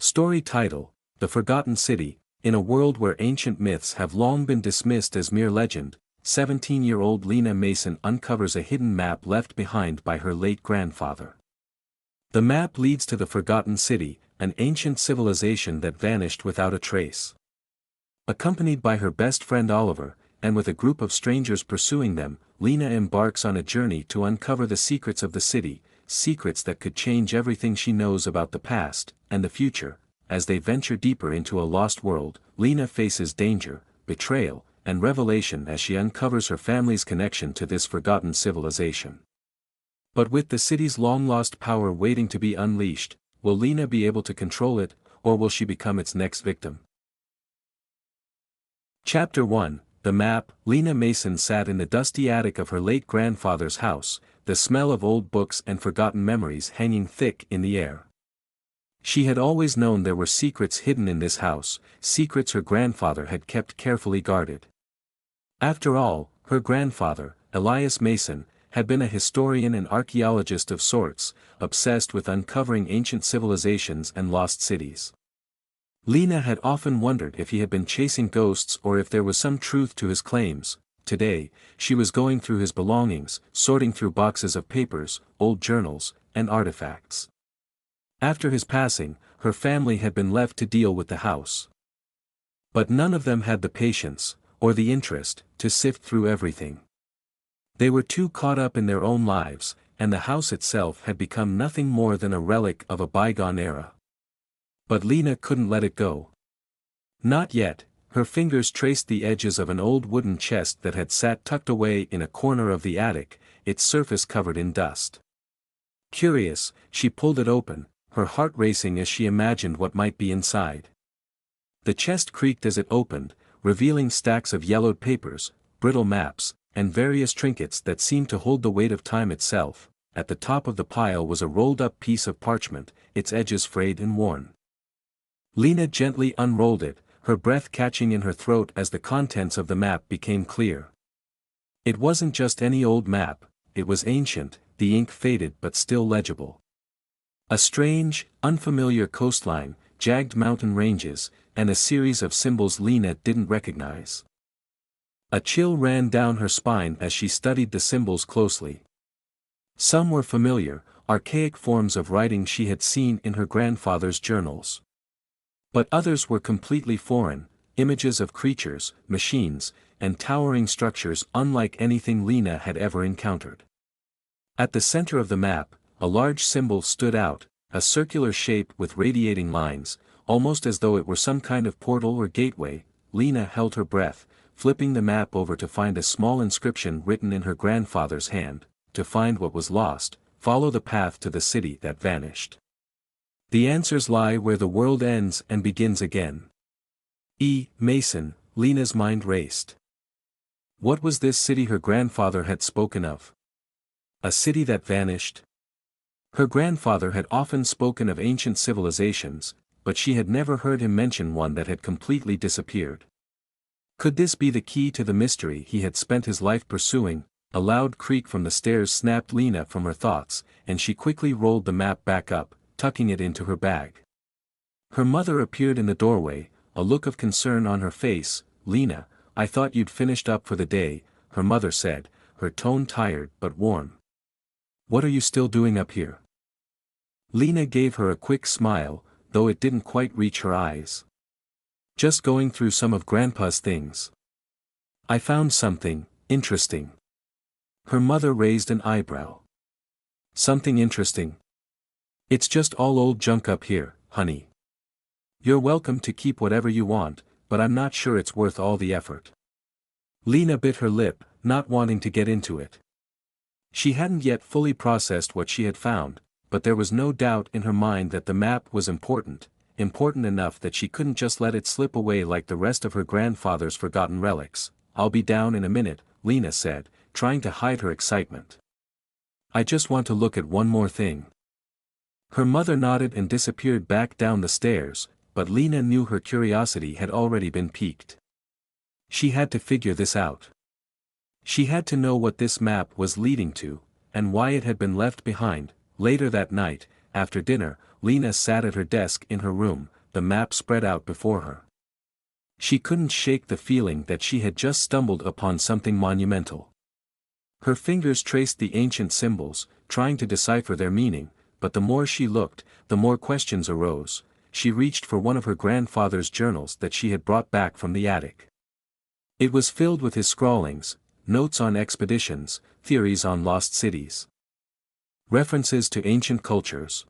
Story title: The Forgotten City. In a world where ancient myths have long been dismissed as mere legend, 17-year-old Lena Mason uncovers a hidden map left behind by her late grandfather. The map leads to the Forgotten City, an ancient civilization that vanished without a trace. Accompanied by her best friend Oliver, and with a group of strangers pursuing them, Lena embarks on a journey to uncover the secrets of the city, secrets that could change everything she knows about the past and the future. As they venture deeper into a lost world, Lena faces danger, betrayal, and revelation as she uncovers her family's connection to this forgotten civilization. But with the city's long-lost power waiting to be unleashed, will Lena be able to control it, or will she become its next victim? Chapter 1: The Map. Lena Mason sat in the dusty attic of her late grandfather's house, the smell of old books and forgotten memories hanging thick in the air. She had always known there were secrets hidden in this house, secrets her grandfather had kept carefully guarded. After all, her grandfather, Elias Mason, had been a historian and archaeologist of sorts, obsessed with uncovering ancient civilizations and lost cities. Lena had often wondered if he had been chasing ghosts or if there was some truth to his claims. Today, she was going through his belongings, sorting through boxes of papers, old journals, and artifacts. After his passing, her family had been left to deal with the house. But none of them had the patience, or the interest, to sift through everything. They were too caught up in their own lives, and the house itself had become nothing more than a relic of a bygone era. But Lena couldn't let it go. Not yet. Her fingers traced the edges of an old wooden chest that had sat tucked away in a corner of the attic, its surface covered in dust. Curious, she pulled it open, her heart racing as she imagined what might be inside. The chest creaked as it opened, revealing stacks of yellowed papers, brittle maps, and various trinkets that seemed to hold the weight of time itself. At the top of the pile was a rolled-up piece of parchment, its edges frayed and worn. Lena gently unrolled it, her breath catching in her throat as the contents of the map became clear. It wasn't just any old map, it was ancient, the ink faded but still legible. A strange, unfamiliar coastline, jagged mountain ranges, and a series of symbols Lena didn't recognize. A chill ran down her spine as she studied the symbols closely. Some were familiar, archaic forms of writing she had seen in her grandfather's journals. But others were completely foreign, images of creatures, machines, and towering structures unlike anything Lena had ever encountered. At the center of the map, a large symbol stood out, a circular shape with radiating lines, almost as though it were some kind of portal or gateway. Lena held her breath, flipping the map over to find a small inscription written in her grandfather's hand: "To find what was lost, follow the path to the city that vanished. The answers lie where the world ends and begins again." Mason, Lena's mind raced. What was this city her grandfather had spoken of? A city that vanished? Her grandfather had often spoken of ancient civilizations, but she had never heard him mention one that had completely disappeared. Could this be the key to the mystery he had spent his life pursuing? A loud creak from the stairs snapped Lena from her thoughts, and she quickly rolled the map back up, tucking it into her bag. Her mother appeared in the doorway, a look of concern on her face. "Lena, I thought you'd finished up for the day," her mother said, her tone tired but warm. "What are you still doing up here?" Lena gave her a quick smile, though it didn't quite reach her eyes. "Just going through some of Grandpa's things. I found something interesting." Her mother raised an eyebrow. "Something interesting? It's just all old junk up here, honey. You're welcome to keep whatever you want, but I'm not sure it's worth all the effort." Lena bit her lip, not wanting to get into it. She hadn't yet fully processed what she had found, but there was no doubt in her mind that the map was important enough that she couldn't just let it slip away like the rest of her grandfather's forgotten relics. "I'll be down in a minute," Lena said, trying to hide her excitement. "I just want to look at one more thing." Her mother nodded and disappeared back down the stairs, but Lena knew her curiosity had already been piqued. She had to figure this out. She had to know what this map was leading to, and why it had been left behind. Later that night, after dinner, Lena sat at her desk in her room, the map spread out before her. She couldn't shake the feeling that she had just stumbled upon something monumental. Her fingers traced the ancient symbols, trying to decipher their meaning, but the more she looked, the more questions arose. She reached for one of her grandfather's journals that she had brought back from the attic. It was filled with his scrawlings, notes on expeditions, theories on lost cities, references to ancient cultures.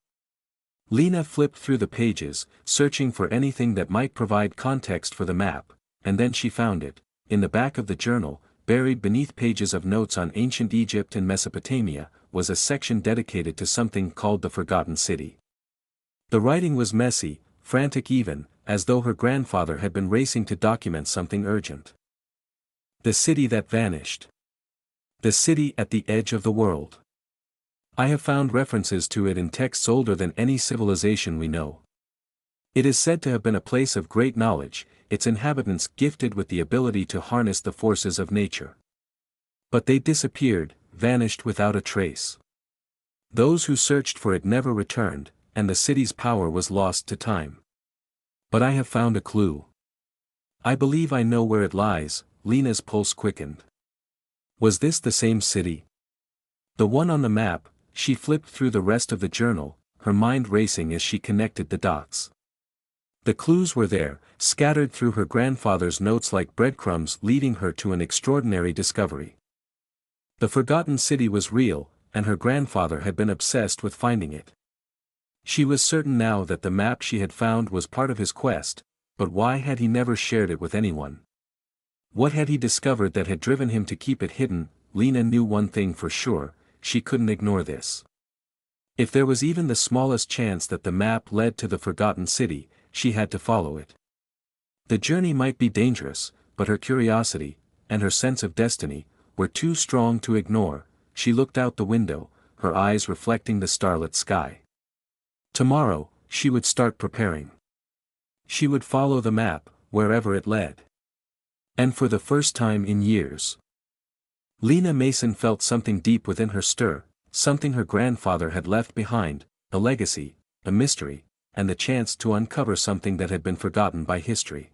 Lena flipped through the pages, searching for anything that might provide context for the map, and then she found it. In the back of the journal, buried beneath pages of notes on ancient Egypt and Mesopotamia, was a section dedicated to something called the Forgotten City. The writing was messy, frantic even, as though her grandfather had been racing to document something urgent. The city that vanished. The city at the edge of the world. I have found references to it in texts older than any civilization we know. It is said to have been a place of great knowledge, its inhabitants gifted with the ability to harness the forces of nature. But they disappeared, vanished without a trace. Those who searched for it never returned, and the city's power was lost to time. But I have found a clue. I believe I know where it lies. Lena's pulse quickened. Was this the same city? The one on the map? She flipped through the rest of the journal, her mind racing as she connected the dots. The clues were there, scattered through her grandfather's notes like breadcrumbs, leading her to an extraordinary discovery. The Forgotten City was real, and her grandfather had been obsessed with finding it. She was certain now that the map she had found was part of his quest, but why had he never shared it with anyone? What had he discovered that had driven him to keep it hidden? Lena knew one thing for sure, she couldn't ignore this. If there was even the smallest chance that the map led to the Forgotten City, she had to follow it. The journey might be dangerous, but her curiosity, and her sense of destiny, were too strong to ignore. She looked out the window, her eyes reflecting the starlit sky. Tomorrow, she would start preparing. She would follow the map, wherever it led. And for the first time in years, Lena Mason felt something deep within her stir, something her grandfather had left behind, a legacy, a mystery, and the chance to uncover something that had been forgotten by history.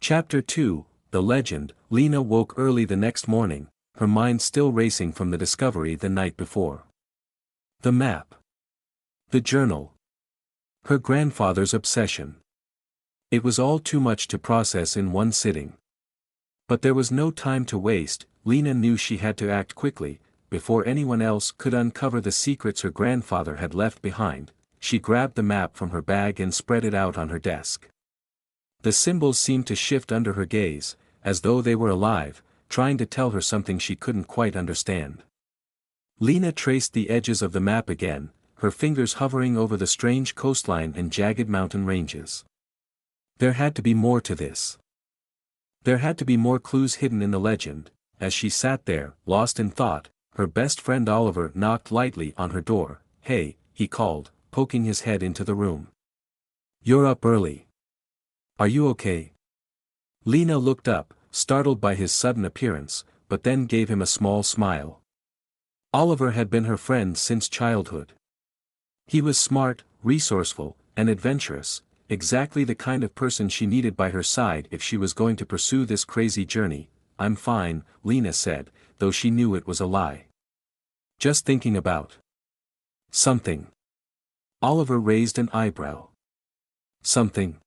Chapter 2, The Legend. Lena woke early the next morning, her mind still racing from the discovery the night before. The map. The journal. Her grandfather's obsession. It was all too much to process in one sitting. But there was no time to waste. Lena knew she had to act quickly, before anyone else could uncover the secrets her grandfather had left behind. She grabbed the map from her bag and spread it out on her desk. The symbols seemed to shift under her gaze, as though they were alive, trying to tell her something she couldn't quite understand. Lena traced the edges of the map again, her fingers hovering over the strange coastline and jagged mountain ranges. There had to be more to this. There had to be more clues hidden in the legend. As she sat there, lost in thought, her best friend Oliver knocked lightly on her door. "Hey," he called, poking his head into the room. "You're up early. Are you okay?" Lena looked up, startled by his sudden appearance, but then gave him a small smile. Oliver had been her friend since childhood. He was smart, resourceful, and adventurous, exactly the kind of person she needed by her side if she was going to pursue this crazy journey. "I'm fine," Lena said, though she knew it was a lie. "Just thinking about something." Oliver raised an eyebrow. "Something?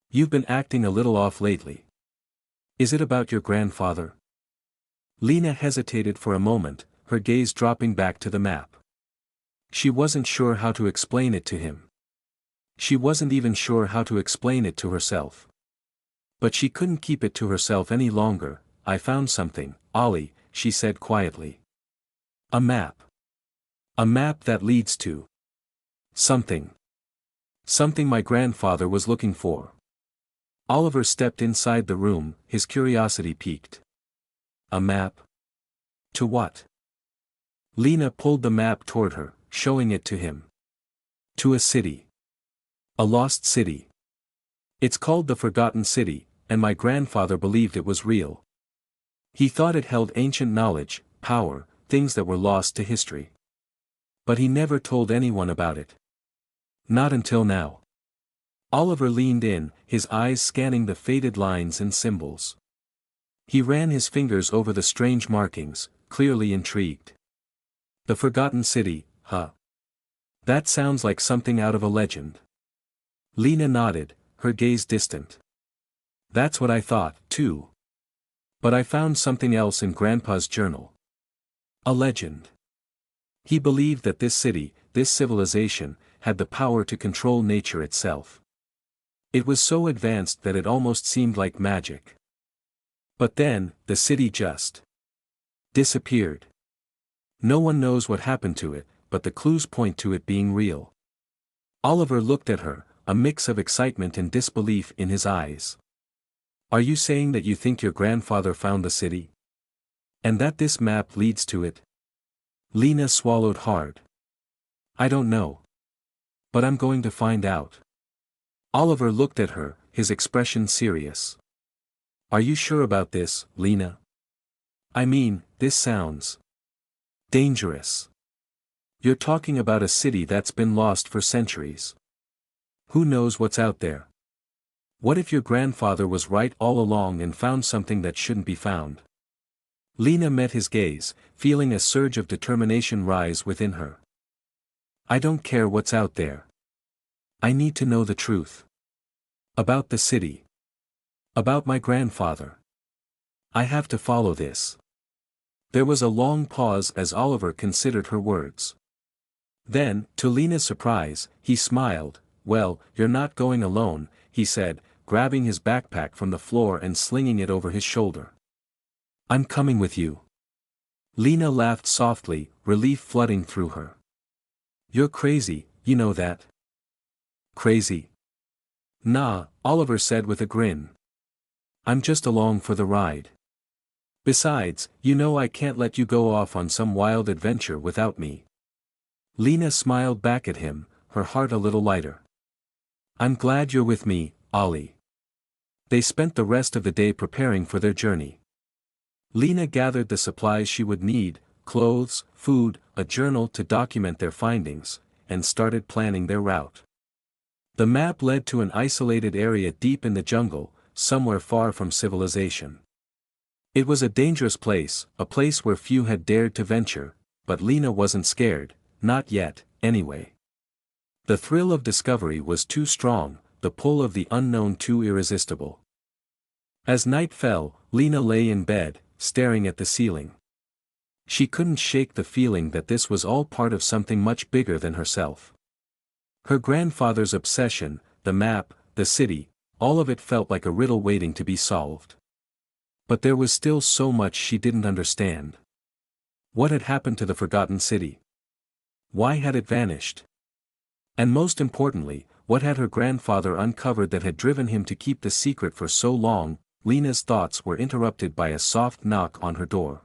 You've been acting a little off lately. Is it about your grandfather?" Lena hesitated for a moment, her gaze dropping back to the map. She wasn't sure how to explain it to him. She wasn't even sure how to explain it to herself. But she couldn't keep it to herself any longer. "I found something, Ollie," she said quietly. "A map. A map that leads to something. Something my grandfather was looking for." Oliver stepped inside the room, his curiosity piqued. "A map? To what?" Lena pulled the map toward her, showing it to him. "To a city. A lost city. It's called the Forgotten City, and my grandfather believed it was real. He thought it held ancient knowledge, power, things that were lost to history. But he never told anyone about it. Not until now." Oliver leaned in, his eyes scanning the faded lines and symbols. He ran his fingers over the strange markings, clearly intrigued. The Forgotten City, huh? That sounds like something out of a legend. Lena nodded, her gaze distant. That's what I thought, too. But I found something else in Grandpa's journal. A legend. He believed that this city, this civilization, had the power to control nature itself. It was so advanced that it almost seemed like magic. But then, the city just disappeared. No one knows what happened to it, but the clues point to it being real. Oliver looked at her, a mix of excitement and disbelief in his eyes. Are you saying that you think your grandfather found the city? And that this map leads to it? Lena swallowed hard. I don't know. But I'm going to find out. Oliver looked at her, his expression serious. Are you sure about this, Lena? I mean, this sounds dangerous. You're talking about a city that's been lost for centuries. Who knows what's out there? What if your grandfather was right all along and found something that shouldn't be found? Lena met his gaze, feeling a surge of determination rise within her. I don't care what's out there. I need to know the truth. About the city. About my grandfather. I have to follow this. There was a long pause as Oliver considered her words. Then, to Lena's surprise, he smiled. Well, you're not going alone, he said, grabbing his backpack from the floor and slinging it over his shoulder. I'm coming with you. Lena laughed softly, relief flooding through her. You're crazy, you know that. Crazy? Nah, Oliver said with a grin. I'm just along for the ride. Besides, you know I can't let you go off on some wild adventure without me. Lena smiled back at him, her heart a little lighter. I'm glad you're with me, Ollie. They spent the rest of the day preparing for their journey. Lena gathered the supplies she would need, clothes, food, a journal to document their findings, and started planning their route. The map led to an isolated area deep in the jungle, somewhere far from civilization. It was a dangerous place, a place where few had dared to venture, but Lena wasn't scared, not yet, anyway. The thrill of discovery was too strong, the pull of the unknown too irresistible. As night fell, Lena lay in bed, staring at the ceiling. She couldn't shake the feeling that this was all part of something much bigger than herself. Her grandfather's obsession, the map, the city, all of it felt like a riddle waiting to be solved. But there was still so much she didn't understand. What had happened to the Forgotten City? Why had it vanished? And most importantly, what had her grandfather uncovered that had driven him to keep the secret for so long? Lena's thoughts were interrupted by a soft knock on her door.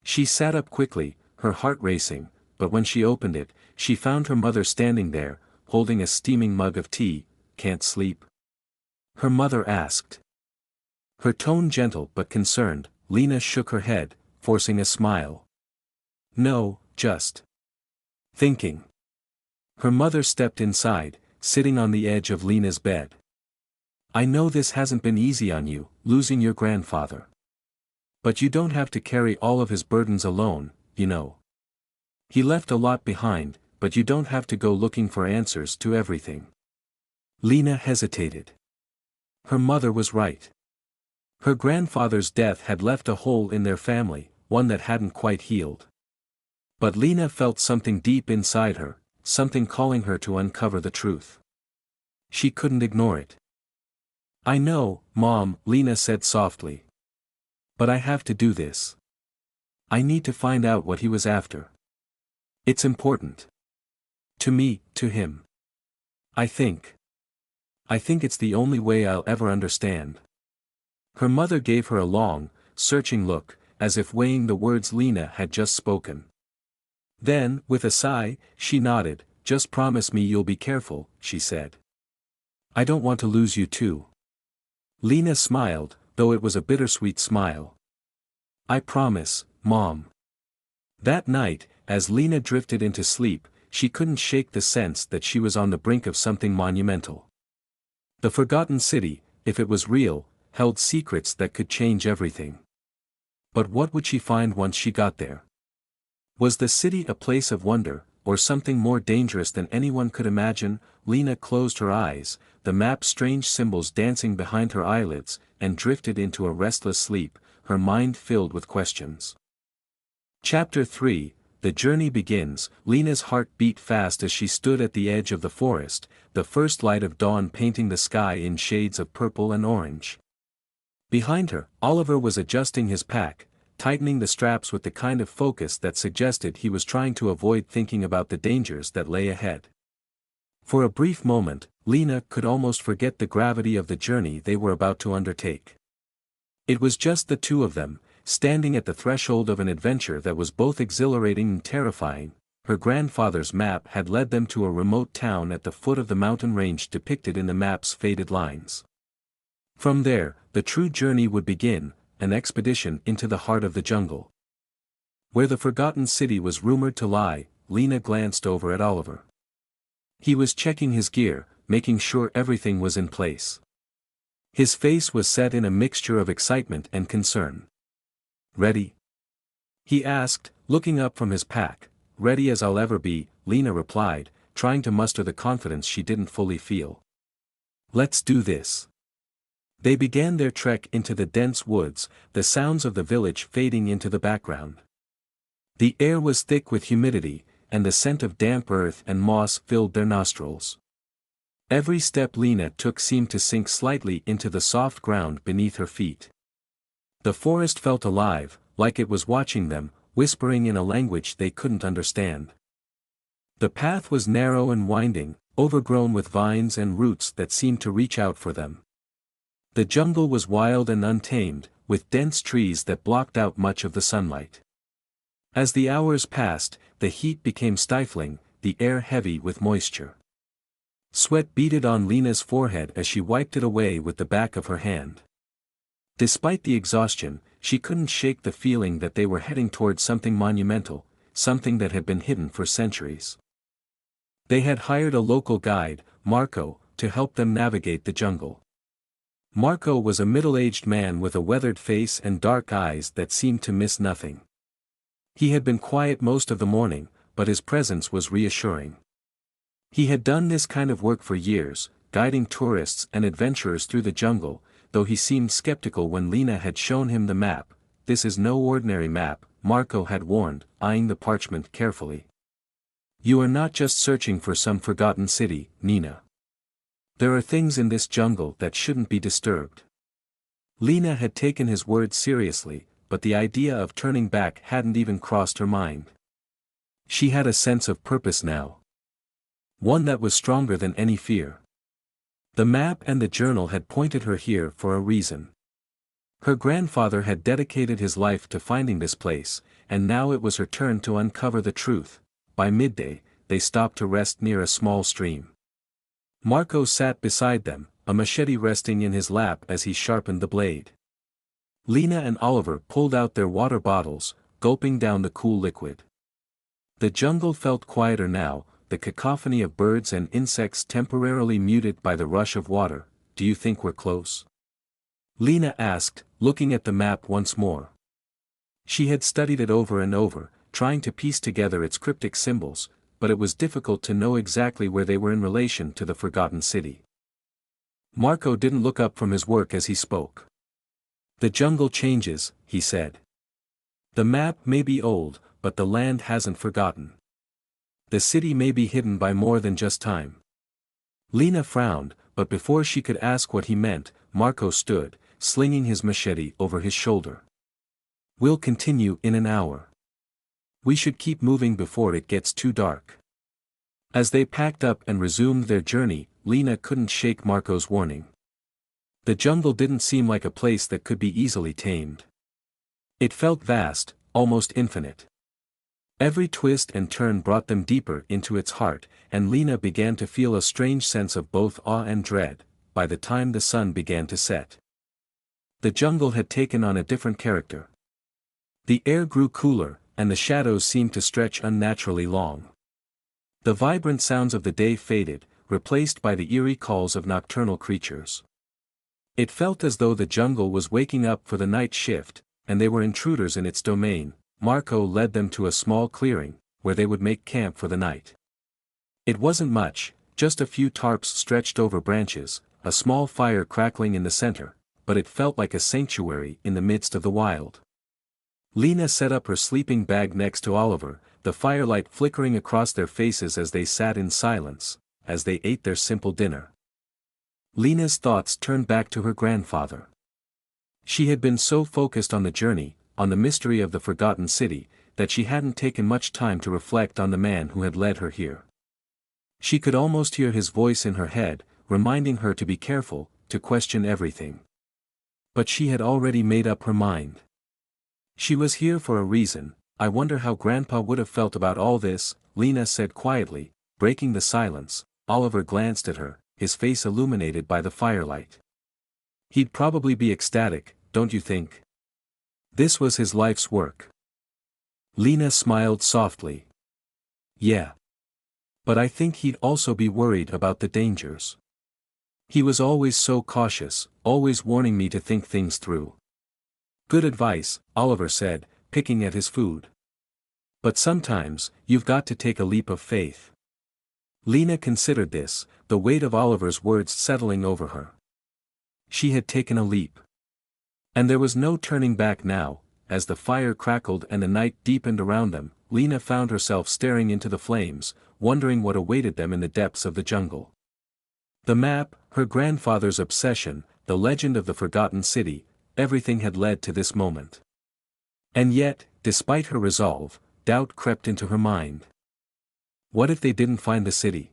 She sat up quickly, her heart racing, but when she opened it, she found her mother standing there, holding a steaming mug of tea. Can't sleep? Her mother asked. Her tone gentle but concerned, Lena shook her head, forcing a smile. No, just thinking. Her mother stepped inside, sitting on the edge of Lena's bed. I know this hasn't been easy on you, losing your grandfather. But you don't have to carry all of his burdens alone, you know. He left a lot behind, but you don't have to go looking for answers to everything. Lena hesitated. Her mother was right. Her grandfather's death had left a hole in their family, one that hadn't quite healed. But Lena felt something deep inside her, something calling her to uncover the truth. She couldn't ignore it. I know, Mom, Lena said softly. But I have to do this. I need to find out what he was after. It's important. To me, to him. I think it's the only way I'll ever understand. Her mother gave her a long, searching look, as if weighing the words Lena had just spoken. Then, with a sigh, she nodded. Just promise me you'll be careful, she said. I don't want to lose you too. Lena smiled, though it was a bittersweet smile. I promise, Mom. That night, as Lena drifted into sleep, she couldn't shake the sense that she was on the brink of something monumental. The Forgotten City, if it was real, held secrets that could change everything. But what would she find once she got there? Was the city a place of wonder, or something more dangerous than anyone could imagine? Lena closed her eyes, the map's strange symbols dancing behind her eyelids, and drifted into a restless sleep, her mind filled with questions. Chapter 3, The Journey Begins. Lena's heart beat fast as she stood at the edge of the forest, the first light of dawn painting the sky in shades of purple and orange. Behind her, Oliver was adjusting his pack, tightening the straps with the kind of focus that suggested he was trying to avoid thinking about the dangers that lay ahead. For a brief moment, Lena could almost forget the gravity of the journey they were about to undertake. It was just the two of them, standing at the threshold of an adventure that was both exhilarating and terrifying. Her grandfather's map had led them to a remote town at the foot of the mountain range depicted in the map's faded lines. From there, the true journey would begin, an expedition into the heart of the jungle. Where the Forgotten City was rumored to lie, Lena glanced over at Oliver. He was checking his gear, making sure everything was in place. His face was set in a mixture of excitement and concern. "Ready?" he asked, looking up from his pack. "Ready as I'll ever be," Lena replied, trying to muster the confidence she didn't fully feel. "Let's do this." They began their trek into the dense woods, the sounds of the village fading into the background. The air was thick with humidity, and the scent of damp earth and moss filled their nostrils. Every step Lena took seemed to sink slightly into the soft ground beneath her feet. The forest felt alive, like it was watching them, whispering in a language they couldn't understand. The path was narrow and winding, overgrown with vines and roots that seemed to reach out for them. The jungle was wild and untamed, with dense trees that blocked out much of the sunlight. As the hours passed, the heat became stifling, the air heavy with moisture. Sweat beaded on Lena's forehead as she wiped it away with the back of her hand. Despite the exhaustion, she couldn't shake the feeling that they were heading towards something monumental, something that had been hidden for centuries. They had hired a local guide, Marco, to help them navigate the jungle. Marco was a middle-aged man with a weathered face and dark eyes that seemed to miss nothing. He had been quiet most of the morning, but his presence was reassuring. He had done this kind of work for years, guiding tourists and adventurers through the jungle, though he seemed skeptical when Lena had shown him the map. "This is no ordinary map," Marco had warned, eyeing the parchment carefully. "You are not just searching for some forgotten city, Nina. There are things in this jungle that shouldn't be disturbed." Lena had taken his words seriously, but the idea of turning back hadn't even crossed her mind. She had a sense of purpose now. One that was stronger than any fear. The map and the journal had pointed her here for a reason. Her grandfather had dedicated his life to finding this place, and now it was her turn to uncover the truth. By midday, they stopped to rest near a small stream. Marco sat beside them, a machete resting in his lap as he sharpened the blade. Lena and Oliver pulled out their water bottles, gulping down the cool liquid. The jungle felt quieter now, the cacophony of birds and insects temporarily muted by the rush of water. "Do you think we're close?" Lena asked, looking at the map once more. She had studied it over and over, trying to piece together its cryptic symbols, but it was difficult to know exactly where they were in relation to the Forgotten City. Marco didn't look up from his work as he spoke. "The jungle changes," he said. "The map may be old, but the land hasn't forgotten. The city may be hidden by more than just time." Lena frowned, but before she could ask what he meant, Marco stood, slinging his machete over his shoulder. "We'll continue in an hour. We should keep moving before it gets too dark." As they packed up and resumed their journey, Lena couldn't shake Marco's warning. The jungle didn't seem like a place that could be easily tamed. It felt vast, almost infinite. Every twist and turn brought them deeper into its heart, and Lena began to feel a strange sense of both awe and dread. By the time the sun began to set, the jungle had taken on a different character. The air grew cooler, and the shadows seemed to stretch unnaturally long. The vibrant sounds of the day faded, replaced by the eerie calls of nocturnal creatures. It felt as though the jungle was waking up for the night shift, and they were intruders in its domain. Marco led them to a small clearing, where they would make camp for the night. It wasn't much, just a few tarps stretched over branches, a small fire crackling in the center, but it felt like a sanctuary in the midst of the wild. Lena set up her sleeping bag next to Oliver, the firelight flickering across their faces as they sat in silence, as they ate their simple dinner. Lena's thoughts turned back to her grandfather. She had been so focused on the journey, on the mystery of the forgotten city, that she hadn't taken much time to reflect on the man who had led her here. She could almost hear his voice in her head, reminding her to be careful, to question everything. But she had already made up her mind. She was here for a reason. I wonder how Grandpa would have felt about all this, Lena said quietly, breaking the silence. Oliver glanced at her, his face illuminated by the firelight. He'd probably be ecstatic, don't you think? This was his life's work. Lena smiled softly. Yeah. But I think he'd also be worried about the dangers. He was always so cautious, always warning me to think things through. Good advice, Oliver said, picking at his food. But sometimes, you've got to take a leap of faith. Lena considered this, the weight of Oliver's words settling over her. She had taken a leap. And there was no turning back now. As the fire crackled and the night deepened around them, Lena found herself staring into the flames, wondering what awaited them in the depths of the jungle. The map, her grandfather's obsession, the legend of the forgotten city, everything had led to this moment. And yet, despite her resolve, doubt crept into her mind. What if they didn't find the city?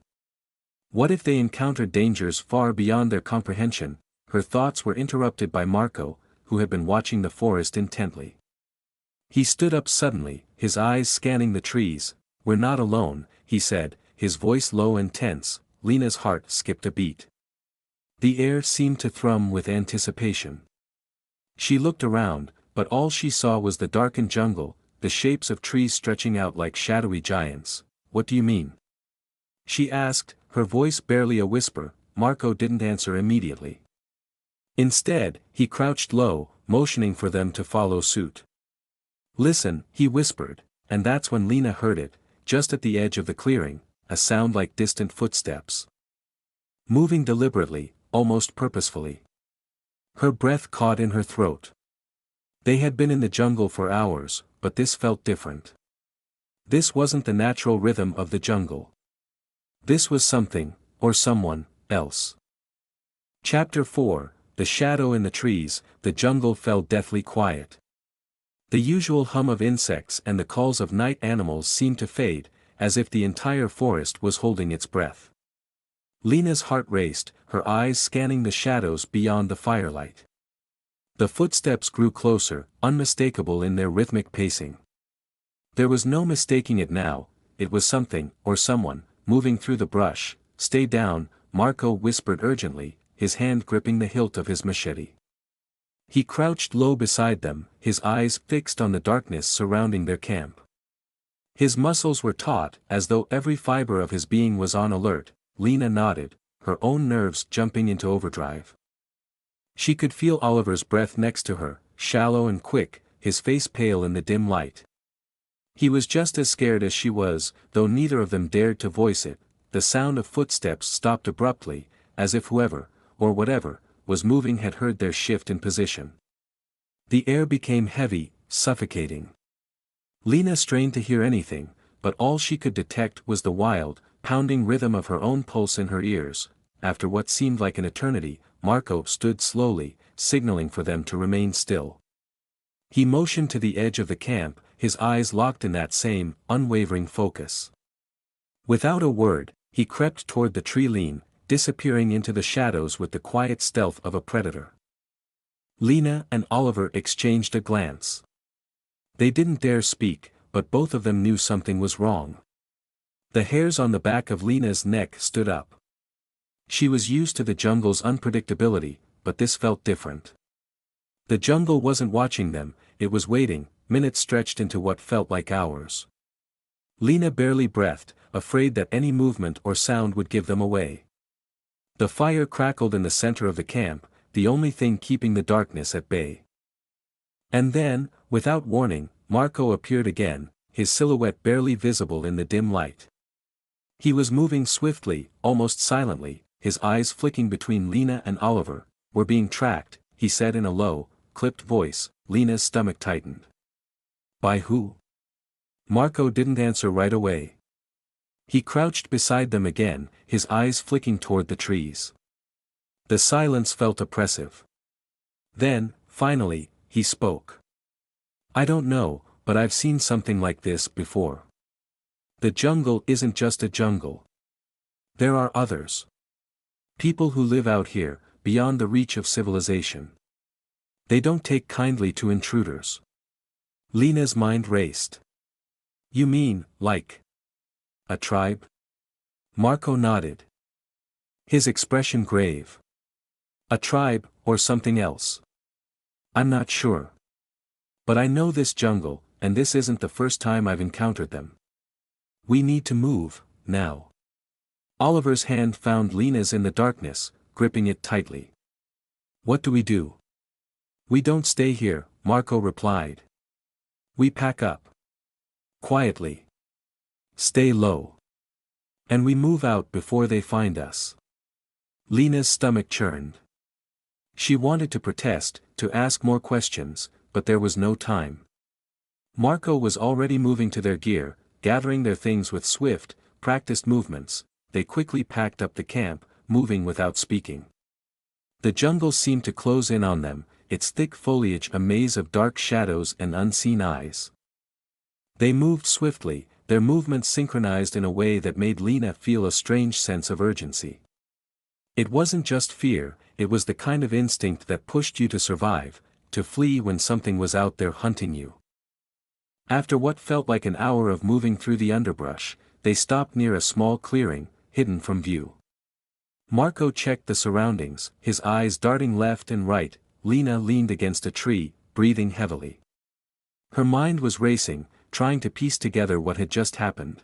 What if they encountered dangers far beyond their comprehension? Her thoughts were interrupted by Marco, who had been watching the forest intently. He stood up suddenly, his eyes scanning the trees. We're not alone, he said, his voice low and tense. Lena's heart skipped a beat. The air seemed to thrum with anticipation. She looked around, but all she saw was the darkened jungle, the shapes of trees stretching out like shadowy giants. What do you mean? She asked, her voice barely a whisper. Marco didn't answer immediately. Instead, he crouched low, motioning for them to follow suit. Listen, he whispered, and that's when Lena heard it, just at the edge of the clearing, a sound like distant footsteps. Moving deliberately, almost purposefully. Her breath caught in her throat. They had been in the jungle for hours, but this felt different. This wasn't the natural rhythm of the jungle. This was something, or someone, else. Chapter 4, The Shadow in the Trees. The jungle fell deathly quiet. The usual hum of insects and the calls of night animals seemed to fade, as if the entire forest was holding its breath. Lena's heart raced, her eyes scanning the shadows beyond the firelight. The footsteps grew closer, unmistakable in their rhythmic pacing. There was no mistaking it now, it was something, or someone, moving through the brush. Stay down, Marco whispered urgently, his hand gripping the hilt of his machete. He crouched low beside them, his eyes fixed on the darkness surrounding their camp. His muscles were taut, as though every fiber of his being was on alert. Lena nodded, her own nerves jumping into overdrive. She could feel Oliver's breath next to her, shallow and quick, his face pale in the dim light. He was just as scared as she was, though neither of them dared to voice it. The sound of footsteps stopped abruptly, as if whoever, or whatever, was moving had heard their shift in position. The air became heavy, suffocating. Lena strained to hear anything, but all she could detect was the wild, pounding rhythm of her own pulse in her ears. After what seemed like an eternity, Marco stood slowly, signaling for them to remain still. He motioned to the edge of the camp, his eyes locked in that same, unwavering focus. Without a word, he crept toward the tree lean, disappearing into the shadows with the quiet stealth of a predator. Lena and Oliver exchanged a glance. They didn't dare speak, but both of them knew something was wrong. The hairs on the back of Lena's neck stood up. She was used to the jungle's unpredictability, but this felt different. The jungle wasn't watching them, it was waiting. Minutes stretched into what felt like hours. Lena barely breathed, afraid that any movement or sound would give them away. The fire crackled in the center of the camp, the only thing keeping the darkness at bay. And then, without warning, Marco appeared again, his silhouette barely visible in the dim light. He was moving swiftly, almost silently, his eyes flicking between Lena and Oliver. "We're being tracked," he said in a low, clipped voice. Lena's stomach tightened. "By who?" Marco didn't answer right away. He crouched beside them again, his eyes flicking toward the trees. The silence felt oppressive. Then, finally, he spoke. "I don't know, but I've seen something like this before. The jungle isn't just a jungle. There are others. People who live out here, beyond the reach of civilization. They don't take kindly to intruders." Lena's mind raced. "You mean, like a tribe?" Marco nodded. His expression grave. "A tribe, or something else. I'm not sure. But I know this jungle, and this isn't the first time I've encountered them. We need to move, now." Oliver's hand found Lena's in the darkness, gripping it tightly. "What do we do?" "We don't stay here," Marco replied. "We pack up. Quietly. Stay low. And we move out before they find us." Lena's stomach churned. She wanted to protest, to ask more questions, but there was no time. Marco was already moving to their gear, gathering their things with swift, practiced movements. They quickly packed up the camp, moving without speaking. The jungle seemed to close in on them, its thick foliage a maze of dark shadows and unseen eyes. They moved swiftly, their movements synchronized in a way that made Lena feel a strange sense of urgency. It wasn't just fear, it was the kind of instinct that pushed you to survive, to flee when something was out there hunting you. After what felt like an hour of moving through the underbrush, they stopped near a small clearing, hidden from view. Marco checked the surroundings, his eyes darting left and right. Lena leaned against a tree, breathing heavily. Her mind was racing, trying to piece together what had just happened.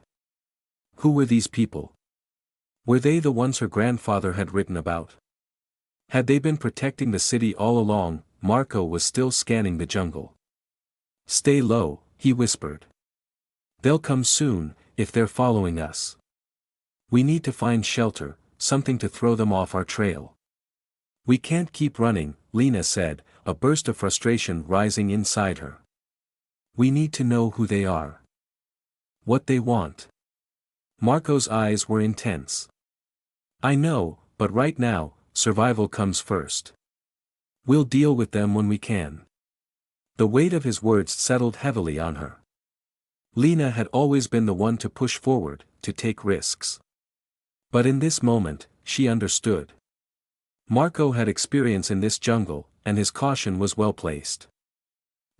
Who were these people? Were they the ones her grandfather had written about? Had they been protecting the city all along? Marco was still scanning the jungle. "Stay low," he whispered. "They'll come soon, if they're following us. We need to find shelter, something to throw them off our trail." "We can't keep running," Lena said, a burst of frustration rising inside her. "We need to know who they are. What they want." Marco's eyes were intense. "I know, but right now, survival comes first. We'll deal with them when we can." The weight of his words settled heavily on her. Lena had always been the one to push forward, to take risks. But in this moment, she understood. Marco had experience in this jungle, and his caution was well placed.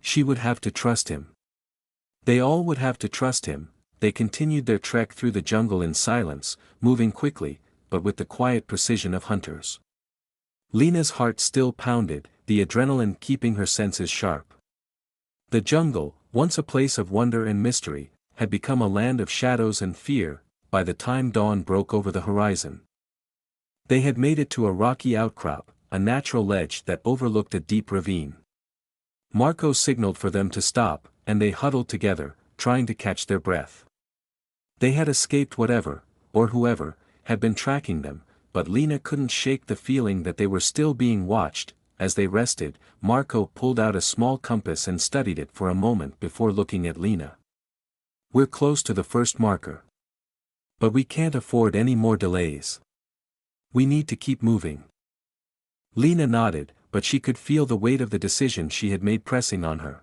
She would have to trust him. They all would have to trust him. They continued their trek through the jungle in silence, moving quickly, but with the quiet precision of hunters. Lena's heart still pounded, the adrenaline keeping her senses sharp. The jungle, once a place of wonder and mystery, had become a land of shadows and fear, by the time dawn broke over the horizon. They had made it to a rocky outcrop, a natural ledge that overlooked a deep ravine. Marco signaled for them to stop, and they huddled together, trying to catch their breath. They had escaped whatever, or whoever, had been tracking them, but Lena couldn't shake the feeling that they were still being watched. As they rested, Marco pulled out a small compass and studied it for a moment before looking at Lena. "We're close to the first marker. But we can't afford any more delays. We need to keep moving." Lena nodded, but she could feel the weight of the decision she had made pressing on her.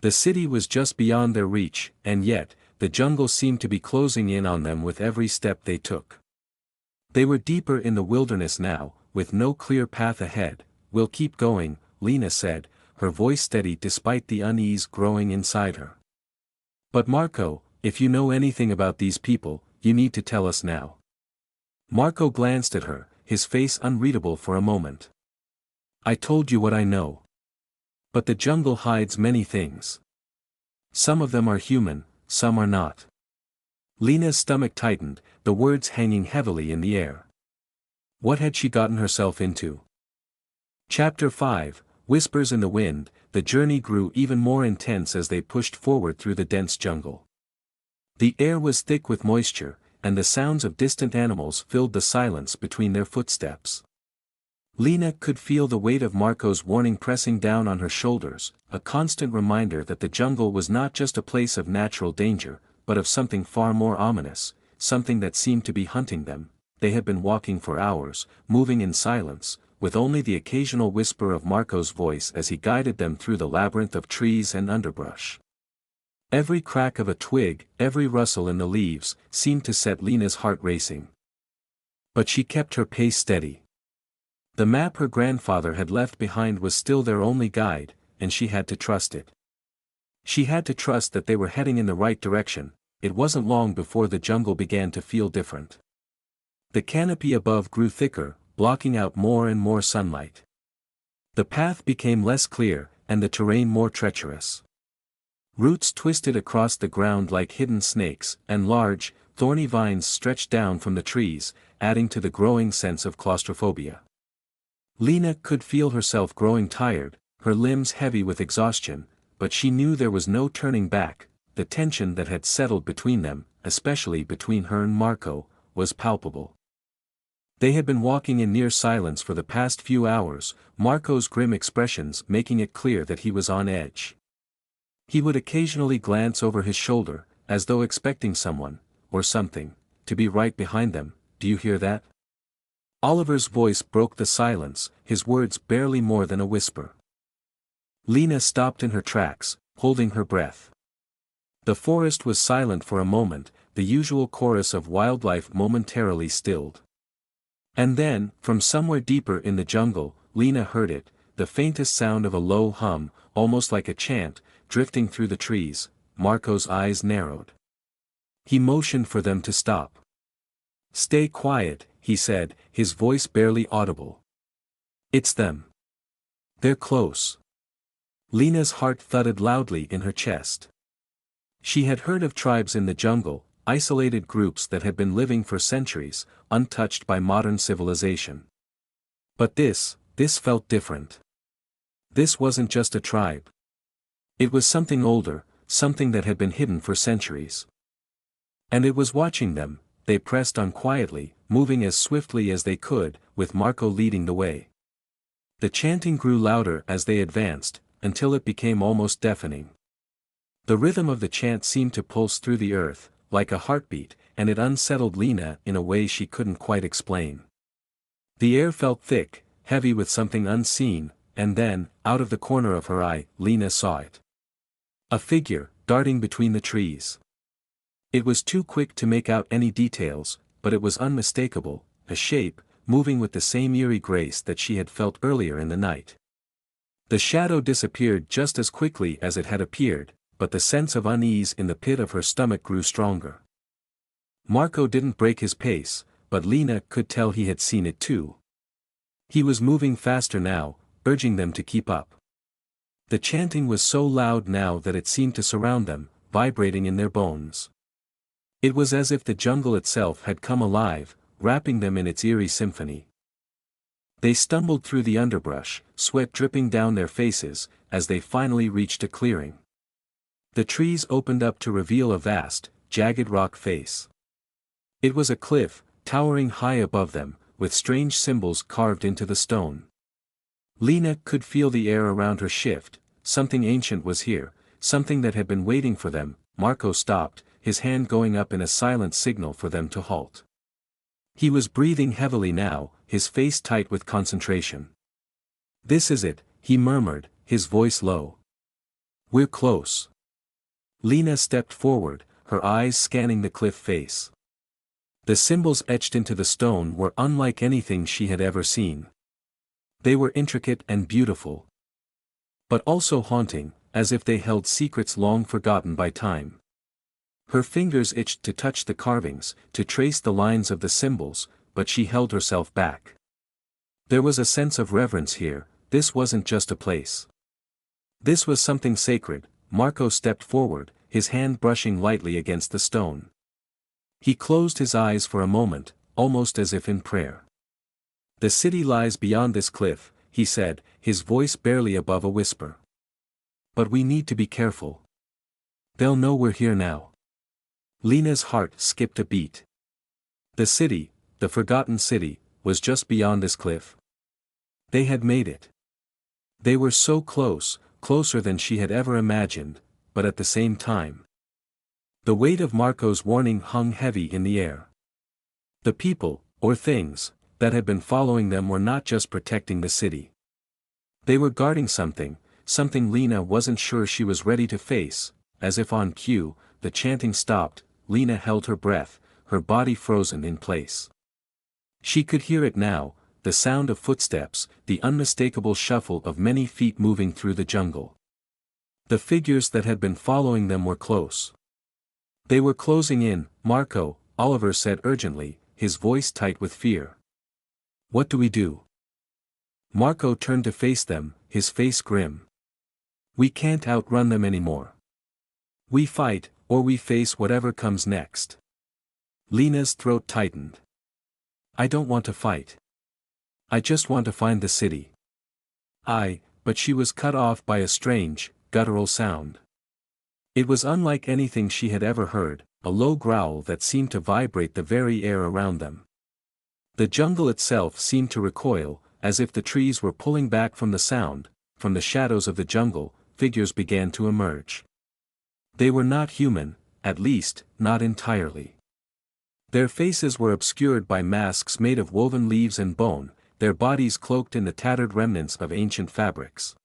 The city was just beyond their reach, and yet, the jungle seemed to be closing in on them with every step they took. They were deeper in the wilderness now, with no clear path ahead. "We'll keep going," Lena said, her voice steady despite the unease growing inside her. "But Marco, if you know anything about these people, you need to tell us now." Marco glanced at her, his face unreadable for a moment. "I told you what I know. But the jungle hides many things. Some of them are human, some are not." Lena's stomach tightened, the words hanging heavily in the air. What had she gotten herself into? Chapter 5, Whispers in the Wind. The journey grew even more intense as they pushed forward through the dense jungle. The air was thick with moisture, and the sounds of distant animals filled the silence between their footsteps. Lena could feel the weight of Marco's warning pressing down on her shoulders, a constant reminder that the jungle was not just a place of natural danger, but of something far more ominous, something that seemed to be hunting them. They had been walking for hours, moving in silence, with only the occasional whisper of Marco's voice as he guided them through the labyrinth of trees and underbrush. Every crack of a twig, every rustle in the leaves, seemed to set Lena's heart racing. But she kept her pace steady. The map her grandfather had left behind was still their only guide, and she had to trust it. She had to trust that they were heading in the right direction. It wasn't long before the jungle began to feel different. The canopy above grew thicker, blocking out more and more sunlight. The path became less clear, and the terrain more treacherous. Roots twisted across the ground like hidden snakes, and large, thorny vines stretched down from the trees, adding to the growing sense of claustrophobia. Lena could feel herself growing tired, her limbs heavy with exhaustion, but she knew there was no turning back. The tension that had settled between them, especially between her and Marco, was palpable. They had been walking in near silence for the past few hours, Marco's grim expressions making it clear that he was on edge. He would occasionally glance over his shoulder, as though expecting someone, or something, to be right behind them. "Do you hear that?" Oliver's voice broke the silence, his words barely more than a whisper. Lena stopped in her tracks, holding her breath. The forest was silent for a moment, the usual chorus of wildlife momentarily stilled. And then, from somewhere deeper in the jungle, Lena heard it, the faintest sound of a low hum, almost like a chant, drifting through the trees. Marco's eyes narrowed. He motioned for them to stop. "Stay quiet," he said, his voice barely audible. "It's them. They're close." Lena's heart thudded loudly in her chest. She had heard of tribes in the jungle, isolated groups that had been living for centuries, untouched by modern civilization. But this felt different. This wasn't just a tribe. It was something older, something that had been hidden for centuries. And it was watching them. They pressed on quietly, moving as swiftly as they could, with Marco leading the way. The chanting grew louder as they advanced, until it became almost deafening. The rhythm of the chant seemed to pulse through the earth, like a heartbeat, and it unsettled Lena in a way she couldn't quite explain. The air felt thick, heavy with something unseen, and then, out of the corner of her eye, Lena saw it. A figure, darting between the trees. It was too quick to make out any details, but it was unmistakable, a shape, moving with the same eerie grace that she had felt earlier in the night. The shadow disappeared just as quickly as it had appeared, but the sense of unease in the pit of her stomach grew stronger. Marco didn't break his pace, but Lena could tell he had seen it too. He was moving faster now, urging them to keep up. The chanting was so loud now that it seemed to surround them, vibrating in their bones. It was as if the jungle itself had come alive, wrapping them in its eerie symphony. They stumbled through the underbrush, sweat dripping down their faces, as they finally reached a clearing. The trees opened up to reveal a vast, jagged rock face. It was a cliff, towering high above them, with strange symbols carved into the stone. Lena could feel the air around her shift. Something ancient was here, something that had been waiting for them. Marco stopped, his hand going up in a silent signal for them to halt. He was breathing heavily now, his face tight with concentration. "This is it," he murmured, his voice low. "We're close." Lena stepped forward, her eyes scanning the cliff face. The symbols etched into the stone were unlike anything she had ever seen. They were intricate and beautiful, but also haunting, as if they held secrets long forgotten by time. Her fingers itched to touch the carvings, to trace the lines of the symbols, but she held herself back. There was a sense of reverence here. This wasn't just a place. This was something sacred. Marco stepped forward, his hand brushing lightly against the stone. He closed his eyes for a moment, almost as if in prayer. The city lies beyond this cliff, he said, his voice barely above a whisper. But we need to be careful. They'll know we're here now. Lena's heart skipped a beat. The city, the forgotten city, was just beyond this cliff. They had made it. They were so close, closer than she had ever imagined, but at the same time. The weight of Marco's warning hung heavy in the air. The people, or things, that had been following them were not just protecting the city. They were guarding something Lena wasn't sure she was ready to face. As if on cue, the chanting stopped. Lena held her breath, her body frozen in place. She could hear it now, the sound of footsteps, the unmistakable shuffle of many feet moving through the jungle. The figures that had been following them were close. They were closing in. Marco, Oliver said urgently, his voice tight with fear. What do we do? Marco turned to face them, his face grim. We can't outrun them anymore. We fight, or we face whatever comes next. Lena's throat tightened. I don't want to fight. I just want to find the city. But she was cut off by a strange, guttural sound. It was unlike anything she had ever heard, a low growl that seemed to vibrate the very air around them. The jungle itself seemed to recoil, as if the trees were pulling back from the sound. From the shadows of the jungle, figures began to emerge. They were not human, at least, not entirely. Their faces were obscured by masks made of woven leaves and bone, their bodies cloaked in the tattered remnants of ancient fabrics.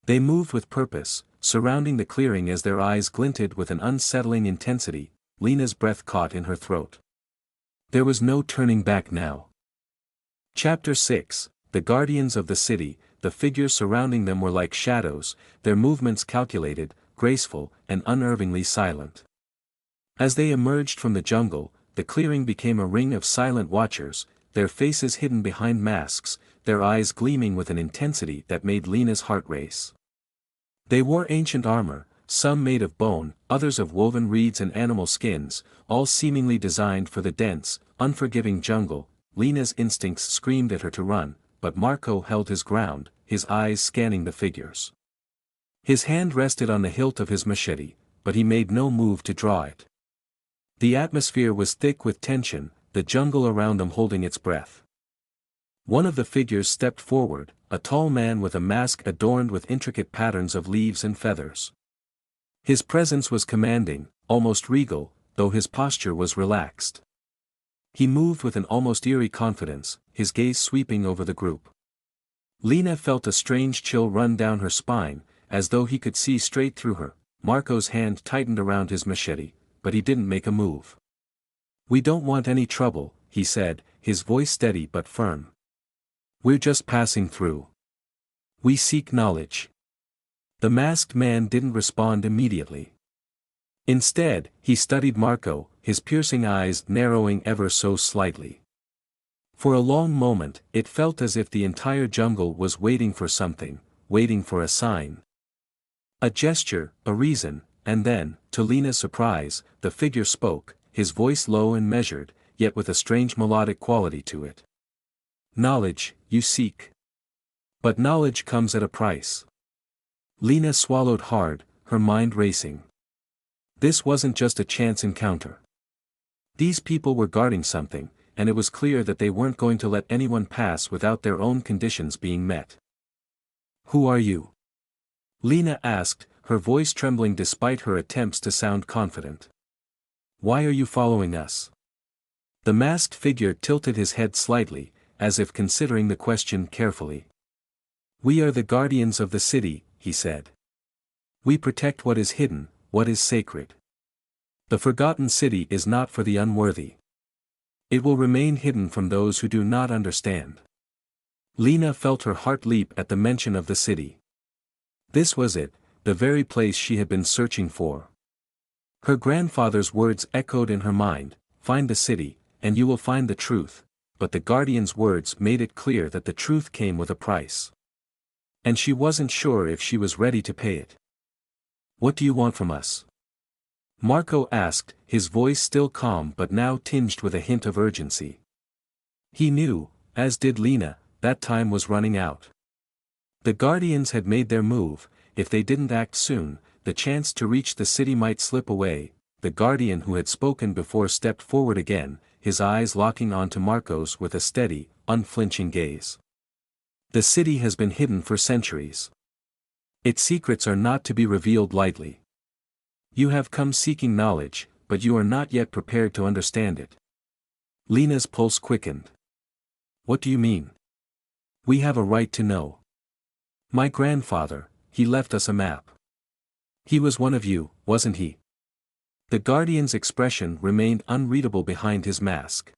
They moved with purpose, surrounding the clearing as their eyes glinted with an unsettling intensity. Lena's breath caught in her throat. There was no turning back now. Chapter 6, The Guardians of the City. The figures surrounding them were like shadows, their movements calculated, graceful, and unnervingly silent. As they emerged from the jungle, the clearing became a ring of silent watchers, their faces hidden behind masks, their eyes gleaming with an intensity that made Lena's heart race. They wore ancient armor, some made of bone, others of woven reeds and animal skins, all seemingly designed for the dense, unforgiving jungle. Lena's instincts screamed at her to run, but Marco held his ground, his eyes scanning the figures. His hand rested on the hilt of his machete, but he made no move to draw it. The atmosphere was thick with tension, the jungle around them holding its breath. One of the figures stepped forward, a tall man with a mask adorned with intricate patterns of leaves and feathers. His presence was commanding, almost regal, though his posture was relaxed. He moved with an almost eerie confidence, his gaze sweeping over the group. Lena felt a strange chill run down her spine, as though he could see straight through her. Marco's hand tightened around his machete, but he didn't make a move. We don't want any trouble, he said, his voice steady but firm. We're just passing through. We seek knowledge. The masked man didn't respond immediately. Instead, he studied Marco, his piercing eyes narrowing ever so slightly. For a long moment, it felt as if the entire jungle was waiting for something, waiting for a sign. A gesture, a reason, and then, to Lena's surprise, the figure spoke, his voice low and measured, yet with a strange melodic quality to it. Knowledge, you seek. But knowledge comes at a price. Lena swallowed hard, her mind racing. This wasn't just a chance encounter. These people were guarding something, and it was clear that they weren't going to let anyone pass without their own conditions being met. Who are you? Lena asked, her voice trembling despite her attempts to sound confident. Why are you following us? The masked figure tilted his head slightly, as if considering the question carefully. We are the guardians of the city, he said. We protect what is hidden, what is sacred. The forgotten city is not for the unworthy. It will remain hidden from those who do not understand. Lena felt her heart leap at the mention of the city. This was it, the very place she had been searching for. Her grandfather's words echoed in her mind, find the city, and you will find the truth, but the guardian's words made it clear that the truth came with a price. And she wasn't sure if she was ready to pay it. What do you want from us? Marco asked, his voice still calm but now tinged with a hint of urgency. He knew, as did Lena, that time was running out. The Guardians had made their move. If they didn't act soon, the chance to reach the city might slip away. The Guardian who had spoken before stepped forward again, his eyes locking onto Marcos with a steady, unflinching gaze. The city has been hidden for centuries. Its secrets are not to be revealed lightly. You have come seeking knowledge, but you are not yet prepared to understand it. Lena's pulse quickened. What do you mean? We have a right to know. My grandfather, he left us a map. He was one of you, wasn't he? The Guardian's expression remained unreadable behind his mask.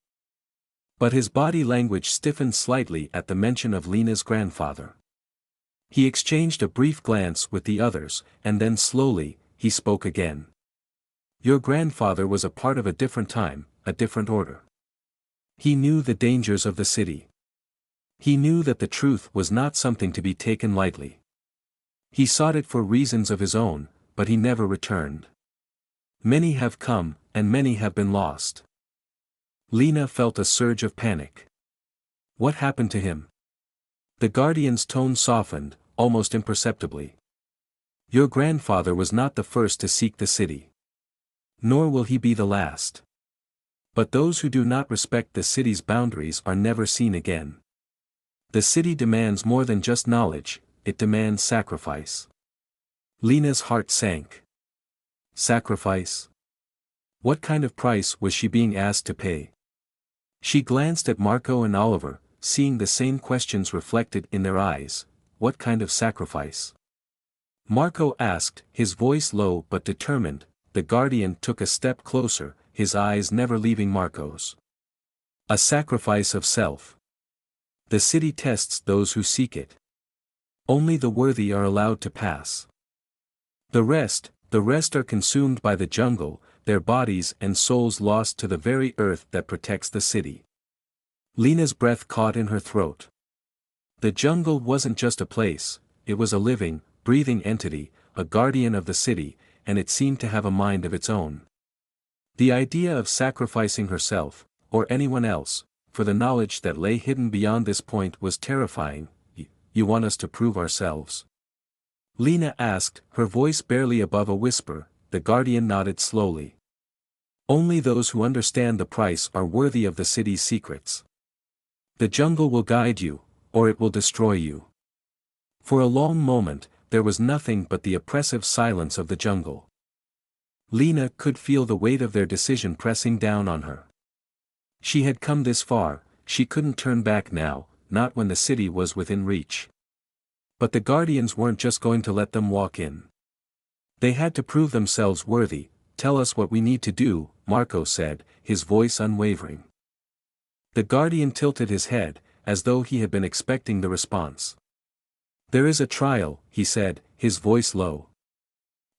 But his body language stiffened slightly at the mention of Lena's grandfather. He exchanged a brief glance with the others, and then slowly, he spoke again. Your grandfather was a part of a different time, a different order. He knew the dangers of the city. He knew that the truth was not something to be taken lightly. He sought it for reasons of his own, but he never returned. Many have come, and many have been lost. Lena felt a surge of panic. What happened to him? The Guardian's tone softened, almost imperceptibly. Your grandfather was not the first to seek the city. Nor will he be the last. But those who do not respect the city's boundaries are never seen again. The city demands more than just knowledge, it demands sacrifice. Lena's heart sank. Sacrifice? What kind of price was she being asked to pay? She glanced at Marco and Oliver, seeing the same questions reflected in their eyes. What kind of sacrifice? Marco asked, his voice low but determined. The Guardian took a step closer, his eyes never leaving Marco's. A sacrifice of self. The city tests those who seek it. Only the worthy are allowed to pass. The rest are consumed by the jungle, their bodies and souls lost to the very earth that protects the city. Lena's breath caught in her throat. The jungle wasn't just a place, it was a living, breathing entity, a guardian of the city, and it seemed to have a mind of its own. The idea of sacrificing herself, or anyone else, for the knowledge that lay hidden beyond this point was terrifying. You want us to prove ourselves? Lena asked, her voice barely above a whisper. The Guardian nodded slowly. Only those who understand the price are worthy of the city's secrets. The jungle will guide you, or it will destroy you. For a long moment, there was nothing but the oppressive silence of the jungle. Lena could feel the weight of their decision pressing down on her. She had come this far, she couldn't turn back now, not when the city was within reach. But the Guardians weren't just going to let them walk in. They had to prove themselves worthy. Tell us what we need to do, Marco said, his voice unwavering. The Guardian tilted his head, as though he had been expecting the response. There is a trial, he said, his voice low.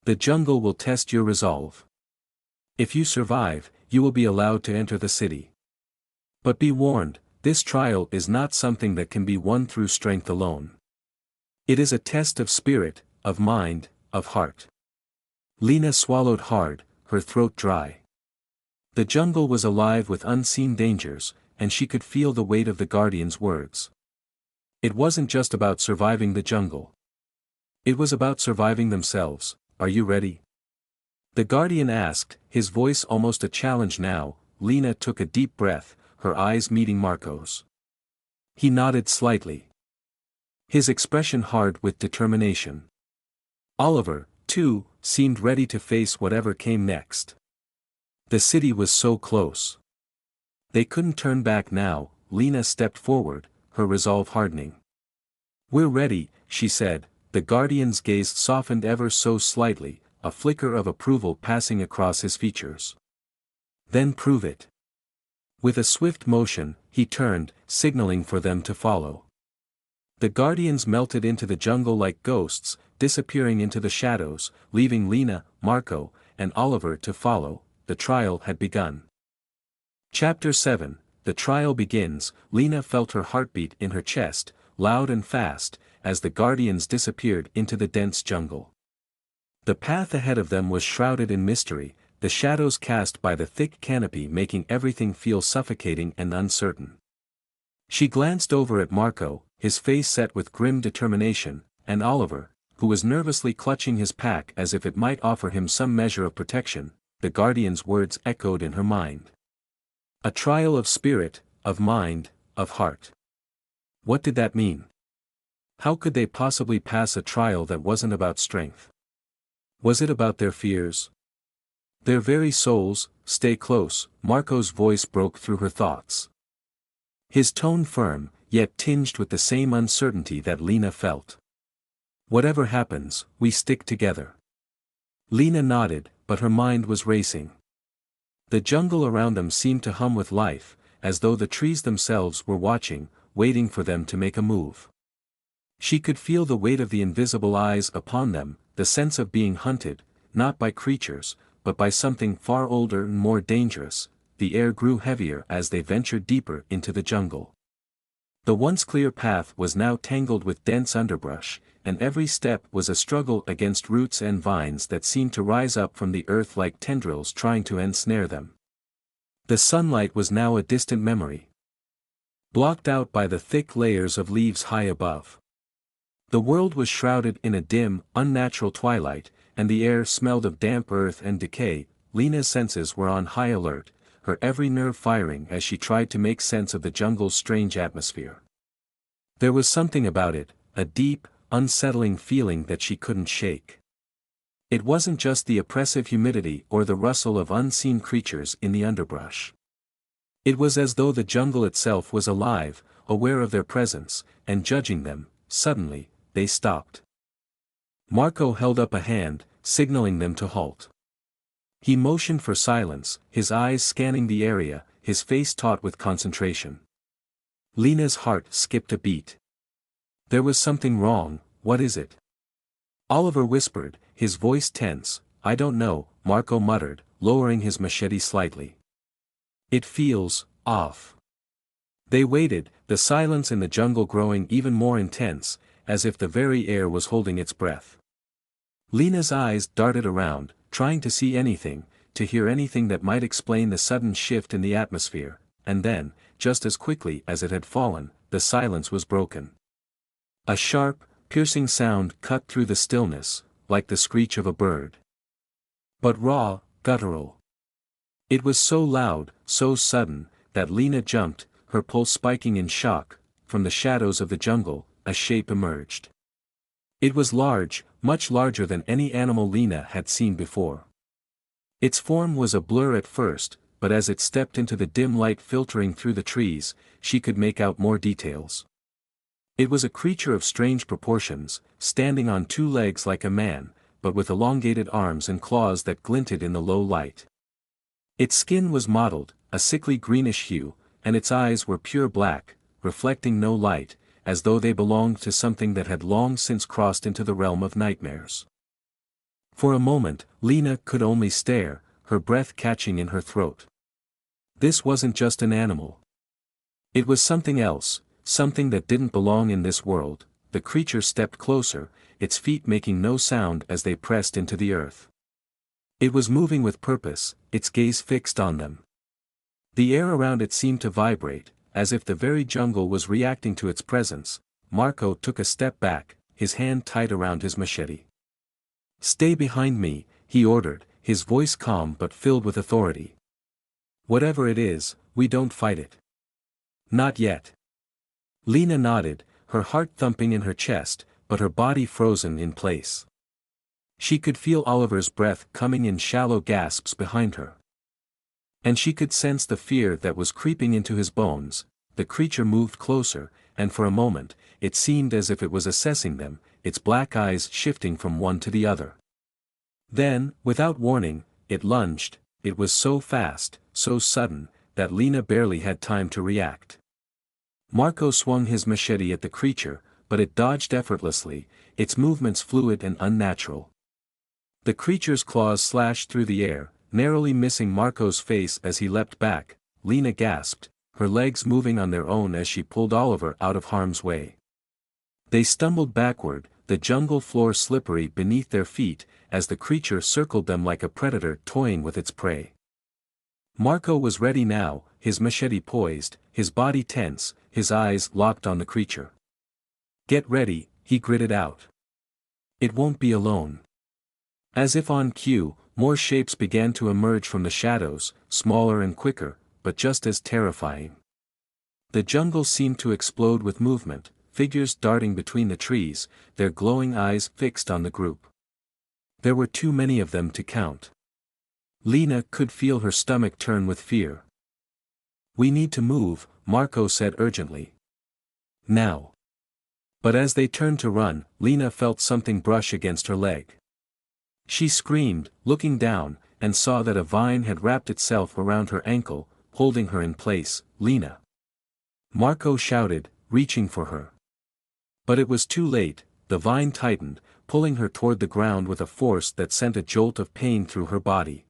The jungle will test your resolve. If you survive, you will be allowed to enter the city. But be warned, this trial is not something that can be won through strength alone. It is a test of spirit, of mind, of heart. Lena swallowed hard, her throat dry. The jungle was alive with unseen dangers, and she could feel the weight of the Guardian's words. It wasn't just about surviving the jungle. It was about surviving themselves. Are you ready? The Guardian asked, his voice almost a challenge now. Lena took a deep breath, her eyes meeting Marco's. He nodded slightly. His expression hard with determination. Oliver, too, seemed ready to face whatever came next. The city was so close. They couldn't turn back now. Lena stepped forward, her resolve hardening. We're ready, she said. The Guardian's gaze softened ever so slightly, a flicker of approval passing across his features. Then prove it. With a swift motion, he turned, signaling for them to follow. The Guardians melted into the jungle like ghosts, disappearing into the shadows, leaving Lena, Marco, and Oliver to follow. The trial had begun. Chapter 7. The trial begins. Lena felt her heartbeat in her chest, loud and fast, as the Guardians disappeared into the dense jungle. The path ahead of them was shrouded in mystery, the shadows cast by the thick canopy making everything feel suffocating and uncertain. She glanced over at Marco, his face set with grim determination, and Oliver, who was nervously clutching his pack as if it might offer him some measure of protection. The guardian's words echoed in her mind. A trial of spirit, of mind, of heart. What did that mean? How could they possibly pass a trial that wasn't about strength? Was it about their fears? Their very souls? Stay close, Marco's voice broke through her thoughts. His tone firm, yet tinged with the same uncertainty that Lena felt. Whatever happens, we stick together. Lena nodded, but her mind was racing. The jungle around them seemed to hum with life, as though the trees themselves were watching, waiting for them to make a move. She could feel the weight of the invisible eyes upon them, the sense of being hunted, not by creatures, but by something far older and more dangerous. The air grew heavier as they ventured deeper into the jungle. The once clear path was now tangled with dense underbrush, and every step was a struggle against roots and vines that seemed to rise up from the earth like tendrils trying to ensnare them. The sunlight was now a distant memory, blocked out by the thick layers of leaves high above. The world was shrouded in a dim, unnatural twilight, and the air smelled of damp earth and decay. Lena's senses were on high alert, her every nerve firing as she tried to make sense of the jungle's strange atmosphere. There was something about it, a deep, unsettling feeling that she couldn't shake. It wasn't just the oppressive humidity or the rustle of unseen creatures in the underbrush. It was as though the jungle itself was alive, aware of their presence, and judging them. Suddenly, they stopped. Marco held up a hand, signaling them to halt. He motioned for silence, his eyes scanning the area, his face taut with concentration. Lena's heart skipped a beat. There was something wrong. What is it? Oliver whispered, his voice tense. I don't know, Marco muttered, lowering his machete slightly. It feels off. They waited, the silence in the jungle growing even more intense, as if the very air was holding its breath. Lena's eyes darted around, trying to see anything, to hear anything that might explain the sudden shift in the atmosphere, and then, just as quickly as it had fallen, the silence was broken. A sharp, piercing sound cut through the stillness, like the screech of a bird. But raw, guttural. It was so loud, so sudden, that Lena jumped, her pulse spiking in shock. From the shadows of the jungle, a shape emerged. It was large, much larger than any animal Lena had seen before. Its form was a blur at first, but as it stepped into the dim light filtering through the trees, she could make out more details. It was a creature of strange proportions, standing on two legs like a man, but with elongated arms and claws that glinted in the low light. Its skin was mottled, a sickly greenish hue, and its eyes were pure black, reflecting no light, as though they belonged to something that had long since crossed into the realm of nightmares. For a moment, Lena could only stare, her breath catching in her throat. This wasn't just an animal. It was something else, something that didn't belong in this world. The creature stepped closer, its feet making no sound as they pressed into the earth. It was moving with purpose, its gaze fixed on them. The air around it seemed to vibrate, as if the very jungle was reacting to its presence. Marco took a step back, his hand tight around his machete. "Stay behind me," he ordered, his voice calm but filled with authority. "Whatever it is, we don't fight it." "Not yet." Lena nodded, her heart thumping in her chest, but her body frozen in place. She could feel Oliver's breath coming in shallow gasps behind her. And she could sense the fear that was creeping into his bones. The creature moved closer, and for a moment, it seemed as if it was assessing them, its black eyes shifting from one to the other. Then, without warning, it lunged. It was so fast, so sudden, that Lena barely had time to react. Marco swung his machete at the creature, but it dodged effortlessly, its movements fluid and unnatural. The creature's claws slashed through the air, narrowly missing Marco's face as he leapt back. Lena gasped, her legs moving on their own as she pulled Oliver out of harm's way. They stumbled backward, the jungle floor slippery beneath their feet, as the creature circled them like a predator toying with its prey. Marco was ready now, his machete poised, his body tense, his eyes locked on the creature. "Get ready," he gritted out. "It won't be alone." As if on cue, more shapes began to emerge from the shadows, smaller and quicker, but just as terrifying. The jungle seemed to explode with movement, figures darting between the trees, their glowing eyes fixed on the group. There were too many of them to count. Lena could feel her stomach turn with fear. "We need to move," Marco said urgently. "Now." But as they turned to run, Lena felt something brush against her leg. She screamed, looking down, and saw that a vine had wrapped itself around her ankle, holding her in place. "Lena!" Marco shouted, reaching for her. But it was too late. The vine tightened, pulling her toward the ground with a force that sent a jolt of pain through her body.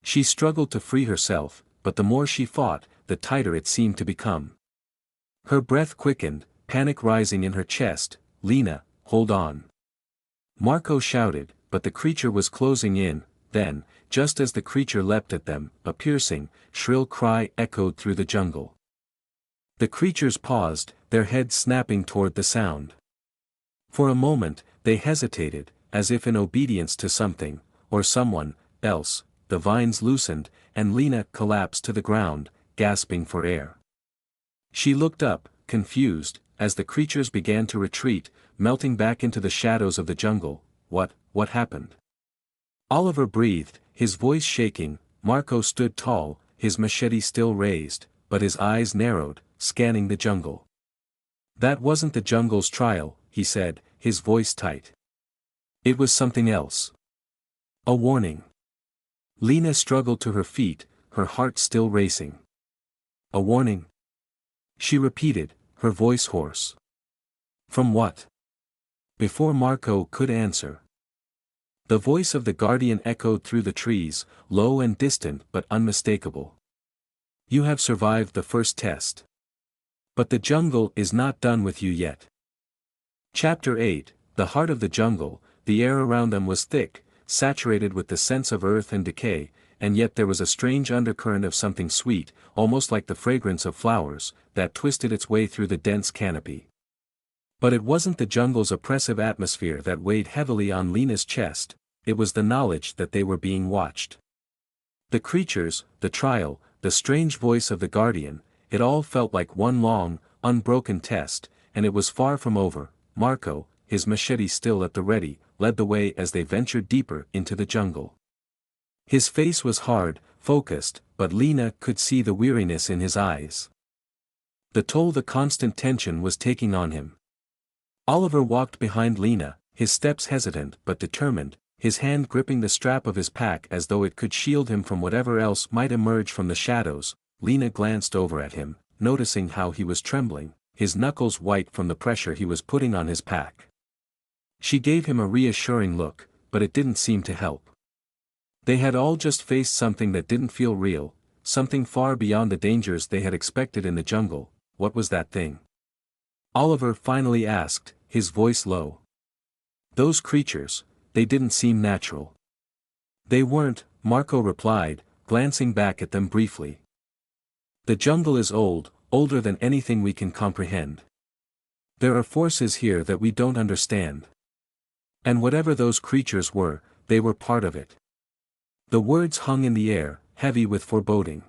She struggled to free herself, but the more she fought, the tighter it seemed to become. Her breath quickened, panic rising in her chest. "Lena, hold on!" Marco shouted, but the creature was closing in. Then, just as the creature leapt at them, a piercing, shrill cry echoed through the jungle. The creatures paused, their heads snapping toward the sound. For a moment, they hesitated, as if in obedience to something, or someone, else. The vines loosened, and Lena collapsed to the ground, gasping for air. She looked up, confused, as the creatures began to retreat, melting back into the shadows of the jungle. What happened? Oliver breathed, his voice shaking. Marco stood tall, his machete still raised, but his eyes narrowed, scanning the jungle. "That wasn't the jungle's trial," he said, his voice tight. "It was something else. A warning." Lena struggled to her feet, her heart still racing. "A warning?" she repeated, her voice hoarse. "From what?" Before Marco could answer, the voice of the guardian echoed through the trees, low and distant but unmistakable. "You have survived the first test. But the jungle is not done with you yet." Chapter 8, The Heart of the Jungle. The air around them was thick, saturated with the scents of earth and decay, and yet there was a strange undercurrent of something sweet, almost like the fragrance of flowers, that twisted its way through the dense canopy. But it wasn't the jungle's oppressive atmosphere that weighed heavily on Lena's chest, it was the knowledge that they were being watched. The creatures, the trial, the strange voice of the guardian, it all felt like one long, unbroken test, and it was far from over. Marco, his machete still at the ready, led the way as they ventured deeper into the jungle. His face was hard, focused, but Lena could see the weariness in his eyes. The toll the constant tension was taking on him. Oliver walked behind Lena, his steps hesitant but determined, his hand gripping the strap of his pack as though it could shield him from whatever else might emerge from the shadows. Lena glanced over at him, noticing how he was trembling, his knuckles white from the pressure he was putting on his pack. She gave him a reassuring look, but it didn't seem to help. They had all just faced something that didn't feel real, something far beyond the dangers they had expected in the jungle. What was that thing? Oliver finally asked, his voice low. "Those creatures, they didn't seem natural." "They weren't," Marco replied, glancing back at them briefly. "The jungle is old, older than anything we can comprehend. There are forces here that we don't understand. And whatever those creatures were, they were part of it." The words hung in the air, heavy with foreboding.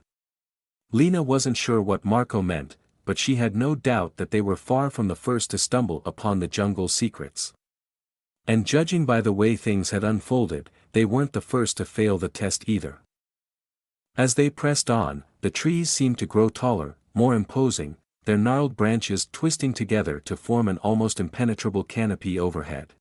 Lena wasn't sure what Marco meant, but she had no doubt that they were far from the first to stumble upon the jungle's secrets. And judging by the way things had unfolded, they weren't the first to fail the test either. As they pressed on, the trees seemed to grow taller, more imposing, their gnarled branches twisting together to form an almost impenetrable canopy overhead.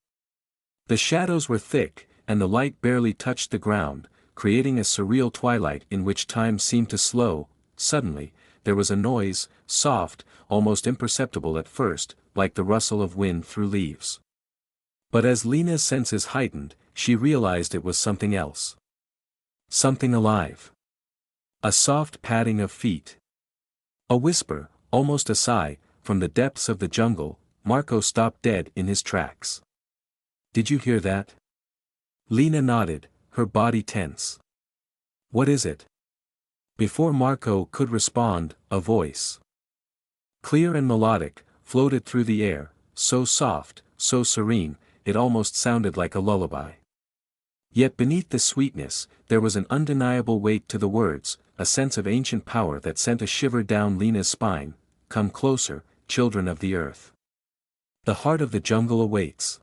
The shadows were thick, and the light barely touched the ground, creating a surreal twilight in which time seemed to slow. Suddenly, there was a noise, soft, almost imperceptible at first, like the rustle of wind through leaves. But as Lena's senses heightened, she realized it was something else. Something alive. A soft padding of feet. A whisper, almost a sigh, from the depths of the jungle. Marco stopped dead in his tracks. "Did you hear that?" Lena nodded, her body tense. "What is it?" Before Marco could respond, a voice, clear and melodic, floated through the air, so soft, so serene, it almost sounded like a lullaby. Yet beneath this sweetness, there was an undeniable weight to the words, a sense of ancient power that sent a shiver down Lena's spine. Come closer, children of the earth. The heart of the jungle awaits.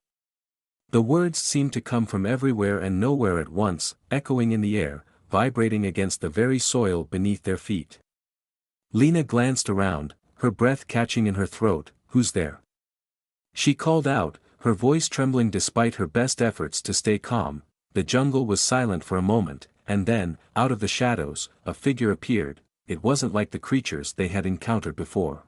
The words seemed to come from everywhere and nowhere at once, echoing in the air, vibrating against the very soil beneath their feet. Lena glanced around, her breath catching in her throat. Who's there? She called out, her voice trembling despite her best efforts to stay calm. The jungle was silent for a moment, and then, out of the shadows, a figure appeared. It wasn't like the creatures they had encountered before.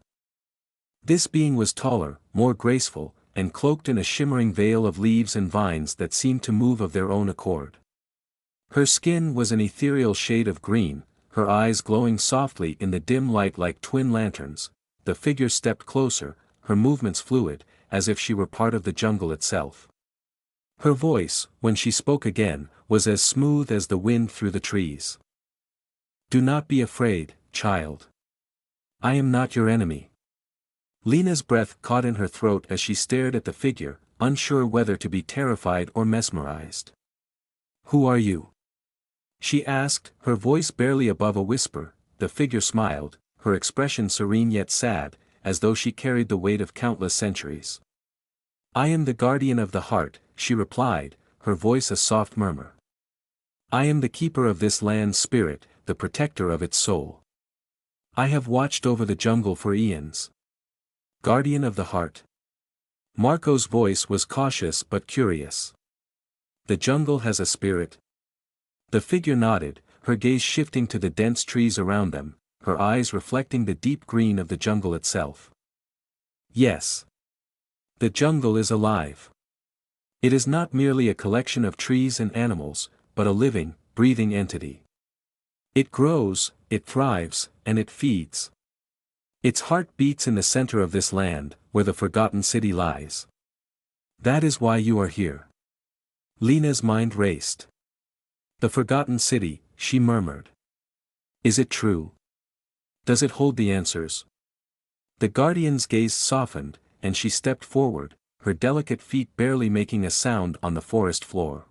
This being was taller, more graceful, and cloaked in a shimmering veil of leaves and vines that seemed to move of their own accord. Her skin was an ethereal shade of green, her eyes glowing softly in the dim light like twin lanterns. The figure stepped closer, her movements fluid, as if she were part of the jungle itself. Her voice, when she spoke again, was as smooth as the wind through the trees. Do not be afraid, child. I am not your enemy. Lena's breath caught in her throat as she stared at the figure, unsure whether to be terrified or mesmerized. Who are you? She asked, her voice barely above a whisper. The figure smiled, her expression serene yet sad, as though she carried the weight of countless centuries. I am the guardian of the heart, she replied, her voice a soft murmur. I am the keeper of this land's spirit, the protector of its soul. I have watched over the jungle for eons. Guardian of the heart. Marco's voice was cautious but curious. The jungle has a spirit. The figure nodded, her gaze shifting to the dense trees around them, her eyes reflecting the deep green of the jungle itself. Yes. The jungle is alive. It is not merely a collection of trees and animals, but a living, breathing entity. It grows, it thrives, and it feeds. Its heart beats in the center of this land, where the forgotten city lies. That is why you are here. Lena's mind raced. The forgotten city, she murmured. Is it true? Does it hold the answers? The guardian's gaze softened, and she stepped forward, her delicate feet barely making a sound on the forest floor.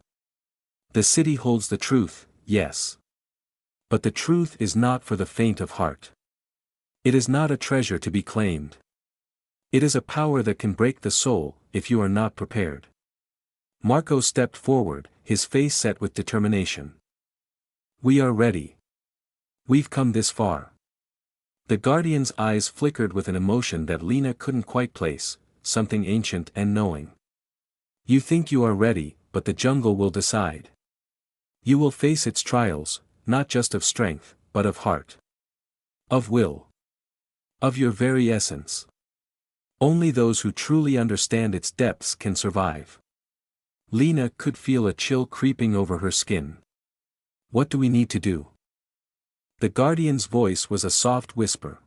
The city holds the truth, yes. But the truth is not for the faint of heart. It is not a treasure to be claimed. It is a power that can break the soul, if you are not prepared. Marco stepped forward, his face set with determination. We are ready. We've come this far. The guardian's eyes flickered with an emotion that Lena couldn't quite place, something ancient and knowing. You think you are ready, but the jungle will decide. You will face its trials, not just of strength, but of heart. Of will. Of your very essence. Only those who truly understand its depths can survive. Lena could feel a chill creeping over her skin. What do we need to do? The guardian's voice was a soft whisper.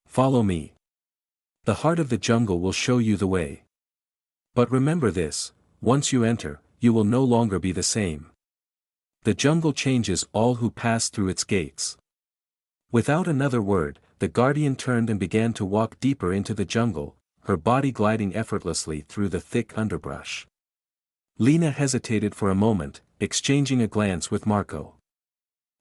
Follow me. The heart of the jungle will show you the way. But remember this, once you enter, you will no longer be the same. The jungle changes all who pass through its gates. Without another word, the guardian turned and began to walk deeper into the jungle, her body gliding effortlessly through the thick underbrush. Lena hesitated for a moment, exchanging a glance with Marco.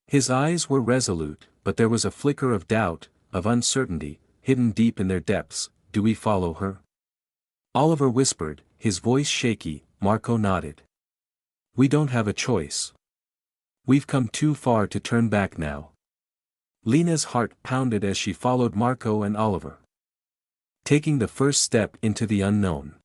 His eyes were resolute, but there was a flicker of doubt, of uncertainty, hidden deep in their depths. Do we follow her? Oliver whispered, his voice shaky. Marco nodded. We don't have a choice. We've come too far to turn back now. Lena's heart pounded as she followed Marco and Oliver. Taking the first step into the unknown.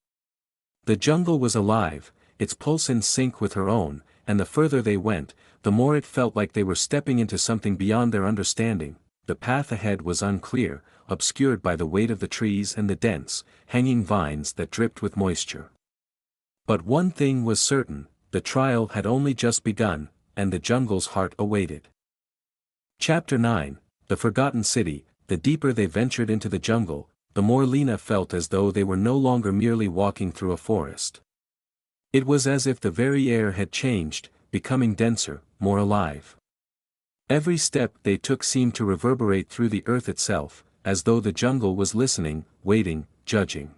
The jungle was alive, its pulse in sync with her own, and the further they went, the more it felt like they were stepping into something beyond their understanding. The path ahead was unclear, obscured by the weight of the trees and the dense, hanging vines that dripped with moisture. But one thing was certain, the trial had only just begun, and the jungle's heart awaited. Chapter 9, The Forgotten City. The deeper they ventured into the jungle, the more Lena felt as though they were no longer merely walking through a forest. It was as if the very air had changed, becoming denser, more alive. Every step they took seemed to reverberate through the earth itself, as though the jungle was listening, waiting, judging.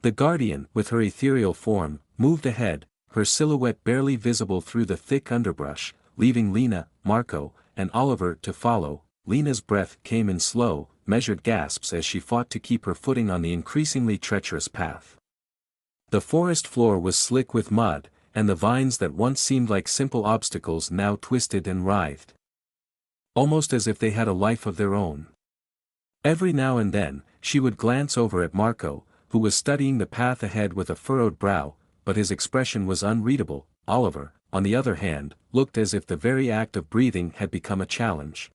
The guardian, with her ethereal form, moved ahead, her silhouette barely visible through the thick underbrush, leaving Lena, Marco, and Oliver to follow. Lena's breath came in slow, measured gasps as she fought to keep her footing on the increasingly treacherous path. The forest floor was slick with mud, and the vines that once seemed like simple obstacles now twisted and writhed, almost as if they had a life of their own. Every now and then, she would glance over at Marco, who was studying the path ahead with a furrowed brow, but his expression was unreadable. Oliver, on the other hand, looked as if the very act of breathing had become a challenge.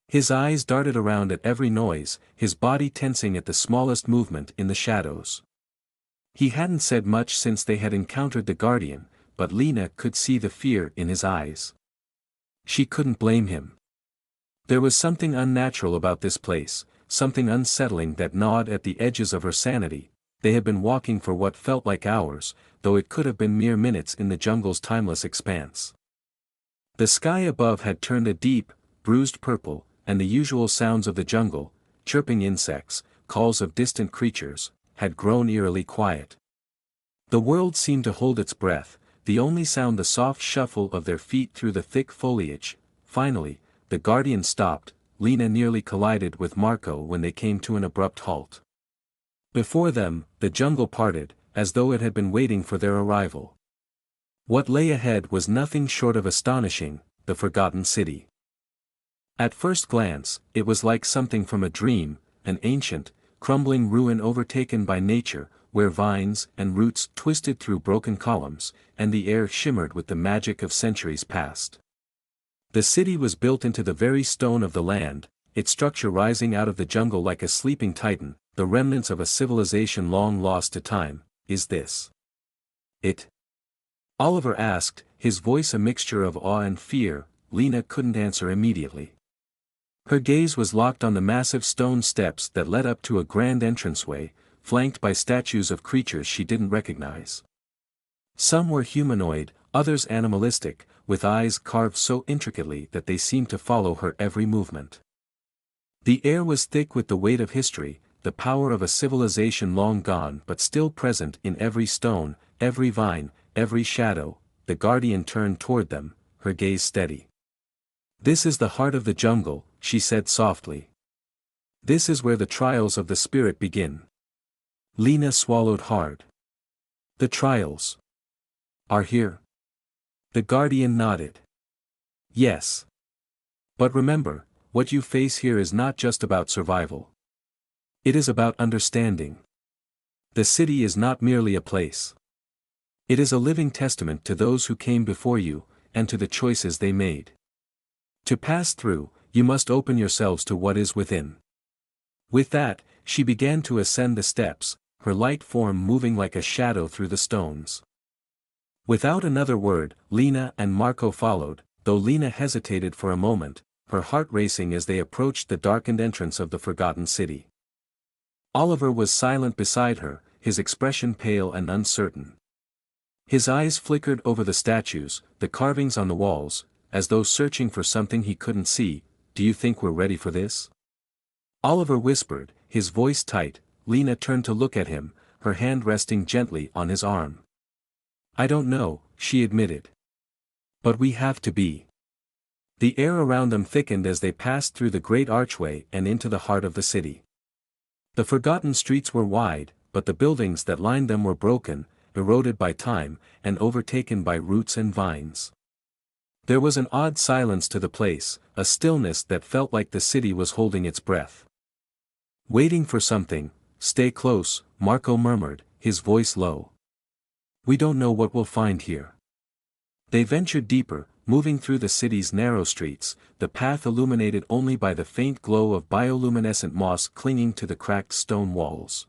His eyes darted around at every noise, his body tensing at the smallest movement in the shadows. He hadn't said much since they had encountered the Guardian, but Lena could see the fear in his eyes. She couldn't blame him. There was something unnatural about this place, something unsettling that gnawed at the edges of her sanity. They had been walking for what felt like hours, though it could have been mere minutes in the jungle's timeless expanse. The sky above had turned a deep, bruised purple, and the usual sounds of the jungle, chirping insects, calls of distant creatures, had grown eerily quiet. The world seemed to hold its breath, the only sound the soft shuffle of their feet through the thick foliage. Finally, the Guardian stopped. Lena nearly collided with Marco when they came to an abrupt halt. Before them, the jungle parted, as though it had been waiting for their arrival. What lay ahead was nothing short of astonishing: the Forgotten City. At first glance, it was like something from a dream, an ancient, crumbling ruin overtaken by nature, where vines and roots twisted through broken columns, and the air shimmered with the magic of centuries past. The city was built into the very stone of the land, its structure rising out of the jungle like a sleeping titan, the remnants of a civilization long lost to time. Is this it? Oliver asked, his voice a mixture of awe and fear. Lena couldn't answer immediately. Her gaze was locked on the massive stone steps that led up to a grand entranceway, flanked by statues of creatures she didn't recognize. Some were humanoid, others animalistic, with eyes carved so intricately that they seemed to follow her every movement. The air was thick with the weight of history, the power of a civilization long gone but still present in every stone, every vine, every shadow. The Guardian turned toward them, her gaze steady. "This is the heart of the jungle," she said softly. "This is where the trials of the spirit begin." Lena swallowed hard. "The trials are here?" The Guardian nodded. "Yes. But remember, what you face here is not just about survival. It is about understanding. The city is not merely a place. It is a living testament to those who came before you, and to the choices they made. To pass through, you must open yourselves to what is within." With that, she began to ascend the steps, her light form moving like a shadow through the stones. Without another word, Lena and Marco followed, though Lena hesitated for a moment, her heart racing as they approached the darkened entrance of the Forgotten City. Oliver was silent beside her, his expression pale and uncertain. His eyes flickered over the statues, the carvings on the walls, as though searching for something he couldn't see. "Do you think we're ready for this?" Oliver whispered, his voice tight. Lena turned to look at him, her hand resting gently on his arm. "I don't know," she admitted. "But we have to be." The air around them thickened as they passed through the great archway and into the heart of the city. The forgotten streets were wide, but the buildings that lined them were broken, eroded by time, and overtaken by roots and vines. There was an odd silence to the place, a stillness that felt like the city was holding its breath. "Waiting for something." "Stay close," Marco murmured, his voice low. "We don't know what we'll find here." They ventured deeper, moving through the city's narrow streets, the path illuminated only by the faint glow of bioluminescent moss clinging to the cracked stone walls.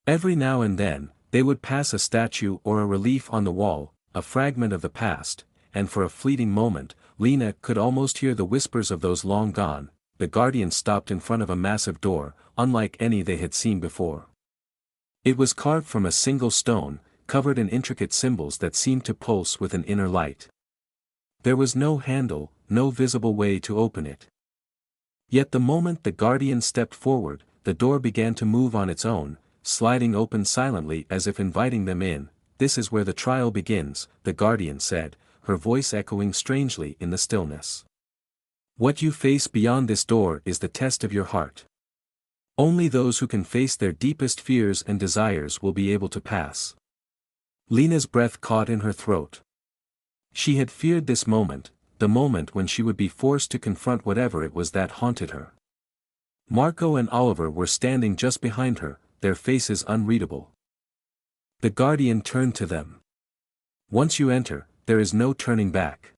Every now and then, they would pass a statue or a relief on the wall, a fragment of the past, and for a fleeting moment, Lena could almost hear the whispers of those long gone. The Guardian stopped in front of a massive door, unlike any they had seen before. It was carved from a single stone, covered in intricate symbols that seemed to pulse with an inner light. There was no handle, no visible way to open it. Yet the moment the guardian stepped forward, the door began to move on its own, sliding open silently as if inviting them in. "This is where the trial begins," the guardian said, her voice echoing strangely in the stillness. "What you face beyond this door is the test of your heart. Only those who can face their deepest fears and desires will be able to pass." Lena's breath caught in her throat. She had feared this moment, the moment when she would be forced to confront whatever it was that haunted her. Marco and Oliver were standing just behind her, their faces unreadable. The guardian turned to them. "Once you enter, there is no turning back.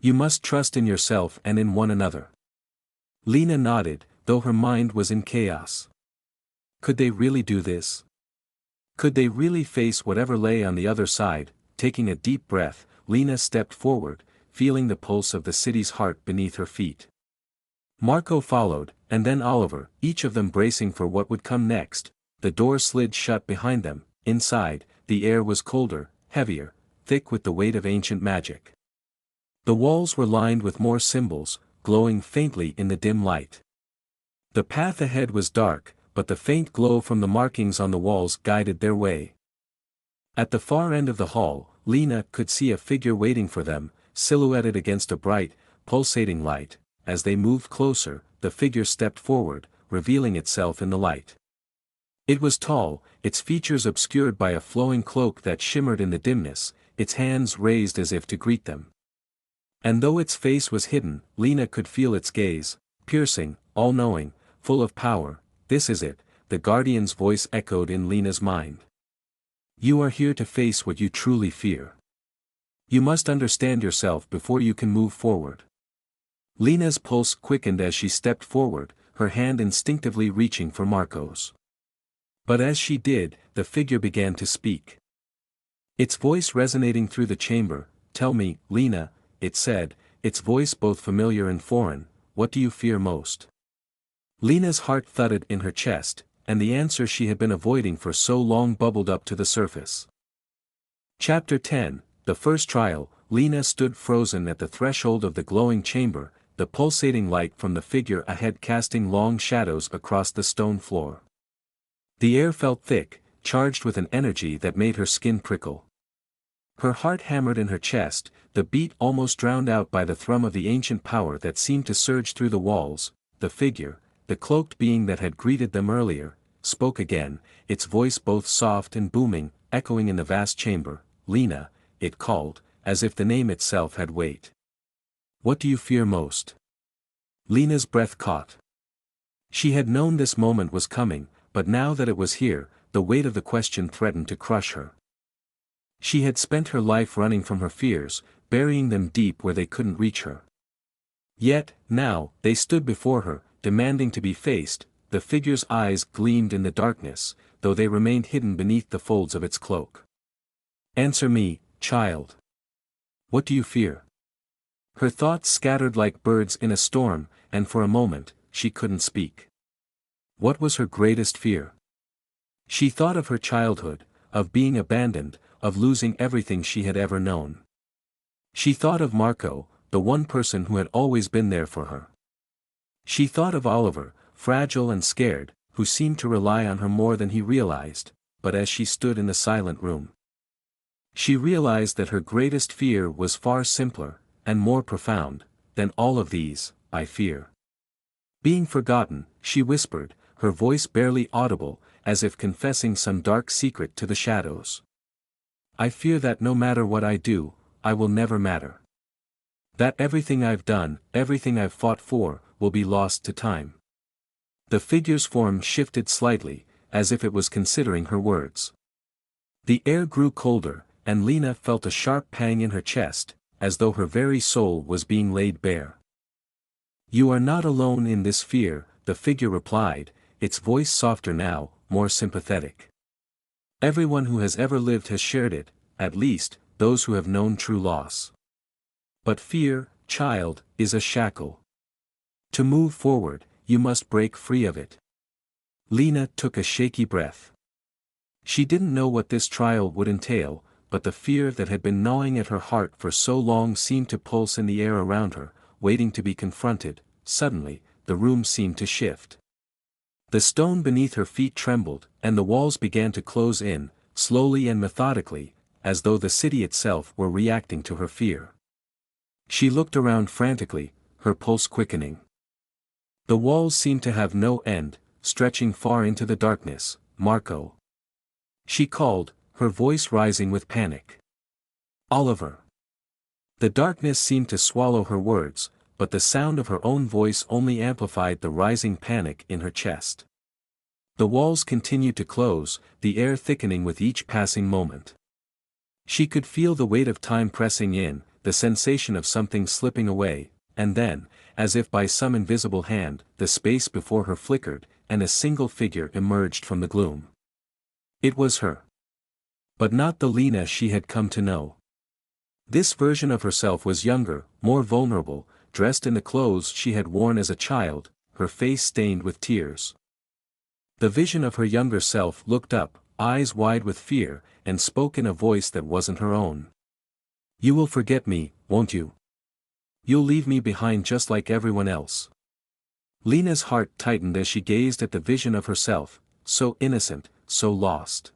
You must trust in yourself and in one another." Lena nodded, though her mind was in chaos. Could they really do this? Could they really face whatever lay on the other side? Taking a deep breath, Lena stepped forward, feeling the pulse of the city's heart beneath her feet. Marco followed, and then Oliver, each of them bracing for what would come next. The door slid shut behind them. Inside, the air was colder, heavier, thick with the weight of ancient magic. The walls were lined with more symbols, glowing faintly in the dim light. The path ahead was dark, but the faint glow from the markings on the walls guided their way. At the far end of the hall, Lena could see a figure waiting for them, silhouetted against a bright, pulsating light. As they moved closer, the figure stepped forward, revealing itself in the light. It was tall, its features obscured by a flowing cloak that shimmered in the dimness, its hands raised as if to greet them. And though its face was hidden, Lena could feel its gaze, piercing, all-knowing, full of power. "This is it," the guardian's voice echoed in Lena's mind. "You are here to face what you truly fear. You must understand yourself before you can move forward." Lena's pulse quickened as she stepped forward, her hand instinctively reaching for Marco's. But as she did, the figure began to speak. Its voice resonating through the chamber. "Tell me, Lena," it said, its voice both familiar and foreign, "what do you fear most?" Lena's heart thudded in her chest, and the answer she had been avoiding for so long bubbled up to the surface. Chapter 10, The First Trial. Lena stood frozen at the threshold of the glowing chamber, the pulsating light from the figure ahead casting long shadows across the stone floor. The air felt thick, charged with an energy that made her skin prickle. Her heart hammered in her chest, the beat almost drowned out by the thrum of the ancient power that seemed to surge through the walls. The figure, the cloaked being that had greeted them earlier, spoke again, its voice both soft and booming, echoing in the vast chamber. "Lena," it called, as if the name itself had weight. "What do you fear most?" Lena's breath caught. She had known this moment was coming, but now that it was here, the weight of the question threatened to crush her. She had spent her life running from her fears, burying them deep where they couldn't reach her. Yet, now, they stood before her, demanding to be faced. The figure's eyes gleamed in the darkness, though they remained hidden beneath the folds of its cloak. "Answer me, child. What do you fear?" Her thoughts scattered like birds in a storm, and for a moment, she couldn't speak. What was her greatest fear? She thought of her childhood, of being abandoned, of losing everything she had ever known. She thought of Marco, the one person who had always been there for her. She thought of Oliver, fragile and scared, who seemed to rely on her more than he realized. But as she stood in the silent room, she realized that her greatest fear was far simpler, and more profound, than all of these. "I fear being forgotten," she whispered, her voice barely audible, as if confessing some dark secret to the shadows. "I fear that no matter what I do, I will never matter. That everything I've done, everything I've fought for, will be lost to time." The figure's form shifted slightly, as if it was considering her words. The air grew colder, and Lena felt a sharp pang in her chest, as though her very soul was being laid bare. "You are not alone in this fear," the figure replied, its voice softer now, more sympathetic. "Everyone who has ever lived has shared it, at least, those who have known true loss. But fear, child, is a shackle. To move forward, you must break free of it." Lena took a shaky breath. She didn't know what this trial would entail, but the fear that had been gnawing at her heart for so long seemed to pulse in the air around her, waiting to be confronted. Suddenly, the room seemed to shift. The stone beneath her feet trembled, and the walls began to close in, slowly and methodically, as though the city itself were reacting to her fear. She looked around frantically, her pulse quickening. The walls seemed to have no end, stretching far into the darkness. "Marco." She called, her voice rising with panic. "Oliver." The darkness seemed to swallow her words, but the sound of her own voice only amplified the rising panic in her chest. The walls continued to close, the air thickening with each passing moment. She could feel the weight of time pressing in, the sensation of something slipping away, and then, as if by some invisible hand, the space before her flickered, and a single figure emerged from the gloom. It was her. But not the Lena she had come to know. This version of herself was younger, more vulnerable, dressed in the clothes she had worn as a child, her face stained with tears. The vision of her younger self looked up, eyes wide with fear, and spoke in a voice that wasn't her own. "You will forget me, won't you? You'll leave me behind just like everyone else." Lena's heart tightened as she gazed at the vision of herself, so innocent, so lost.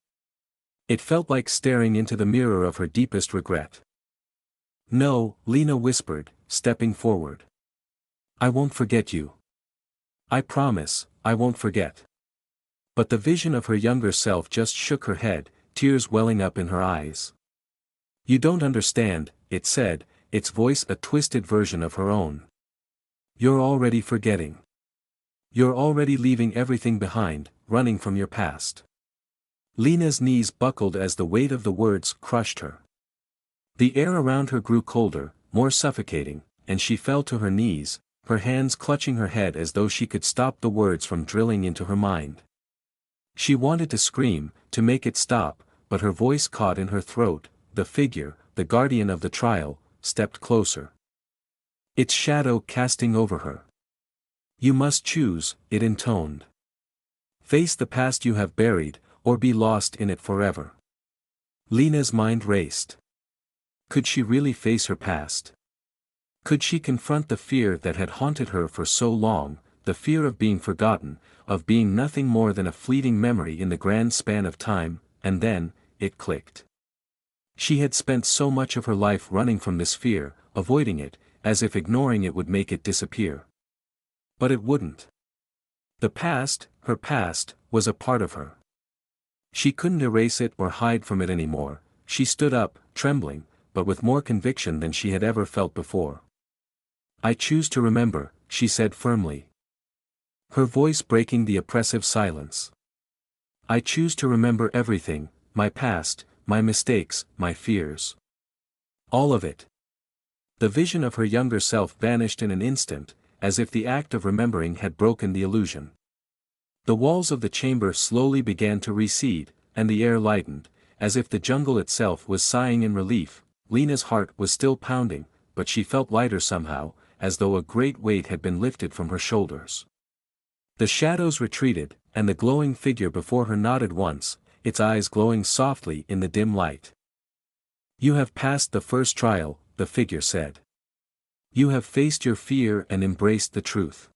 It felt like staring into the mirror of her deepest regret. "No," Lena whispered, stepping forward. "I won't forget you. I promise, I won't forget." But the vision of her younger self just shook her head, tears welling up in her eyes. "You don't understand," it said, its voice a twisted version of her own. "You're already forgetting. You're already leaving everything behind, running from your past." Lena's knees buckled as the weight of the words crushed her. The air around her grew colder, more suffocating, and she fell to her knees, her hands clutching her head as though she could stop the words from drilling into her mind. She wanted to scream, to make it stop, but her voice caught in her throat. The figure, the guardian of the trial, stepped closer. Its shadow casting over her. "You must choose," it intoned. "Face the past you have buried, or be lost in it forever." Lena's mind raced. Could she really face her past? Could she confront the fear that had haunted her for so long, the fear of being forgotten, of being nothing more than a fleeting memory in the grand span of time? And then, it clicked. She had spent so much of her life running from this fear, avoiding it, as if ignoring it would make it disappear. But it wouldn't. The past, her past, was a part of her. She couldn't erase it or hide from it anymore. She stood up, trembling, but with more conviction than she had ever felt before. "I choose to remember," she said firmly. Her voice breaking the oppressive silence. "I choose to remember everything, my past, my mistakes, my fears. All of it." The vision of her younger self vanished in an instant, as if the act of remembering had broken the illusion. The walls of the chamber slowly began to recede, and the air lightened, as if the jungle itself was sighing in relief. Lena's heart was still pounding, but she felt lighter somehow, as though a great weight had been lifted from her shoulders. The shadows retreated, and the glowing figure before her nodded once, its eyes glowing softly in the dim light. "You have passed the first trial," the figure said. "You have faced your fear and embraced the truth.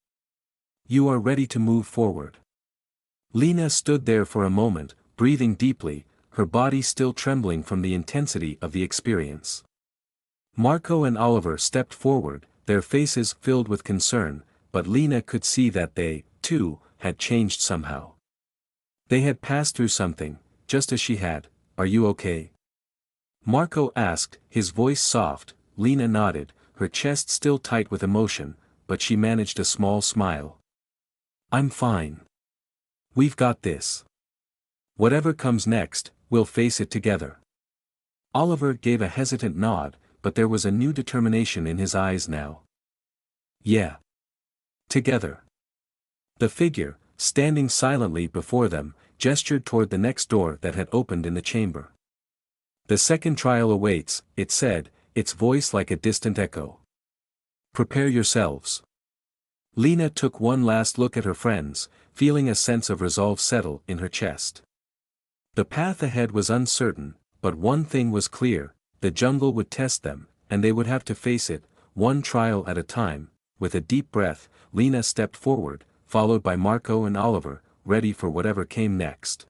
You are ready to move forward." Lena stood there for a moment, breathing deeply, her body still trembling from the intensity of the experience. Marco and Oliver stepped forward, their faces filled with concern, but Lena could see that they, too, had changed somehow. They had passed through something, just as she had. "Are you okay?" Marco asked, his voice soft. Lena nodded, her chest still tight with emotion, but she managed a small smile. "I'm fine. We've got this. Whatever comes next, we'll face it together." Oliver gave a hesitant nod, but there was a new determination in his eyes now. "Yeah. Together." The figure, standing silently before them, gestured toward the next door that had opened in the chamber. "The second trial awaits," it said, its voice like a distant echo. "Prepare yourselves." Lena took one last look at her friends, feeling a sense of resolve settle in her chest. The path ahead was uncertain, but one thing was clear, the jungle would test them, and they would have to face it, one trial at a time. With a deep breath, Lena stepped forward, followed by Marco and Oliver, ready for whatever came next.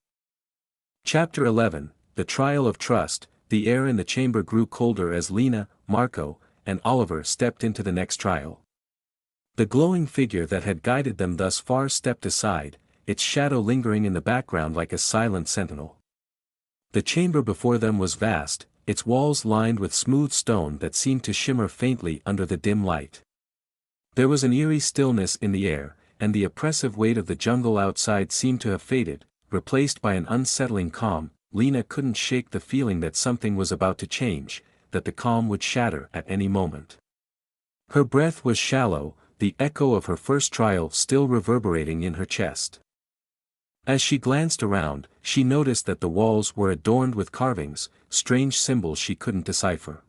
Chapter 11, The Trial of Trust. The air in the chamber grew colder as Lena, Marco, and Oliver stepped into the next trial. The glowing figure that had guided them thus far stepped aside, its shadow lingering in the background like a silent sentinel. The chamber before them was vast, its walls lined with smooth stone that seemed to shimmer faintly under the dim light. There was an eerie stillness in the air, and the oppressive weight of the jungle outside seemed to have faded, replaced by an unsettling calm. Lena couldn't shake the feeling that something was about to change, that the calm would shatter at any moment. Her breath was shallow, the echo of her first trial still reverberating in her chest. As she glanced around, she noticed that the walls were adorned with carvings, strange symbols she couldn't decipher.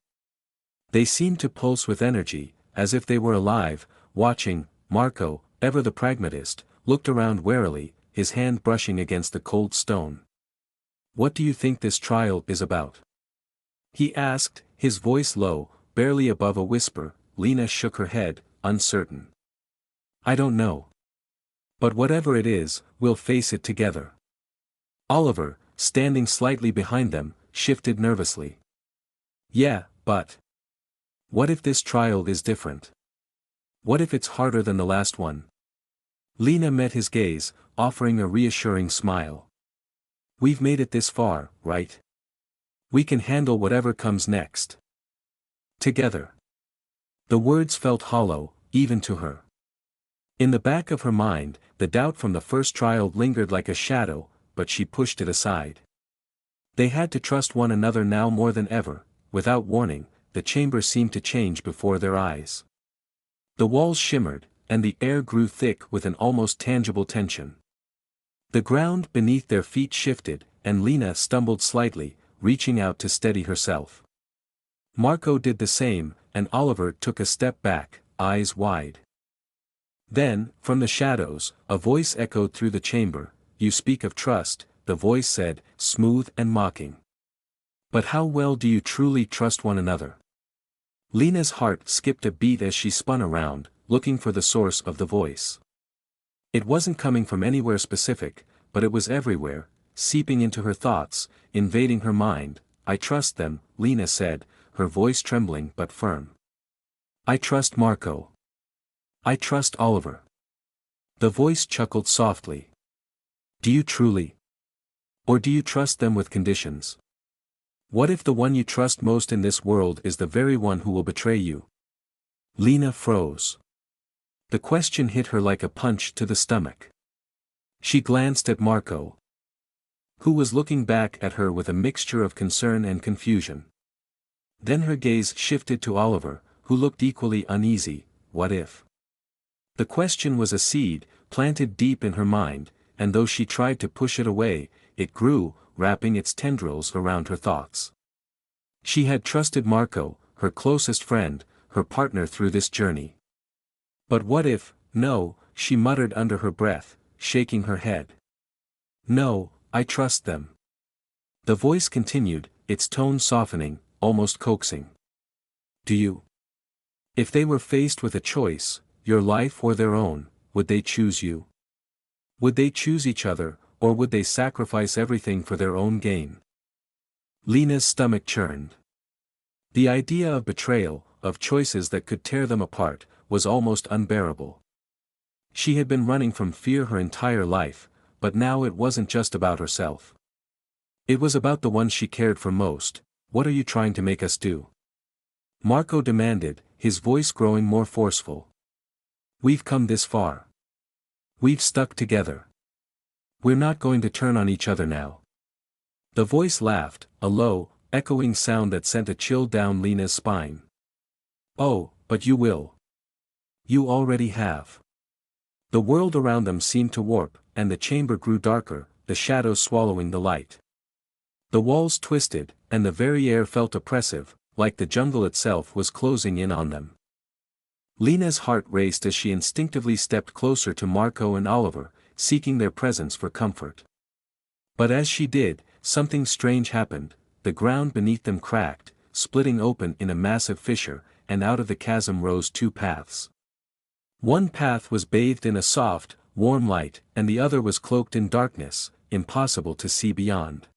They seemed to pulse with energy, as if they were alive, watching. Marco, ever the pragmatist, looked around warily, his hand brushing against the cold stone. "What do you think this trial is about?" he asked, his voice low, barely above a whisper. Lena shook her head, uncertain. "I don't know. But whatever it is, we'll face it together." Oliver, standing slightly behind them, shifted nervously. "Yeah, but what if this trial is different? What if it's harder than the last one?" Lena met his gaze, offering a reassuring smile. "We've made it this far, right? We can handle whatever comes next. Together." The words felt hollow, even to her. In the back of her mind, the doubt from the first trial lingered like a shadow, but she pushed it aside. They had to trust one another now more than ever. Without warning, the chamber seemed to change before their eyes. The walls shimmered, and the air grew thick with an almost tangible tension. The ground beneath their feet shifted, and Lena stumbled slightly, reaching out to steady herself. Marco did the same, and Oliver took a step back, eyes wide. Then, from the shadows, a voice echoed through the chamber. "You speak of trust," the voice said, smooth and mocking. "But how well do you truly trust one another?" Lena's heart skipped a beat as she spun around, looking for the source of the voice. It wasn't coming from anywhere specific, but it was everywhere, seeping into her thoughts, invading her mind. "I trust them," Lena said, her voice trembling but firm. "I trust Marco. I trust Oliver." The voice chuckled softly. "Do you truly? Or do you trust them with conditions? What if the one you trust most in this world is the very one who will betray you?" Lena froze. The question hit her like a punch to the stomach. She glanced at Marco, who was looking back at her with a mixture of concern and confusion. Then her gaze shifted to Oliver, who looked equally uneasy. What if? The question was a seed, planted deep in her mind, and though she tried to push it away, it grew, wrapping its tendrils around her thoughts. She had trusted Marco, her closest friend, her partner through this journey. But what if? "No," she muttered under her breath, shaking her head. "No, I trust them." The voice continued, its tone softening, almost coaxing. "Do you? If they were faced with a choice, your life or their own, would they choose you? Would they choose each other, or would they sacrifice everything for their own gain?" Lena's stomach churned. The idea of betrayal, of choices that could tear them apart, was almost unbearable. She had been running from fear her entire life, but now it wasn't just about herself. It was about the ones she cared for most. "What are you trying to make us do?" Marco demanded, his voice growing more forceful. "We've come this far. We've stuck together. We're not going to turn on each other now." The voice laughed, a low, echoing sound that sent a chill down Lena's spine. "Oh, but you will. You already have." The world around them seemed to warp, and the chamber grew darker, the shadows swallowing the light. The walls twisted, and the very air felt oppressive, like the jungle itself was closing in on them. Lena's heart raced as she instinctively stepped closer to Marco and Oliver, seeking their presence for comfort. But as she did, something strange happened. the ground beneath them cracked, splitting open in a massive fissure, and out of the chasm rose two paths. One path was bathed in a soft, warm light, and the other was cloaked in darkness, impossible to see beyond.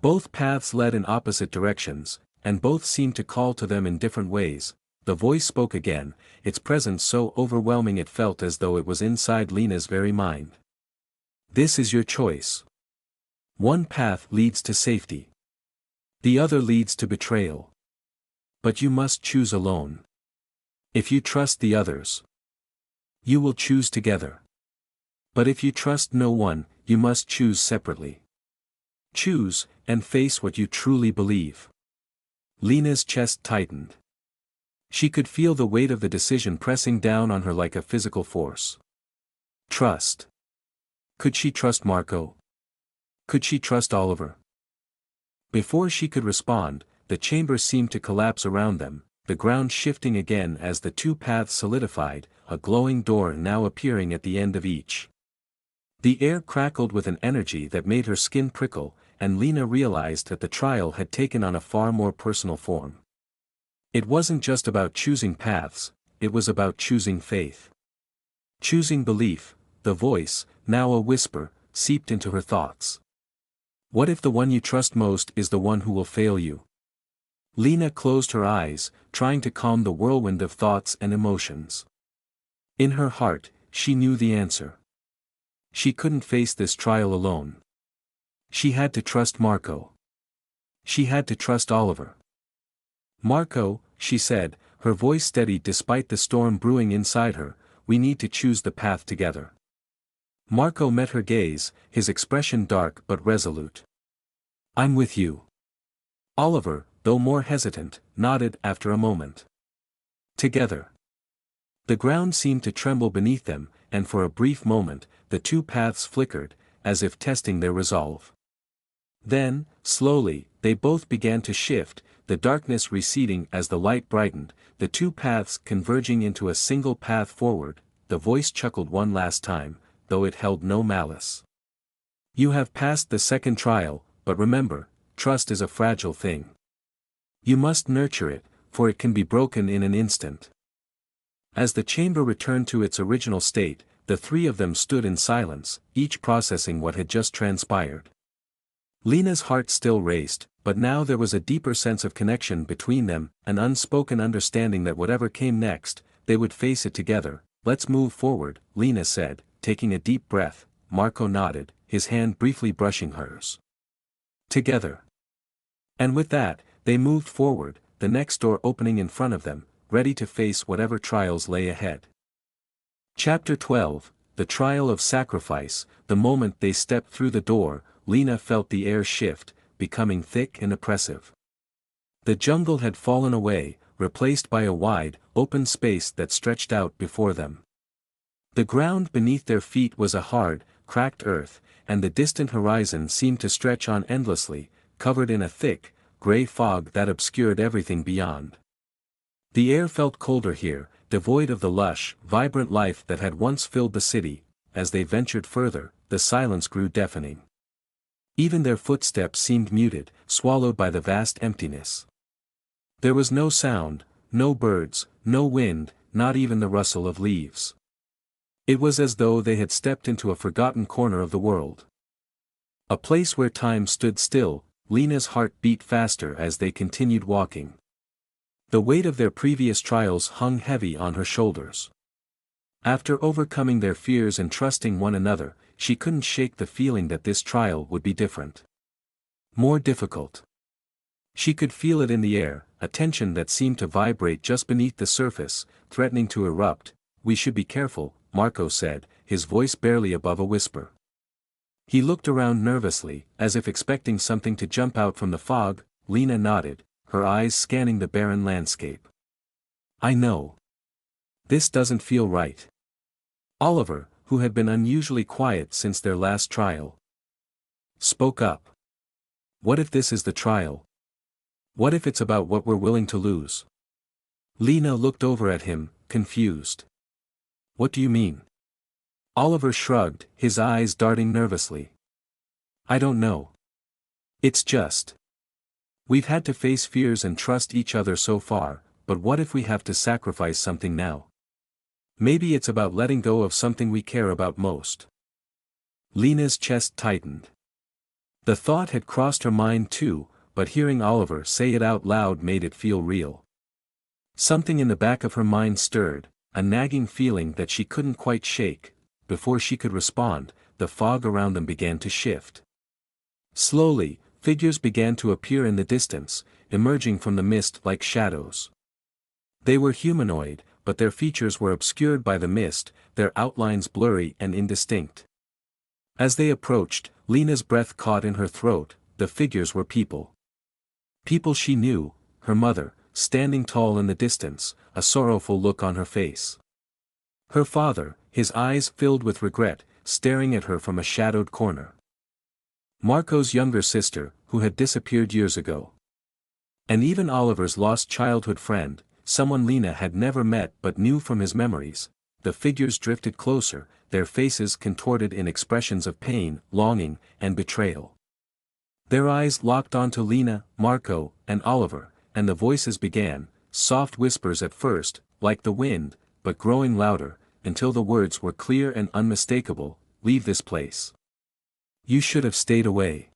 Both paths led in opposite directions, and both seemed to call to them in different ways. The voice spoke again, its presence so overwhelming it felt as though it was inside Lena's very mind. This is your choice. One path leads to safety. The other leads to betrayal. But you must choose alone. If you trust the others, you will choose together. But if you trust no one, you must choose separately. Choose, and face what you truly believe. Lena's chest tightened. She could feel the weight of the decision pressing down on her like a physical force. Trust. Could she trust Marco? Could she trust Oliver? Before she could respond, the chamber seemed to collapse around them, the ground shifting again as the two paths solidified, a glowing door now appearing at the end of each. The air crackled with an energy that made her skin prickle, and Lena realized that the trial had taken on a far more personal form. It wasn't just about choosing paths, it was about choosing faith. Choosing belief. The voice, now a whisper, seeped into her thoughts. What if the one you trust most is the one who will fail you? Lena closed her eyes, trying to calm the whirlwind of thoughts and emotions. In her heart, she knew the answer. She couldn't face this trial alone. She had to trust Marco. She had to trust Oliver. Marco, she said, her voice steady despite the storm brewing inside her, we need to choose the path together. Marco met her gaze, his expression dark but resolute. I'm with you. Oliver, though more hesitant, nodded after a moment. Together. The ground seemed to tremble beneath them, and for a brief moment, the two paths flickered, as if testing their resolve. Then, slowly, they both began to shift, the darkness receding as the light brightened, the two paths converging into a single path forward. The voice chuckled one last time, though it held no malice. You have passed the second trial, but remember, trust is a fragile thing. You must nurture it, for it can be broken in an instant. As the chamber returned to its original state, the three of them stood in silence, each processing what had just transpired. Lena's heart still raced, but now there was a deeper sense of connection between them, an unspoken understanding that whatever came next, they would face it together. Let's move forward, Lena said, taking a deep breath. Marco nodded, his hand briefly brushing hers. Together. And with that, they moved forward, the next door opening in front of them, ready to face whatever trials lay ahead. Chapter 12, The Trial of Sacrifice. The moment they stepped through the door, Lena felt the air shift, becoming thick and oppressive. The jungle had fallen away, replaced by a wide, open space that stretched out before them. The ground beneath their feet was a hard, cracked earth, and the distant horizon seemed to stretch on endlessly, covered in a thick, gray fog that obscured everything beyond. The air felt colder here, devoid of the lush, vibrant life that had once filled the city. As they ventured further, the silence grew deafening. Even their footsteps seemed muted, swallowed by the vast emptiness. There was no sound, no birds, no wind, not even the rustle of leaves. It was as though they had stepped into a forgotten corner of the world. A place where time stood still. Lena's heart beat faster as they continued walking. The weight of their previous trials hung heavy on her shoulders. After overcoming their fears and trusting one another, she couldn't shake the feeling that this trial would be different. More difficult. She could feel it in the air, a tension that seemed to vibrate just beneath the surface, threatening to erupt. We should be careful, Marco said, his voice barely above a whisper. He looked around nervously, as if expecting something to jump out from the fog. Lena nodded, her eyes scanning the barren landscape. I know. This doesn't feel right. Oliver, who had been unusually quiet since their last trial, spoke up. What if this is the trial? What if it's about what we're willing to lose? Lena looked over at him, confused. What do you mean? Oliver shrugged, his eyes darting nervously. I don't know. It's just. We've had to face fears and trust each other so far, but what if we have to sacrifice something now? Maybe it's about letting go of something we care about most. Lena's chest tightened. The thought had crossed her mind too, but hearing Oliver say it out loud made it feel real. Something in the back of her mind stirred, a nagging feeling that she couldn't quite shake. Before she could respond, the fog around them began to shift. Slowly, figures began to appear in the distance, emerging from the mist like shadows. They were humanoid, but their features were obscured by the mist, their outlines blurry and indistinct. As they approached, Lena's breath caught in her throat. The figures were people. People she knew, her mother, standing tall in the distance, a sorrowful look on her face. Her father, his eyes filled with regret, staring at her from a shadowed corner. Marco's younger sister, who had disappeared years ago. And even Oliver's lost childhood friend, someone Lena had never met but knew from his memories. The figures drifted closer, their faces contorted in expressions of pain, longing, and betrayal. Their eyes locked onto Lena, Marco, and Oliver, and the voices began, soft whispers at first, like the wind, but growing louder, until the words were clear and unmistakable. Leave this place. You should have stayed away.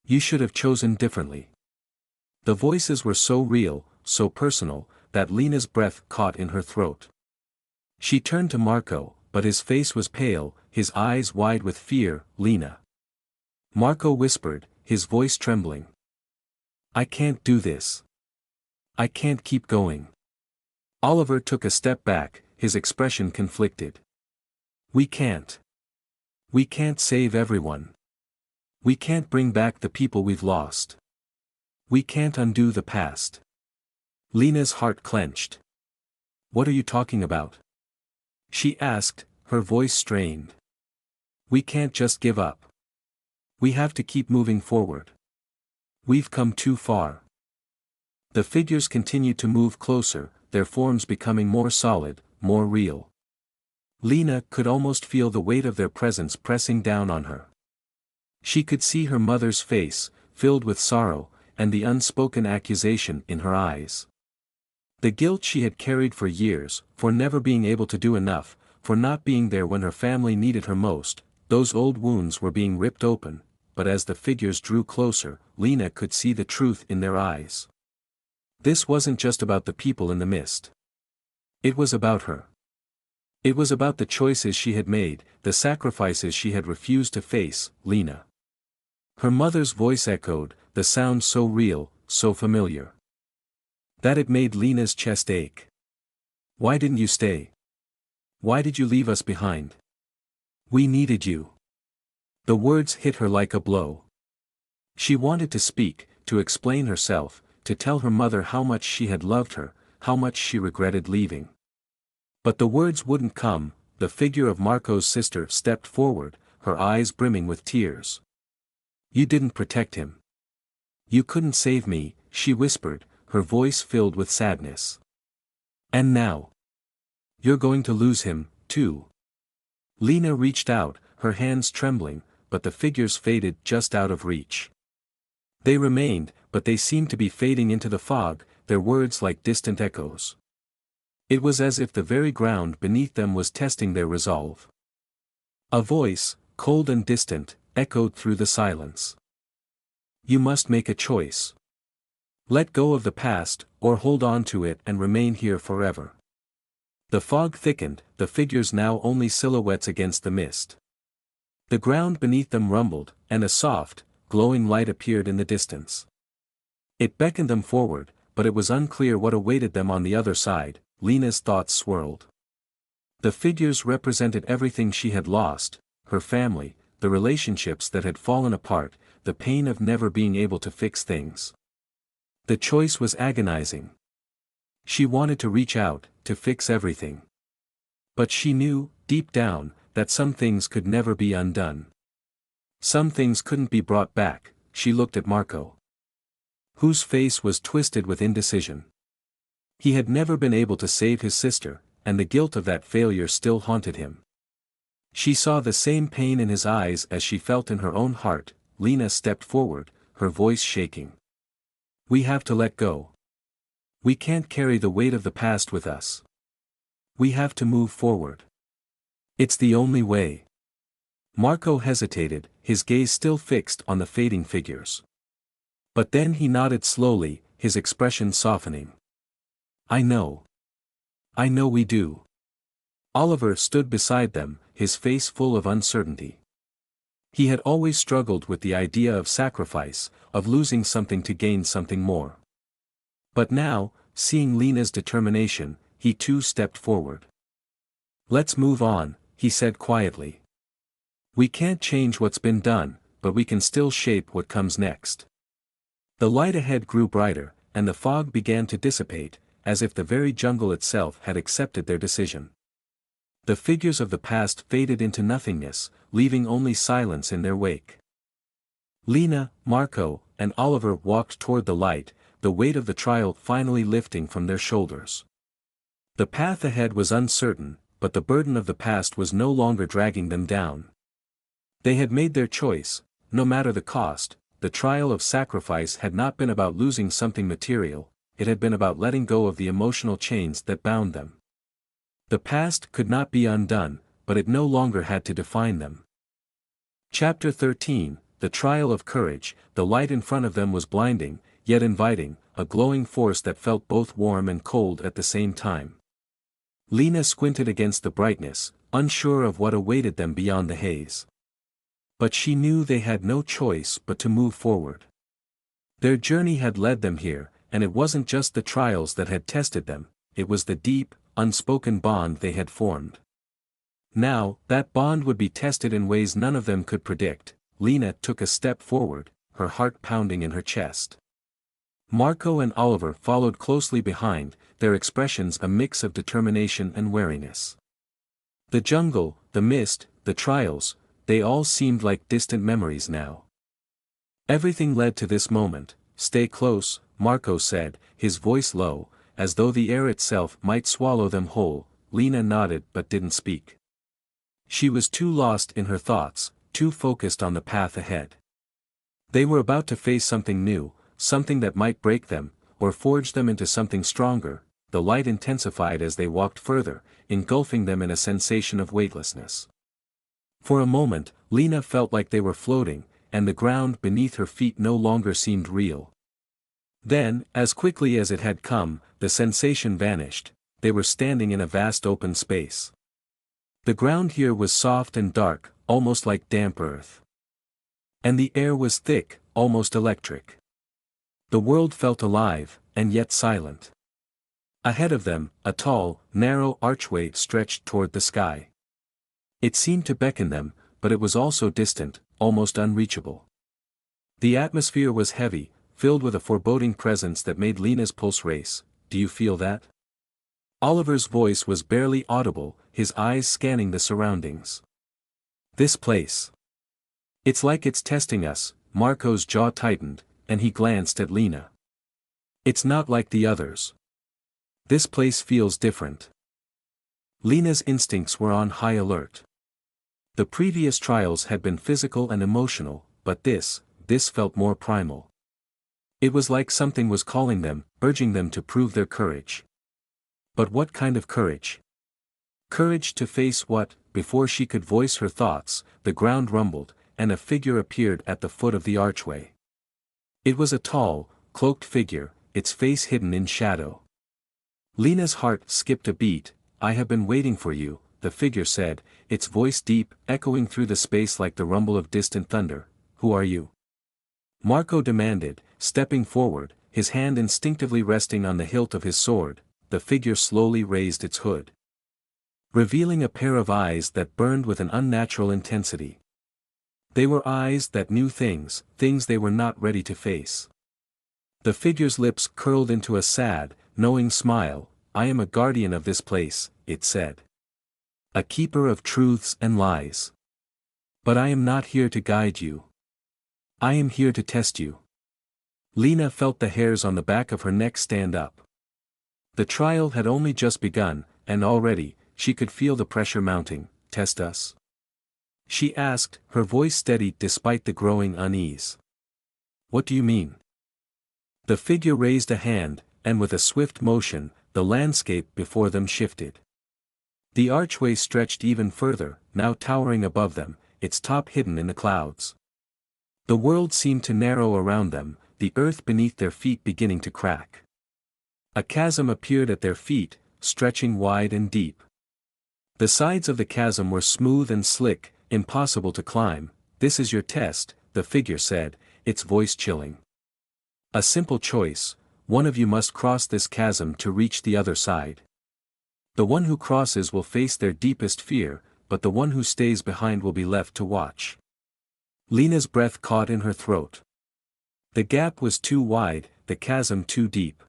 You should have chosen differently. The voices were so real, so personal, that Lena's breath caught in her throat. She turned to Marco, but his face was pale, his eyes wide with fear. Lena. Marco whispered, his voice trembling. I can't do this. I can't keep going. Oliver took a step back, his expression conflicted. We can't. We can't save everyone. We can't bring back the people we've lost. We can't undo the past. Lena's heart clenched. What are you talking about? She asked, her voice strained. We can't just give up. We have to keep moving forward. We've come too far. The figures continued to move closer, their forms becoming more solid, more real. Lena could almost feel the weight of their presence pressing down on her. She could see her mother's face, filled with sorrow, and the unspoken accusation in her eyes. The guilt she had carried for years, for never being able to do enough, for not being there when her family needed her most, those old wounds were being ripped open, but as the figures drew closer, Lena could see the truth in their eyes. This wasn't just about the people in the mist. It was about her. It was about the choices she had made, the sacrifices she had refused to face. Lena. Her mother's voice echoed, the sound so real, so familiar, that it made Lena's chest ache. Why didn't you stay? Why did you leave us behind? We needed you. The words hit her like a blow. She wanted to speak, to explain herself, to tell her mother how much she had loved her, how much she regretted leaving. But the words wouldn't come. The figure of Marco's sister stepped forward, her eyes brimming with tears. You didn't protect him. You couldn't save me, she whispered, her voice filled with sadness. And now? You're going to lose him, too. Lena reached out, her hands trembling, but the figures faded just out of reach. They remained, but they seemed to be fading into the fog, their words like distant echoes. It was as if the very ground beneath them was testing their resolve. A voice, cold and distant, echoed through the silence. You must make a choice. Let go of the past, or hold on to it and remain here forever. The fog thickened, the figures now only silhouettes against the mist. The ground beneath them rumbled, and a soft, glowing light appeared in the distance. It beckoned them forward, but it was unclear what awaited them on the other side. Lena's thoughts swirled. The figures represented everything she had lost, her family, the relationships that had fallen apart, the pain of never being able to fix things. The choice was agonizing. She wanted to reach out, to fix everything. But she knew, deep down, that some things could never be undone. Some things couldn't be brought back. She looked at Marco, whose face was twisted with indecision. He had never been able to save his sister, and the guilt of that failure still haunted him. She saw the same pain in his eyes as she felt in her own heart. Lena stepped forward, her voice shaking. We have to let go. We can't carry the weight of the past with us. We have to move forward. It's the only way. Marco hesitated, his gaze still fixed on the fading figures. But then he nodded slowly, his expression softening. I know. I know we do. Oliver stood beside them, his face full of uncertainty. He had always struggled with the idea of sacrifice, of losing something to gain something more. But now, seeing Lena's determination, he too stepped forward. Let's move on, he said quietly. We can't change what's been done, but we can still shape what comes next. The light ahead grew brighter, and the fog began to dissipate, as if the very jungle itself had accepted their decision. The figures of the past faded into nothingness, leaving only silence in their wake. Lena, Marco, and Oliver walked toward the light, the weight of the trial finally lifting from their shoulders. The path ahead was uncertain, but the burden of the past was no longer dragging them down. They had made their choice, no matter the cost. The trial of sacrifice had not been about losing something material, it had been about letting go of the emotional chains that bound them. The past could not be undone, but it no longer had to define them. Chapter 13, The Trial of Courage. The light in front of them was blinding, yet inviting, a glowing force that felt both warm and cold at the same time. Lena squinted against the brightness, unsure of what awaited them beyond the haze. But she knew they had no choice but to move forward. Their journey had led them here, and it wasn't just the trials that had tested them, it was the deep, unspoken bond they had formed. Now, that bond would be tested in ways none of them could predict. Lena took a step forward, her heart pounding in her chest. Marco and Oliver followed closely behind, their expressions a mix of determination and wariness. The jungle, the mist, the trials, they all seemed like distant memories now. Everything led to this moment. Stay close, Marco said, his voice low, as though the air itself might swallow them whole. Lena nodded but didn't speak. She was too lost in her thoughts, too focused on the path ahead. They were about to face something new, something that might break them, or forge them into something stronger. The light intensified as they walked further, engulfing them in a sensation of weightlessness. For a moment, Lena felt like they were floating, and the ground beneath her feet no longer seemed real. Then, as quickly as it had come, the sensation vanished. They were standing in a vast open space. The ground here was soft and dark, almost like damp earth. And the air was thick, almost electric. The world felt alive, and yet silent. Ahead of them, a tall, narrow archway stretched toward the sky. It seemed to beckon them, but it was also distant, almost unreachable. The atmosphere was heavy, filled with a foreboding presence that made Lena's pulse race. Do you feel that? Oliver's voice was barely audible, his eyes scanning the surroundings. This place. It's like it's testing us. Marco's jaw tightened, and he glanced at Lena. It's not like the others. This place feels different. Lena's instincts were on high alert. The previous trials had been physical and emotional, but this felt more primal. It was like something was calling them, urging them to prove their courage. But what kind of courage? Courage to face what? Before she could voice her thoughts, the ground rumbled, and a figure appeared at the foot of the archway. It was a tall, cloaked figure, its face hidden in shadow. Lena's heart skipped a beat. I have been waiting for you, the figure said, its voice deep, echoing through the space like the rumble of distant thunder. Who are you? Marco demanded, stepping forward, his hand instinctively resting on the hilt of his sword. The figure slowly raised its hood, revealing a pair of eyes that burned with an unnatural intensity. They were eyes that knew things they were not ready to face. The figure's lips curled into a sad, knowing smile. I am a guardian of this place, it said. A keeper of truths and lies. But I am not here to guide you. I am here to test you. Lena felt the hairs on the back of her neck stand up. The trial had only just begun, and already, she could feel the pressure mounting. Test us? She asked, her voice steady despite the growing unease. What do you mean? The figure raised a hand, and with a swift motion, the landscape before them shifted. The archway stretched even further, now towering above them, its top hidden in the clouds. The world seemed to narrow around them, the earth beneath their feet beginning to crack. A chasm appeared at their feet, stretching wide and deep. The sides of the chasm were smooth and slick, impossible to climb. "This is your test," the figure said, its voice chilling. "A simple choice, one of you must cross this chasm to reach the other side. The one who crosses will face their deepest fear, but the one who stays behind will be left to watch." Lena's breath caught in her throat. The gap was too wide, the chasm too deep.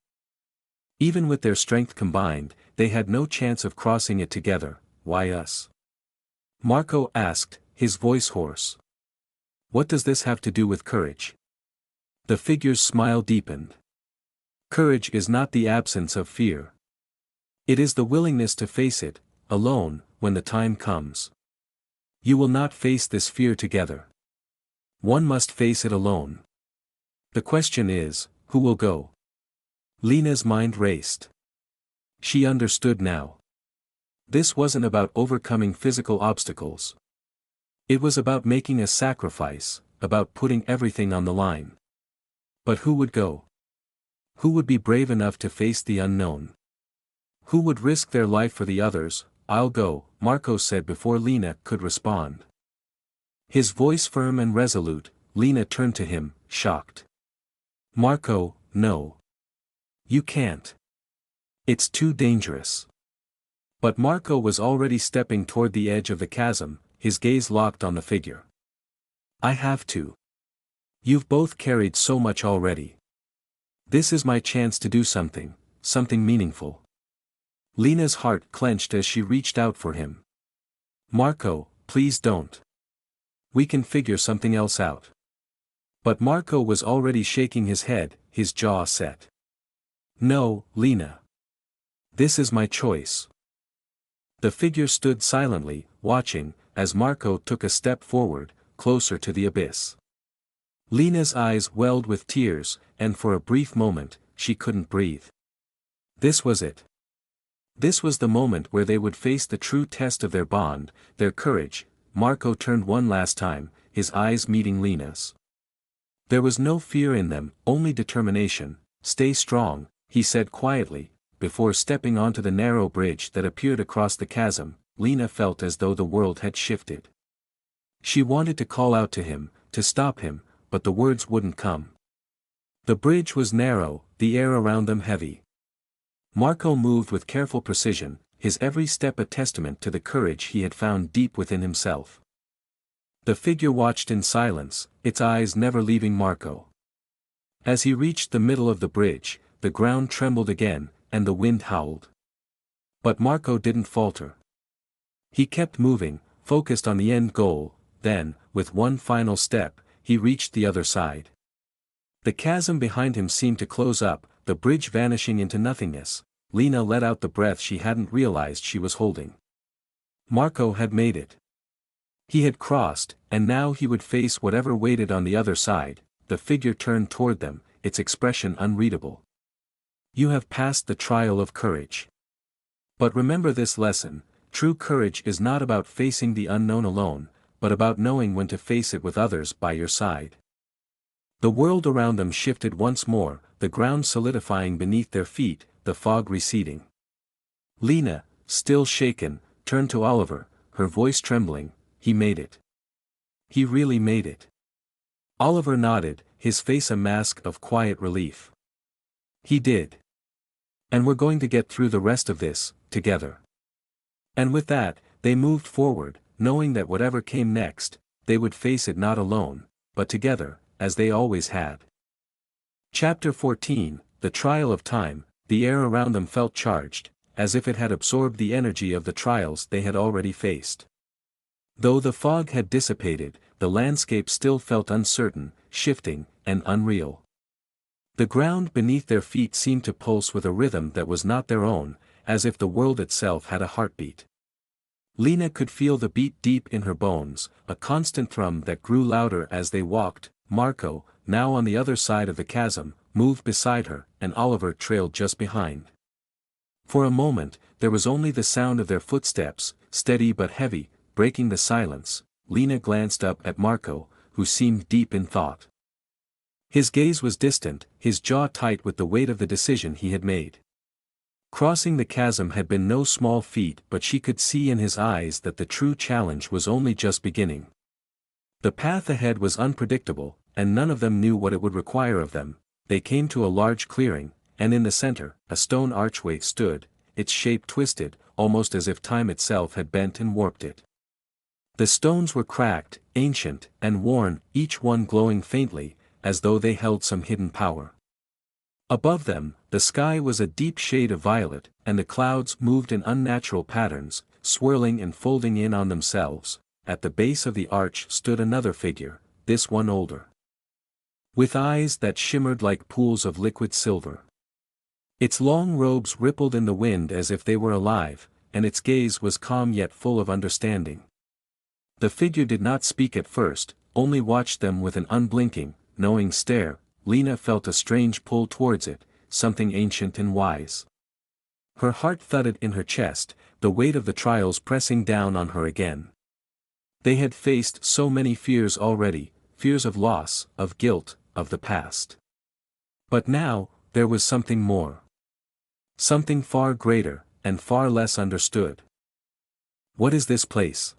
Even with their strength combined, they had no chance of crossing it together. "Why us?" Marco asked, his voice hoarse. "What does this have to do with courage?" The figure's smile deepened. "Courage is not the absence of fear. It is the willingness to face it, alone, when the time comes. You will not face this fear together. One must face it alone. The question is, who will go?" Lena's mind raced. She understood now. This wasn't about overcoming physical obstacles. It was about making a sacrifice, about putting everything on the line. But who would go? Who would be brave enough to face the unknown? Who would risk their life for the others? "I'll go," Marco said before Lena could respond. His voice firm and resolute. Lena turned to him, shocked. "Marco, no. You can't. It's too dangerous." But Marco was already stepping toward the edge of the chasm, his gaze locked on the figure. "I have to. You've both carried so much already. This is my chance to do something meaningful." Lena's heart clenched as she reached out for him. "Marco, please don't. We can figure something else out." But Marco was already shaking his head, his jaw set. "No, Lena. This is my choice." The figure stood silently, watching, as Marco took a step forward, closer to the abyss. Lena's eyes welled with tears, and for a brief moment, she couldn't breathe. This was it. This was the moment where they would face the true test of their bond, their courage. Marco turned one last time, his eyes meeting Lena's. There was no fear in them, only determination. "Stay strong," he said quietly. Before stepping onto the narrow bridge that appeared across the chasm, Lena felt as though the world had shifted. She wanted to call out to him, to stop him, but the words wouldn't come. The bridge was narrow, the air around them heavy. Marco moved with careful precision, his every step a testament to the courage he had found deep within himself. The figure watched in silence, its eyes never leaving Marco. As he reached the middle of the bridge, the ground trembled again, and the wind howled. But Marco didn't falter. He kept moving, focused on the end goal. Then, with one final step, he reached the other side. The chasm behind him seemed to close up, the bridge vanishing into nothingness. Lena let out the breath she hadn't realized she was holding. Marco had made it. He had crossed, and now he would face whatever waited on the other side. The figure turned toward them, its expression unreadable. "You have passed the trial of courage. But remember this lesson, true courage is not about facing the unknown alone, but about knowing when to face it with others by your side." The world around them shifted once more, the ground solidifying beneath their feet, the fog receding. Lena, still shaken, turned to Oliver, her voice trembling. "He made it. He really made it." Oliver nodded, his face a mask of quiet relief. "He did. And we're going to get through the rest of this, together." And with that, they moved forward, knowing that whatever came next, they would face it not alone, but together, as they always had. Chapter 14, The Trial of Time. The air around them felt charged, as if it had absorbed the energy of the trials they had already faced. Though the fog had dissipated, the landscape still felt uncertain, shifting, and unreal. The ground beneath their feet seemed to pulse with a rhythm that was not their own, as if the world itself had a heartbeat. Lena could feel the beat deep in her bones, a constant thrum that grew louder as they walked. Marco, now on the other side of the chasm, moved beside her, and Oliver trailed just behind. For a moment, there was only the sound of their footsteps, steady but heavy, breaking the silence. Lena glanced up at Marco, who seemed deep in thought. His gaze was distant, his jaw tight with the weight of the decision he had made. Crossing the chasm had been no small feat, but she could see in his eyes that the true challenge was only just beginning. The path ahead was unpredictable, and none of them knew what it would require of them. They came to a large clearing, and in the center, a stone archway stood, its shape twisted, almost as if time itself had bent and warped it. The stones were cracked, ancient, and worn, each one glowing faintly, as though they held some hidden power. Above them, the sky was a deep shade of violet, and the clouds moved in unnatural patterns, swirling and folding in on themselves. At the base of the arch stood another figure, this one older, with eyes that shimmered like pools of liquid silver. Its long robes rippled in the wind as if they were alive, and its gaze was calm yet full of understanding. The figure did not speak at first, only watched them with an unblinking, knowing stare. Lena felt a strange pull towards it, something ancient and wise. Her heart thudded in her chest, the weight of the trials pressing down on her again. They had faced so many fears already, fears of loss, of guilt, of the past. But now, there was something more. Something far greater, and far less understood. "What is this place?"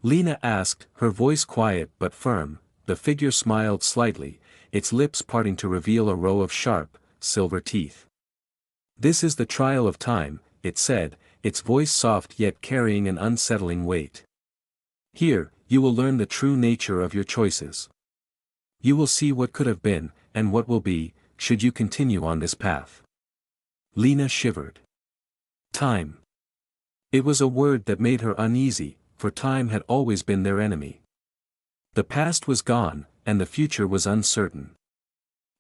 Lena asked, her voice quiet but firm. The figure smiled slightly, its lips parting to reveal a row of sharp, silver teeth. "This is the trial of time," it said, its voice soft yet carrying an unsettling weight. "Here, you will learn the true nature of your choices. You will see what could have been, and what will be, should you continue on this path." Lena shivered. Time. It was a word that made her uneasy, for time had always been their enemy. The past was gone, and the future was uncertain.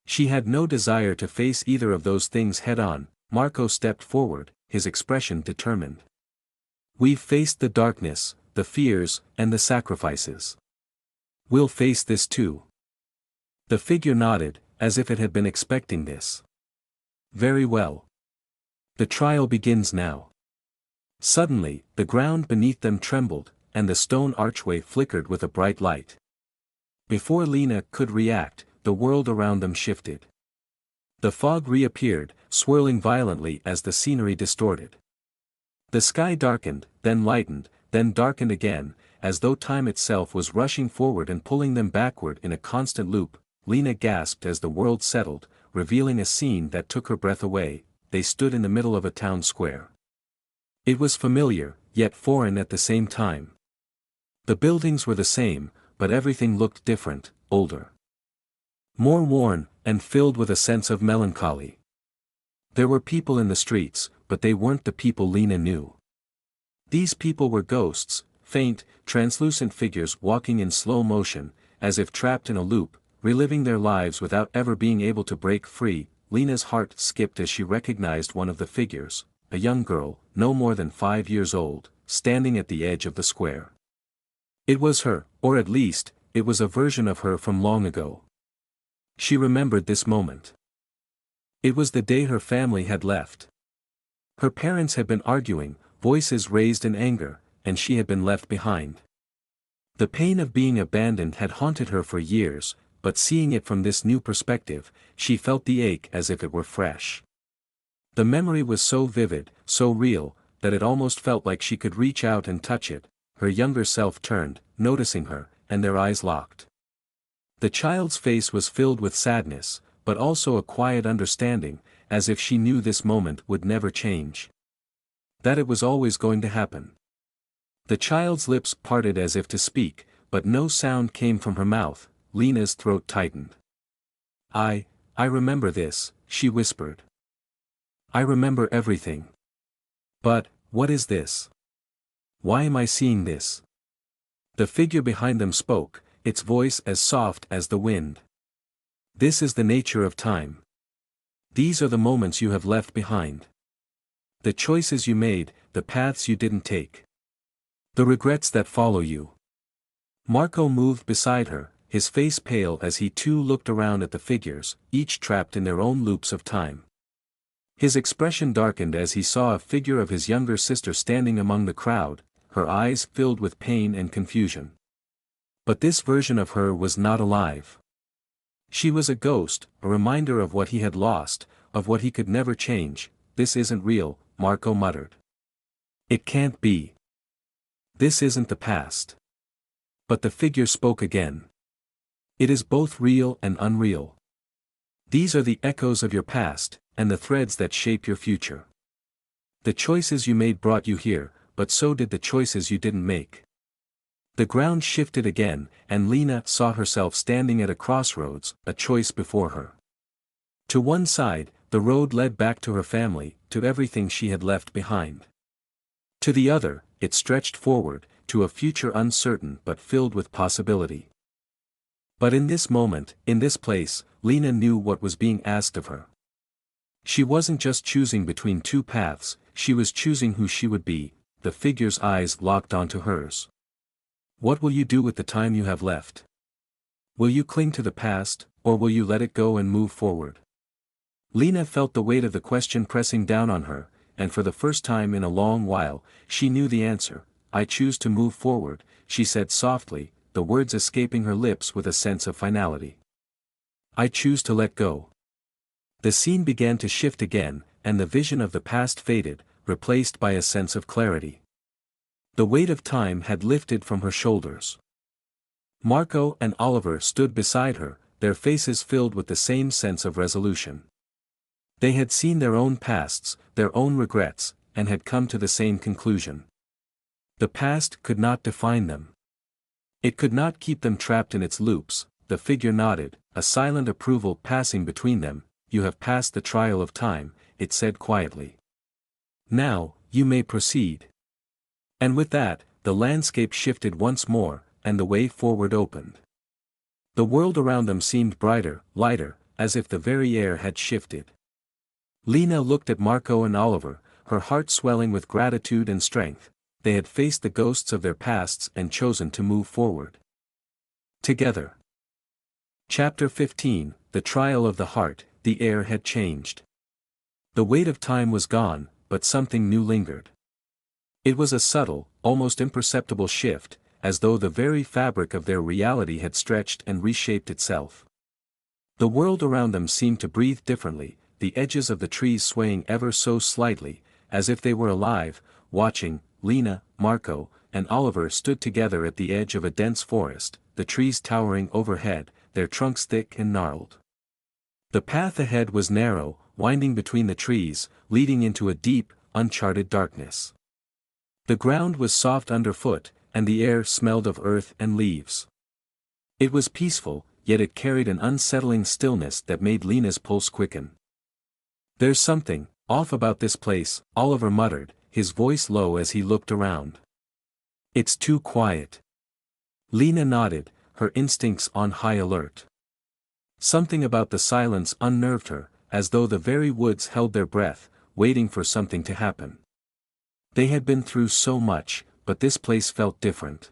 She had no desire to face either of those things head-on. Marco stepped forward, his expression determined. "We've faced the darkness, the fears, and the sacrifices. We'll face this too." The figure nodded, as if it had been expecting this. "Very well. The trial begins now." Suddenly, the ground beneath them trembled, and the stone archway flickered with a bright light. Before Lena could react, the world around them shifted. The fog reappeared, swirling violently as the scenery distorted. The sky darkened, then lightened, then darkened again, as though time itself was rushing forward and pulling them backward in a constant loop. Lena gasped as the world settled, revealing a scene that took her breath away. They stood in the middle of a town square. It was familiar, yet foreign at the same time. The buildings were the same, but everything looked different, older. More worn, and filled with a sense of melancholy. There were people in the streets, but they weren't the people Lena knew. These people were ghosts, faint, translucent figures walking in slow motion, as if trapped in a loop, reliving their lives without ever being able to break free. Lena's heart skipped as she recognized one of the figures, a young girl, no more than 5 years old, standing at the edge of the square. It was her, or at least, it was a version of her from long ago. She remembered this moment. It was the day her family had left. Her parents had been arguing, voices raised in anger, and she had been left behind. The pain of being abandoned had haunted her for years, but seeing it from this new perspective, she felt the ache as if it were fresh. The memory was so vivid, so real, that it almost felt like she could reach out and touch it. Her younger self turned, noticing her, and their eyes locked. The child's face was filled with sadness, but also a quiet understanding, as if she knew this moment would never change. That it was always going to happen. The child's lips parted as if to speak, but no sound came from her mouth. Lena's throat tightened. I remember this," she whispered. "I remember everything. But, what is this? Why am I seeing this?" The figure behind them spoke, its voice as soft as the wind. "This is the nature of time. These are the moments you have left behind. The choices you made, the paths you didn't take. The regrets that follow you." Marco moved beside her, his face pale as he too looked around at the figures, each trapped in their own loops of time. His expression darkened as he saw a figure of his younger sister standing among the crowd, her eyes filled with pain and confusion. But this version of her was not alive. She was a ghost, a reminder of what he had lost, of what he could never change. "This isn't real," Marco muttered. "It can't be. This isn't the past." But the figure spoke again. "It is both real and unreal. These are the echoes of your past, and the threads that shape your future. The choices you made brought you here, but so did the choices you didn't make." The ground shifted again, and Lena saw herself standing at a crossroads, a choice before her. To one side, the road led back to her family, to everything she had left behind. To the other, it stretched forward, to a future uncertain but filled with possibility. But in this moment, in this place, Lena knew what was being asked of her. She wasn't just choosing between two paths, she was choosing who she would be. The figure's eyes locked onto hers. "What will you do with the time you have left? Will you cling to the past, or will you let it go and move forward?" Lena felt the weight of the question pressing down on her, and for the first time in a long while, she knew the answer. "I choose to move forward," she said softly, the words escaping her lips with a sense of finality. "I choose to let go." The scene began to shift again, and the vision of the past faded, replaced by a sense of clarity. The weight of time had lifted from her shoulders. Marco and Oliver stood beside her, their faces filled with the same sense of resolution. They had seen their own pasts, their own regrets, and had come to the same conclusion. The past could not define them. It could not keep them trapped in its loops. The figure nodded, a silent approval passing between them. "You have passed the trial of time," it said quietly. "Now, you may proceed." And with that, the landscape shifted once more, and the way forward opened. The world around them seemed brighter, lighter, as if the very air had shifted. Lena looked at Marco and Oliver, her heart swelling with gratitude and strength. They had faced the ghosts of their pasts and chosen to move forward together. Chapter 15, The Trial of the Heart. The air had changed. The weight of time was gone, but something new lingered. It was a subtle, almost imperceptible shift, as though the very fabric of their reality had stretched and reshaped itself. The world around them seemed to breathe differently, the edges of the trees swaying ever so slightly, as if they were alive, watching. Lena, Marco, and Oliver stood together at the edge of a dense forest, the trees towering overhead, their trunks thick and gnarled. The path ahead was narrow, winding between the trees, leading into a deep, uncharted darkness. The ground was soft underfoot, and the air smelled of earth and leaves. It was peaceful, yet it carried an unsettling stillness that made Lena's pulse quicken. "There's something off about this place," Oliver muttered, his voice low as he looked around. "It's too quiet." Lena nodded, her instincts on high alert. Something about the silence unnerved her, as though the very woods held their breath, waiting for something to happen. They had been through so much, but this place felt different.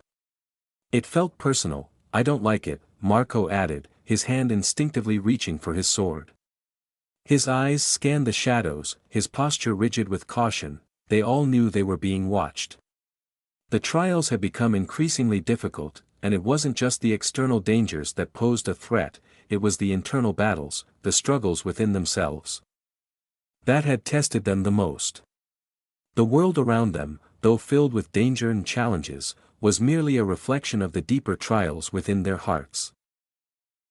It felt personal. "I don't like it," Marco added, his hand instinctively reaching for his sword. His eyes scanned the shadows, his posture rigid with caution. They all knew they were being watched. The trials had become increasingly difficult, and it wasn't just the external dangers that posed a threat, it was the internal battles, the struggles within themselves, that had tested them the most. The world around them, though filled with danger and challenges, was merely a reflection of the deeper trials within their hearts.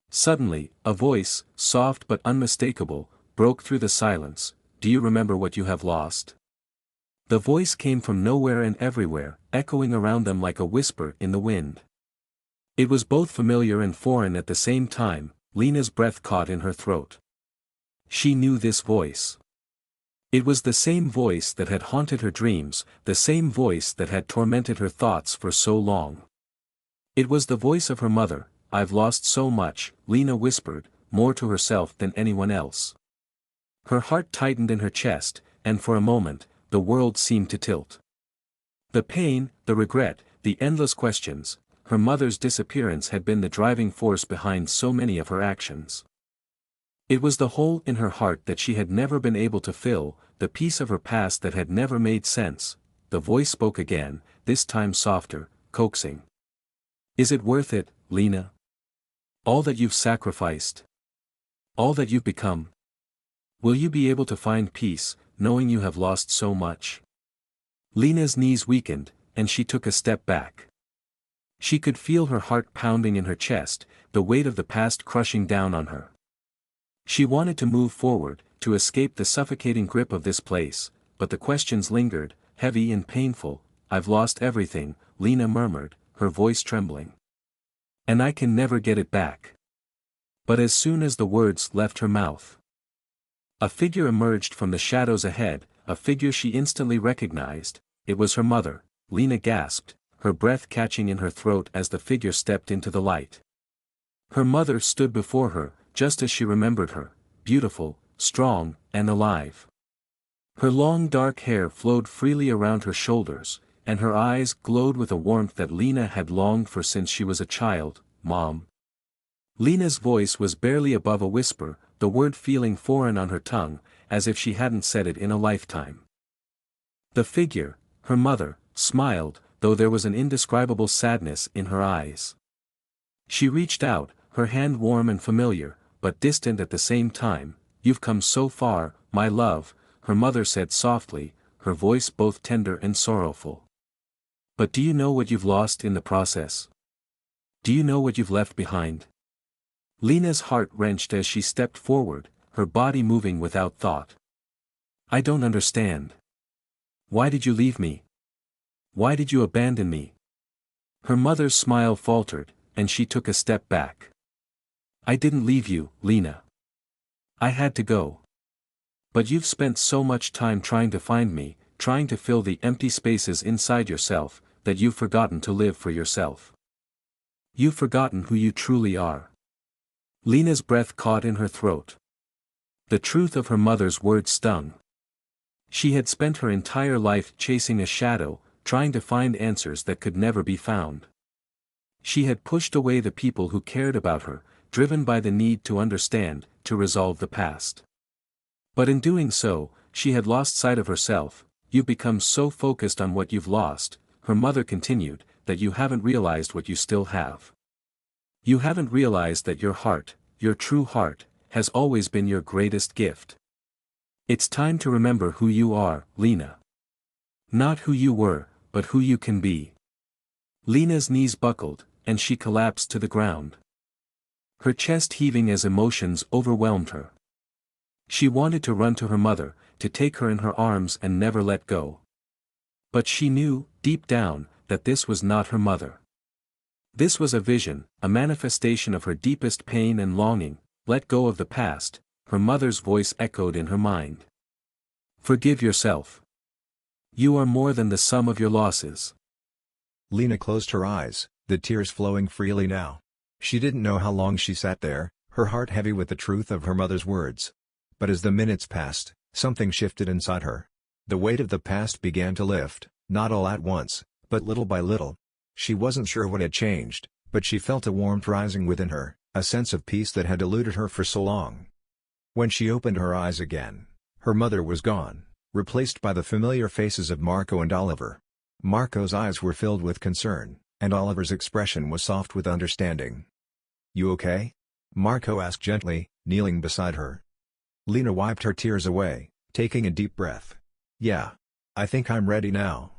Suddenly, a voice, soft but unmistakable, broke through the silence. "Do you remember what you have lost?" The voice came from nowhere and everywhere, echoing around them like a whisper in the wind. It was both familiar and foreign at the same time. Lena's breath caught in her throat. She knew this voice. It was the same voice that had haunted her dreams, the same voice that had tormented her thoughts for so long. It was the voice of her mother. "I've lost so much," Lena whispered, more to herself than anyone else. Her heart tightened in her chest, and for a moment, the world seemed to tilt. The pain, the regret, the endless questions, her mother's disappearance had been the driving force behind so many of her actions. It was the hole in her heart that she had never been able to fill, the piece of her past that had never made sense. The voice spoke again, this time softer, coaxing. Is it worth it, Lena? All that you've sacrificed? All that you've become? Will you be able to find peace, knowing you have lost so much? Lena's knees weakened, and she took a step back. She could feel her heart pounding in her chest, the weight of the past crushing down on her. She wanted to move forward, to escape the suffocating grip of this place, but the questions lingered, heavy and painful. I've lost everything, Lena murmured, her voice trembling. And I can never get it back. But as soon as the words left her mouth, a figure emerged from the shadows ahead, a figure she instantly recognized. It was her mother. Lena gasped, her breath catching in her throat as the figure stepped into the light. Her mother stood before her, just as she remembered her, beautiful, strong, and alive. Her long dark hair flowed freely around her shoulders, and her eyes glowed with a warmth that Lena had longed for since she was a child. Mom. Lena's voice was barely above a whisper, the word feeling foreign on her tongue, as if she hadn't said it in a lifetime. The figure, her mother, smiled, though there was an indescribable sadness in her eyes. She reached out, her hand warm and familiar, but distant at the same time. You've come so far, my love, her mother said softly, her voice both tender and sorrowful. But do you know what you've lost in the process? Do you know what you've left behind? Lena's heart wrenched as she stepped forward, her body moving without thought. I don't understand. Why did you leave me? Why did you abandon me? Her mother's smile faltered, and she took a step back. I didn't leave you, Lena. I had to go. But you've spent so much time trying to find me, trying to fill the empty spaces inside yourself, that you've forgotten to live for yourself. You've forgotten who you truly are. Lena's breath caught in her throat. The truth of her mother's words stung. She had spent her entire life chasing a shadow, trying to find answers that could never be found. She had pushed away the people who cared about her, driven by the need to understand, to resolve the past. But in doing so, she had lost sight of herself. You've become so focused on what you've lost, her mother continued, that you haven't realized what you still have. You haven't realized that your heart, your true heart, has always been your greatest gift. It's time to remember who you are, Lena. Not who you were, but who you can be. Lena's knees buckled, and she collapsed to the ground. Her chest heaving as emotions overwhelmed her. She wanted to run to her mother, to take her in her arms and never let go. But she knew, deep down, that this was not her mother. This was a vision, a manifestation of her deepest pain and longing. Let go of the past, her mother's voice echoed in her mind. Forgive yourself. You are more than the sum of your losses. Lena closed her eyes, the tears flowing freely now. She didn't know how long she sat there, her heart heavy with the truth of her mother's words. But as the minutes passed, something shifted inside her. The weight of the past began to lift, not all at once, but little by little. She wasn't sure what had changed, but she felt a warmth rising within her, a sense of peace that had eluded her for so long. When she opened her eyes again, her mother was gone, replaced by the familiar faces of Marco and Oliver. Marco's eyes were filled with concern, and Oliver's expression was soft with understanding. "You okay?" Marco asked gently, kneeling beside her. Lena wiped her tears away, taking a deep breath. "Yeah. I think I'm ready now."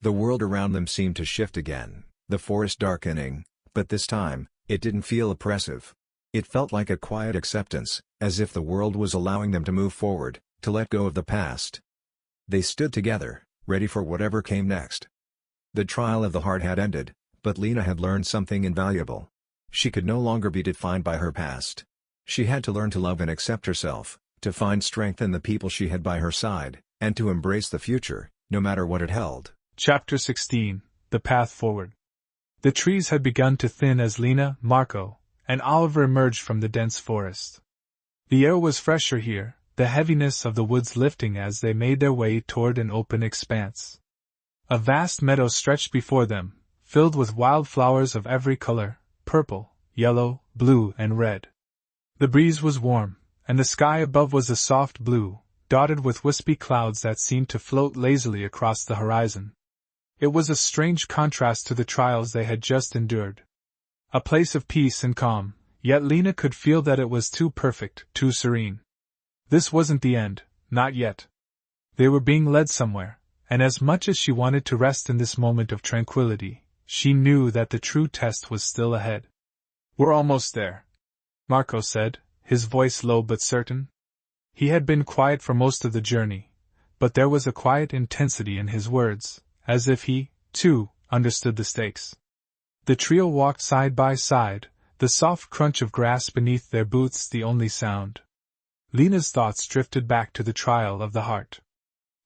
The world around them seemed to shift again, the forest darkening, but this time, it didn't feel oppressive. It felt like a quiet acceptance, as if the world was allowing them to move forward, to let go of the past. They stood together, ready for whatever came next. The trial of the heart had ended, but Lena had learned something invaluable. She could no longer be defined by her past. She had to learn to love and accept herself, to find strength in the people she had by her side, and to embrace the future, no matter what it held. Chapter 16: The Path Forward. The trees had begun to thin as Lena, Marco, and Oliver emerged from the dense forest. The air was fresher here, the heaviness of the woods lifting as they made their way toward an open expanse. A vast meadow stretched before them, filled with wild flowers of every color, purple, yellow, blue, and red. The breeze was warm, and the sky above was a soft blue, dotted with wispy clouds that seemed to float lazily across the horizon. It was a strange contrast to the trials they had just endured. A place of peace and calm, yet Lena could feel that it was too perfect, too serene. This wasn't the end, not yet. They were being led somewhere, and as much as she wanted to rest in this moment of tranquility, she knew that the true test was still ahead. "We're almost there," Marco said, his voice low but certain. He had been quiet for most of the journey, but there was a quiet intensity in his words, as if he, too, understood the stakes. The trio walked side by side, the soft crunch of grass beneath their boots the only sound. Lena's thoughts drifted back to the trial of the heart.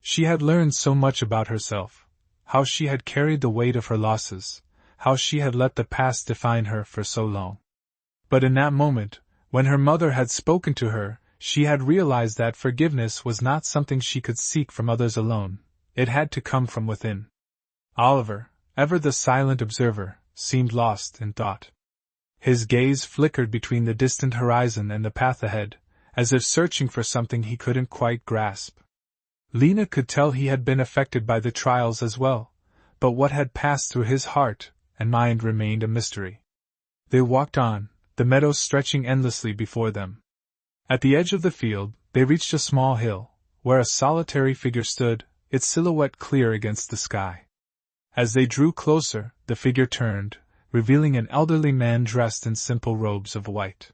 She had learned so much about herself, how she had carried the weight of her losses, how she had let the past define her for so long. But in that moment, when her mother had spoken to her, she had realized that forgiveness was not something she could seek from others alone, it had to come from within. Oliver, ever the silent observer, seemed lost in thought. His gaze flickered between the distant horizon and the path ahead, as if searching for something he couldn't quite grasp. Lena could tell he had been affected by the trials as well, but what had passed through his heart and mind remained a mystery. They walked on, the meadows stretching endlessly before them. At the edge of the field, they reached a small hill, where a solitary figure stood, its silhouette clear against the sky. As they drew closer, the figure turned, revealing an elderly man dressed in simple robes of white.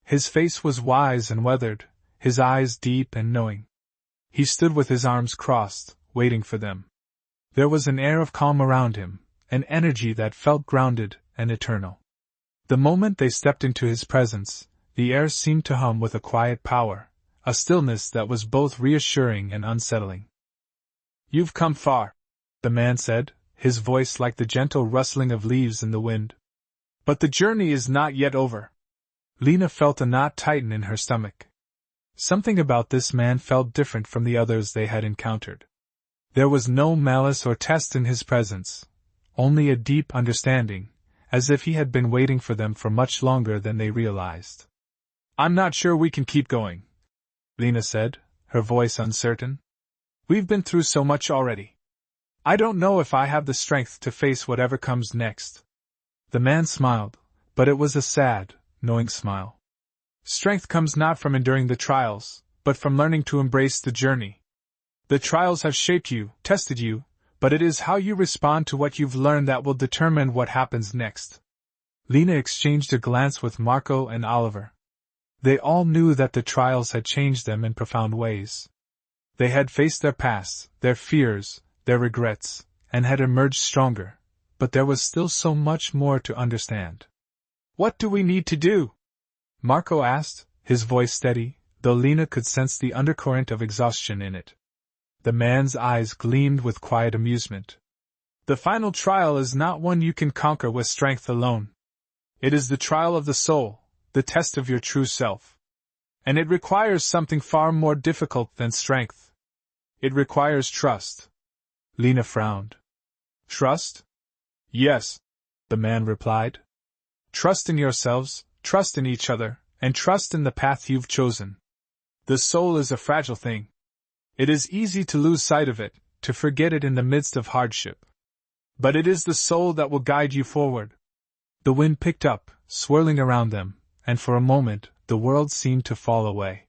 His face was wise and weathered, his eyes deep and knowing. He stood with his arms crossed, waiting for them. There was an air of calm around him, an energy that felt grounded and eternal. The moment they stepped into his presence, the air seemed to hum with a quiet power, a stillness that was both reassuring and unsettling. "You've come far," the man said, his voice like the gentle rustling of leaves in the wind. "But the journey is not yet over." Lena felt a knot tighten in her stomach. Something about this man felt different from the others they had encountered. There was no malice or test in his presence, only a deep understanding, as if he had been waiting for them for much longer than they realized. "I'm not sure we can keep going," Lena said, her voice uncertain. "We've been through so much already. I don't know if I have the strength to face whatever comes next." The man smiled, but it was a sad, knowing smile. "Strength comes not from enduring the trials, but from learning to embrace the journey. The trials have shaped you, tested you, but it is how you respond to what you've learned that will determine what happens next." Lena exchanged a glance with Marco and Oliver. They all knew that the trials had changed them in profound ways. They had faced their past, their fears, their regrets, and had emerged stronger, but there was still so much more to understand. "What do we need to do?" Marco asked, his voice steady, though Lena could sense the undercurrent of exhaustion in it. The man's eyes gleamed with quiet amusement. "The final trial is not one you can conquer with strength alone. It is the trial of the soul, the test of your true self. And it requires something far more difficult than strength. It requires trust." Lena frowned. "Trust?" "Yes," the man replied. "Trust in yourselves, trust in each other, and trust in the path you've chosen. The soul is a fragile thing. It is easy to lose sight of it, to forget it in the midst of hardship. But it is the soul that will guide you forward." The wind picked up, swirling around them, and for a moment, the world seemed to fall away.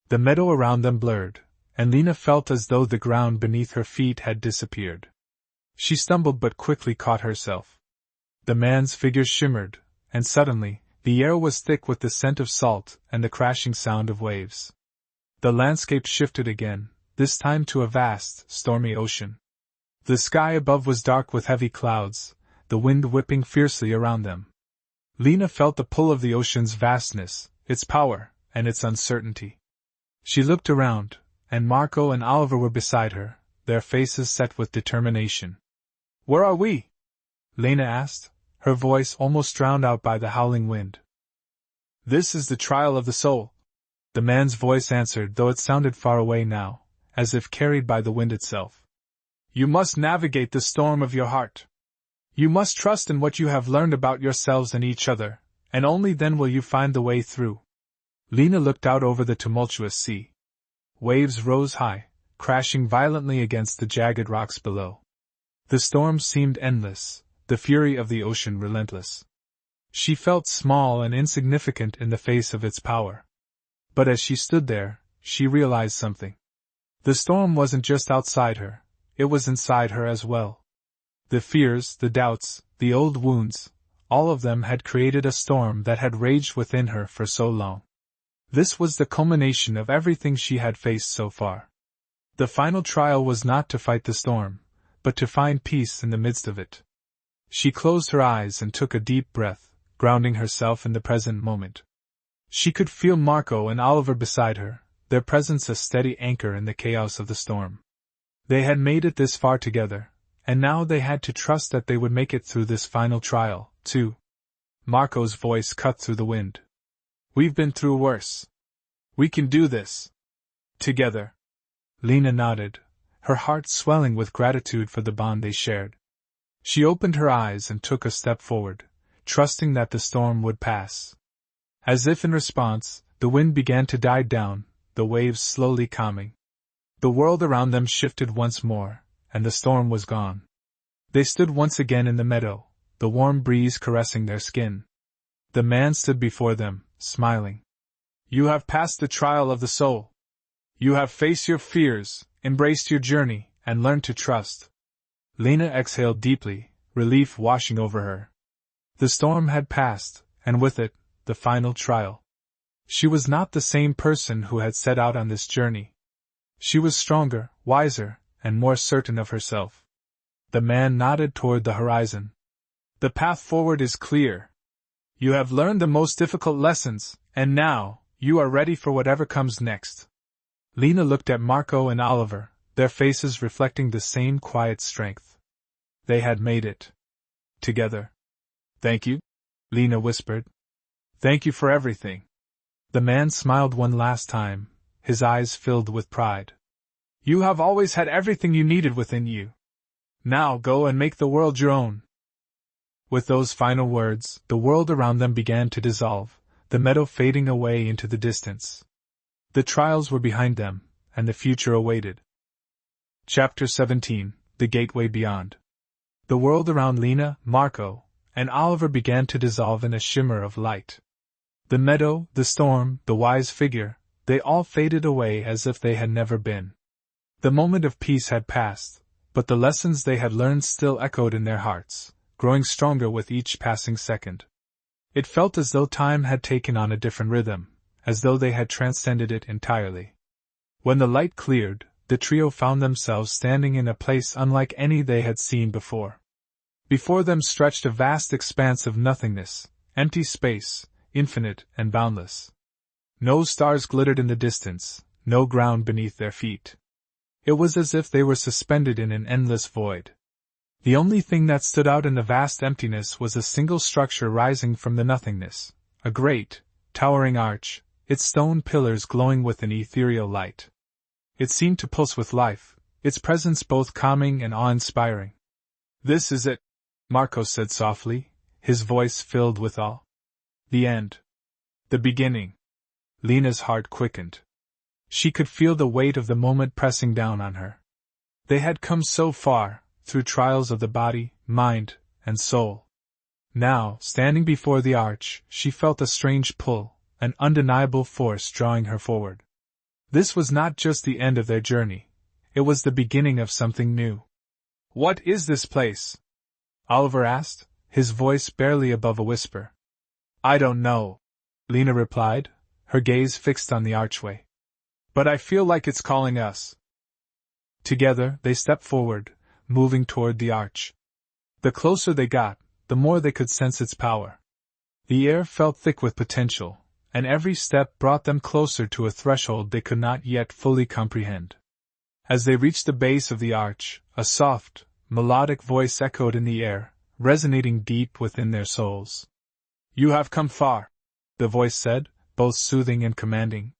The meadow around them blurred, and Lena felt as though the ground beneath her feet had disappeared. She stumbled but quickly caught herself. The man's figure shimmered, and suddenly, the air was thick with the scent of salt and the crashing sound of waves. The landscape shifted again, this time to a vast, stormy ocean. The sky above was dark with heavy clouds, the wind whipping fiercely around them. Lena felt the pull of the ocean's vastness, its power, and its uncertainty. She looked around, and Marco and Oliver were beside her, their faces set with determination. "Where are we?" Lena asked, her voice almost drowned out by the howling wind. "This is the trial of the soul," the man's voice answered, though it sounded far away now, as if carried by the wind itself. "You must navigate the storm of your heart. You must trust in what you have learned about yourselves and each other, and only then will you find the way through. Lena looked out over the tumultuous sea. Waves rose high, crashing violently against the jagged rocks below. The storm seemed endless, the fury of the ocean relentless. She felt small and insignificant in the face of its power. But as she stood there, she realized something. The storm wasn't just outside her, it was inside her as well. The fears, the doubts, the old wounds, all of them had created a storm that had raged within her for so long. This was the culmination of everything she had faced so far. The final trial was not to fight the storm, but to find peace in the midst of it. She closed her eyes and took a deep breath, grounding herself in the present moment. She could feel Marco and Oliver beside her, their presence a steady anchor in the chaos of the storm. They had made it this far together, and now they had to trust that they would make it through this final trial, too. Marco's voice cut through the wind. We've been through worse. We can do this. Together. Lena nodded, her heart swelling with gratitude for the bond they shared. She opened her eyes and took a step forward, trusting that the storm would pass. As if in response, the wind began to die down, the waves slowly calming. The world around them shifted once more, and the storm was gone. They stood once again in the meadow, the warm breeze caressing their skin. The man stood before them, smiling. You have passed the trial of the soul. You have faced your fears, embraced your journey, and learned to trust. Lena exhaled deeply, relief washing over her. The storm had passed, and with it, the final trial. She was not the same person who had set out on this journey. She was stronger, wiser, and more certain of herself. The man nodded toward the horizon. The path forward is clear. You have learned the most difficult lessons, and now, you are ready for whatever comes next. Lena looked at Marco and Oliver, their faces reflecting the same quiet strength. They had made it. Together. Thank you, Lena whispered. Thank you for everything. The man smiled one last time, his eyes filled with pride. You have always had everything you needed within you. Now go and make the world your own. With those final words, the world around them began to dissolve, the meadow fading away into the distance. The trials were behind them, and the future awaited. Chapter 17, The Gateway Beyond. The world around Lena, Marco, and Oliver began to dissolve in a shimmer of light. The meadow, the storm, the wise figure, they all faded away as if they had never been. The moment of peace had passed, but the lessons they had learned still echoed in their hearts, growing stronger with each passing second. It felt as though time had taken on a different rhythm, as though they had transcended it entirely. When the light cleared, the trio found themselves standing in a place unlike any they had seen before. Before them stretched a vast expanse of nothingness, empty space, infinite and boundless. No stars glittered in the distance, no ground beneath their feet. It was as if they were suspended in an endless void. The only thing that stood out in the vast emptiness was a single structure rising from the nothingness, a great, towering arch, its stone pillars glowing with an ethereal light. It seemed to pulse with life, its presence both calming and awe-inspiring. This is it, Marco said softly, his voice filled with awe. The end. The beginning. Lena's heart quickened. She could feel the weight of the moment pressing down on her. They had come so far, through trials of the body, mind, and soul. Now, standing before the arch, she felt a strange pull, an undeniable force drawing her forward. This was not just the end of their journey, it was the beginning of something new. What is this place? Oliver asked, his voice barely above a whisper. I don't know, Lena replied, her gaze fixed on the archway. But I feel like it's calling us. Together, they stepped forward, moving toward the arch. The closer they got, the more they could sense its power. The air felt thick with potential, and every step brought them closer to a threshold they could not yet fully comprehend. As they reached the base of the arch, a soft, melodic voice echoed in the air, resonating deep within their souls. You have come far, the voice said, both soothing and commanding.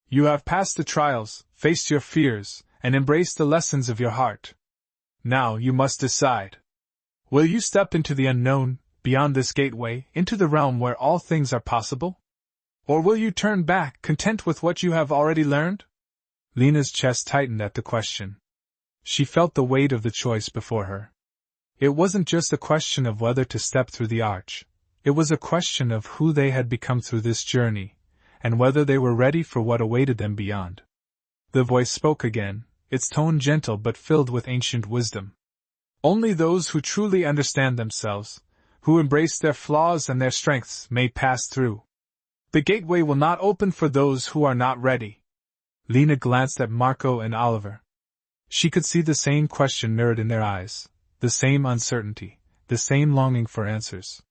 You have passed the trials, faced your fears, and embraced the lessons of your heart. Now you must decide. Will you step into the unknown, beyond this gateway, into the realm where all things are possible? Or will you turn back, content with what you have already learned? Lena's chest tightened at the question. She felt the weight of the choice before her. It wasn't just a question of whether to step through the arch. It was a question of who they had become through this journey, and whether they were ready for what awaited them beyond. The voice spoke again, its tone gentle but filled with ancient wisdom. Only those who truly understand themselves, who embrace their flaws and their strengths, may pass through. The gateway will not open for those who are not ready. Lena glanced at Marco and Oliver. She could see the same question mirrored in their eyes, the same uncertainty, the same longing for answers.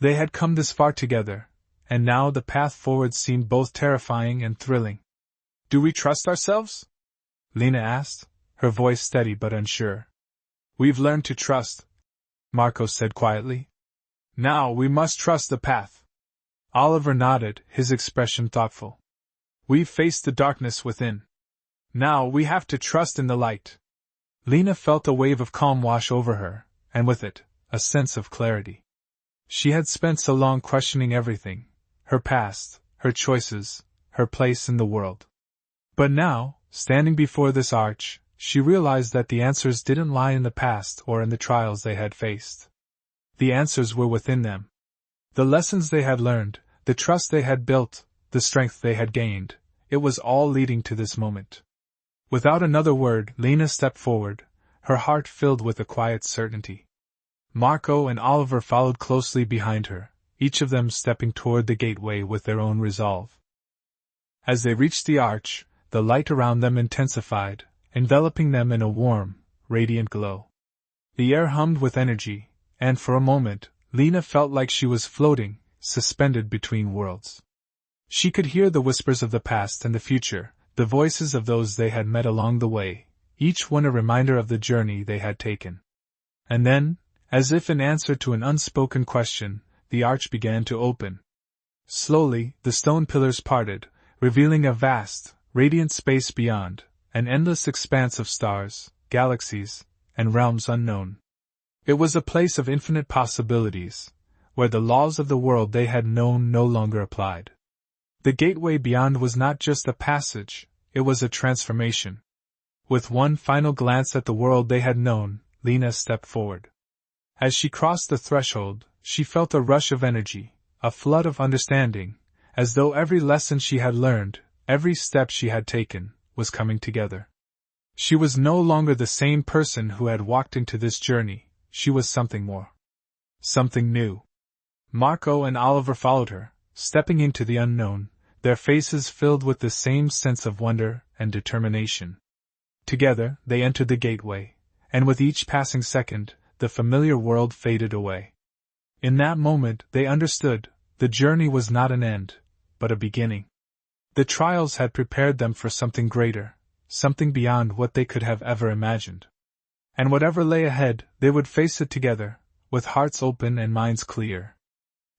They had come this far together, and now the path forward seemed both terrifying and thrilling. Do we trust ourselves? Lena asked, her voice steady but unsure. We've learned to trust, Marco said quietly. Now we must trust the path. Oliver nodded, his expression thoughtful. We've faced the darkness within. Now we have to trust in the light. Lena felt a wave of calm wash over her, and with it, a sense of clarity. She had spent so long questioning everything, her past, her choices, her place in the world. But now, standing before this arch, she realized that the answers didn't lie in the past or in the trials they had faced. The answers were within them. The lessons they had learned, the trust they had built, the strength they had gained, it was all leading to this moment. Without another word, Lena stepped forward, her heart filled with a quiet certainty. Marco and Oliver followed closely behind her, each of them stepping toward the gateway with their own resolve. As they reached the arch, the light around them intensified, enveloping them in a warm, radiant glow. The air hummed with energy, and for a moment, Lena felt like she was floating, suspended between worlds. She could hear the whispers of the past and the future, the voices of those they had met along the way, each one a reminder of the journey they had taken. And then, as if in answer to an unspoken question, the arch began to open. Slowly, the stone pillars parted, revealing a vast, radiant space beyond, an endless expanse of stars, galaxies, and realms unknown. It was a place of infinite possibilities, where the laws of the world they had known no longer applied. The gateway beyond was not just a passage, it was a transformation. With one final glance at the world they had known, Lena stepped forward. As she crossed the threshold, she felt a rush of energy, a flood of understanding, as though every lesson she had learned, every step she had taken, was coming together. She was no longer the same person who had walked into this journey, she was something more. Something new. Marco and Oliver followed her, stepping into the unknown, their faces filled with the same sense of wonder and determination. Together, they entered the gateway, and with each passing second, the familiar world faded away. In that moment, they understood, the journey was not an end, but a beginning. The trials had prepared them for something greater, something beyond what they could have ever imagined. And whatever lay ahead, they would face it together, with hearts open and minds clear.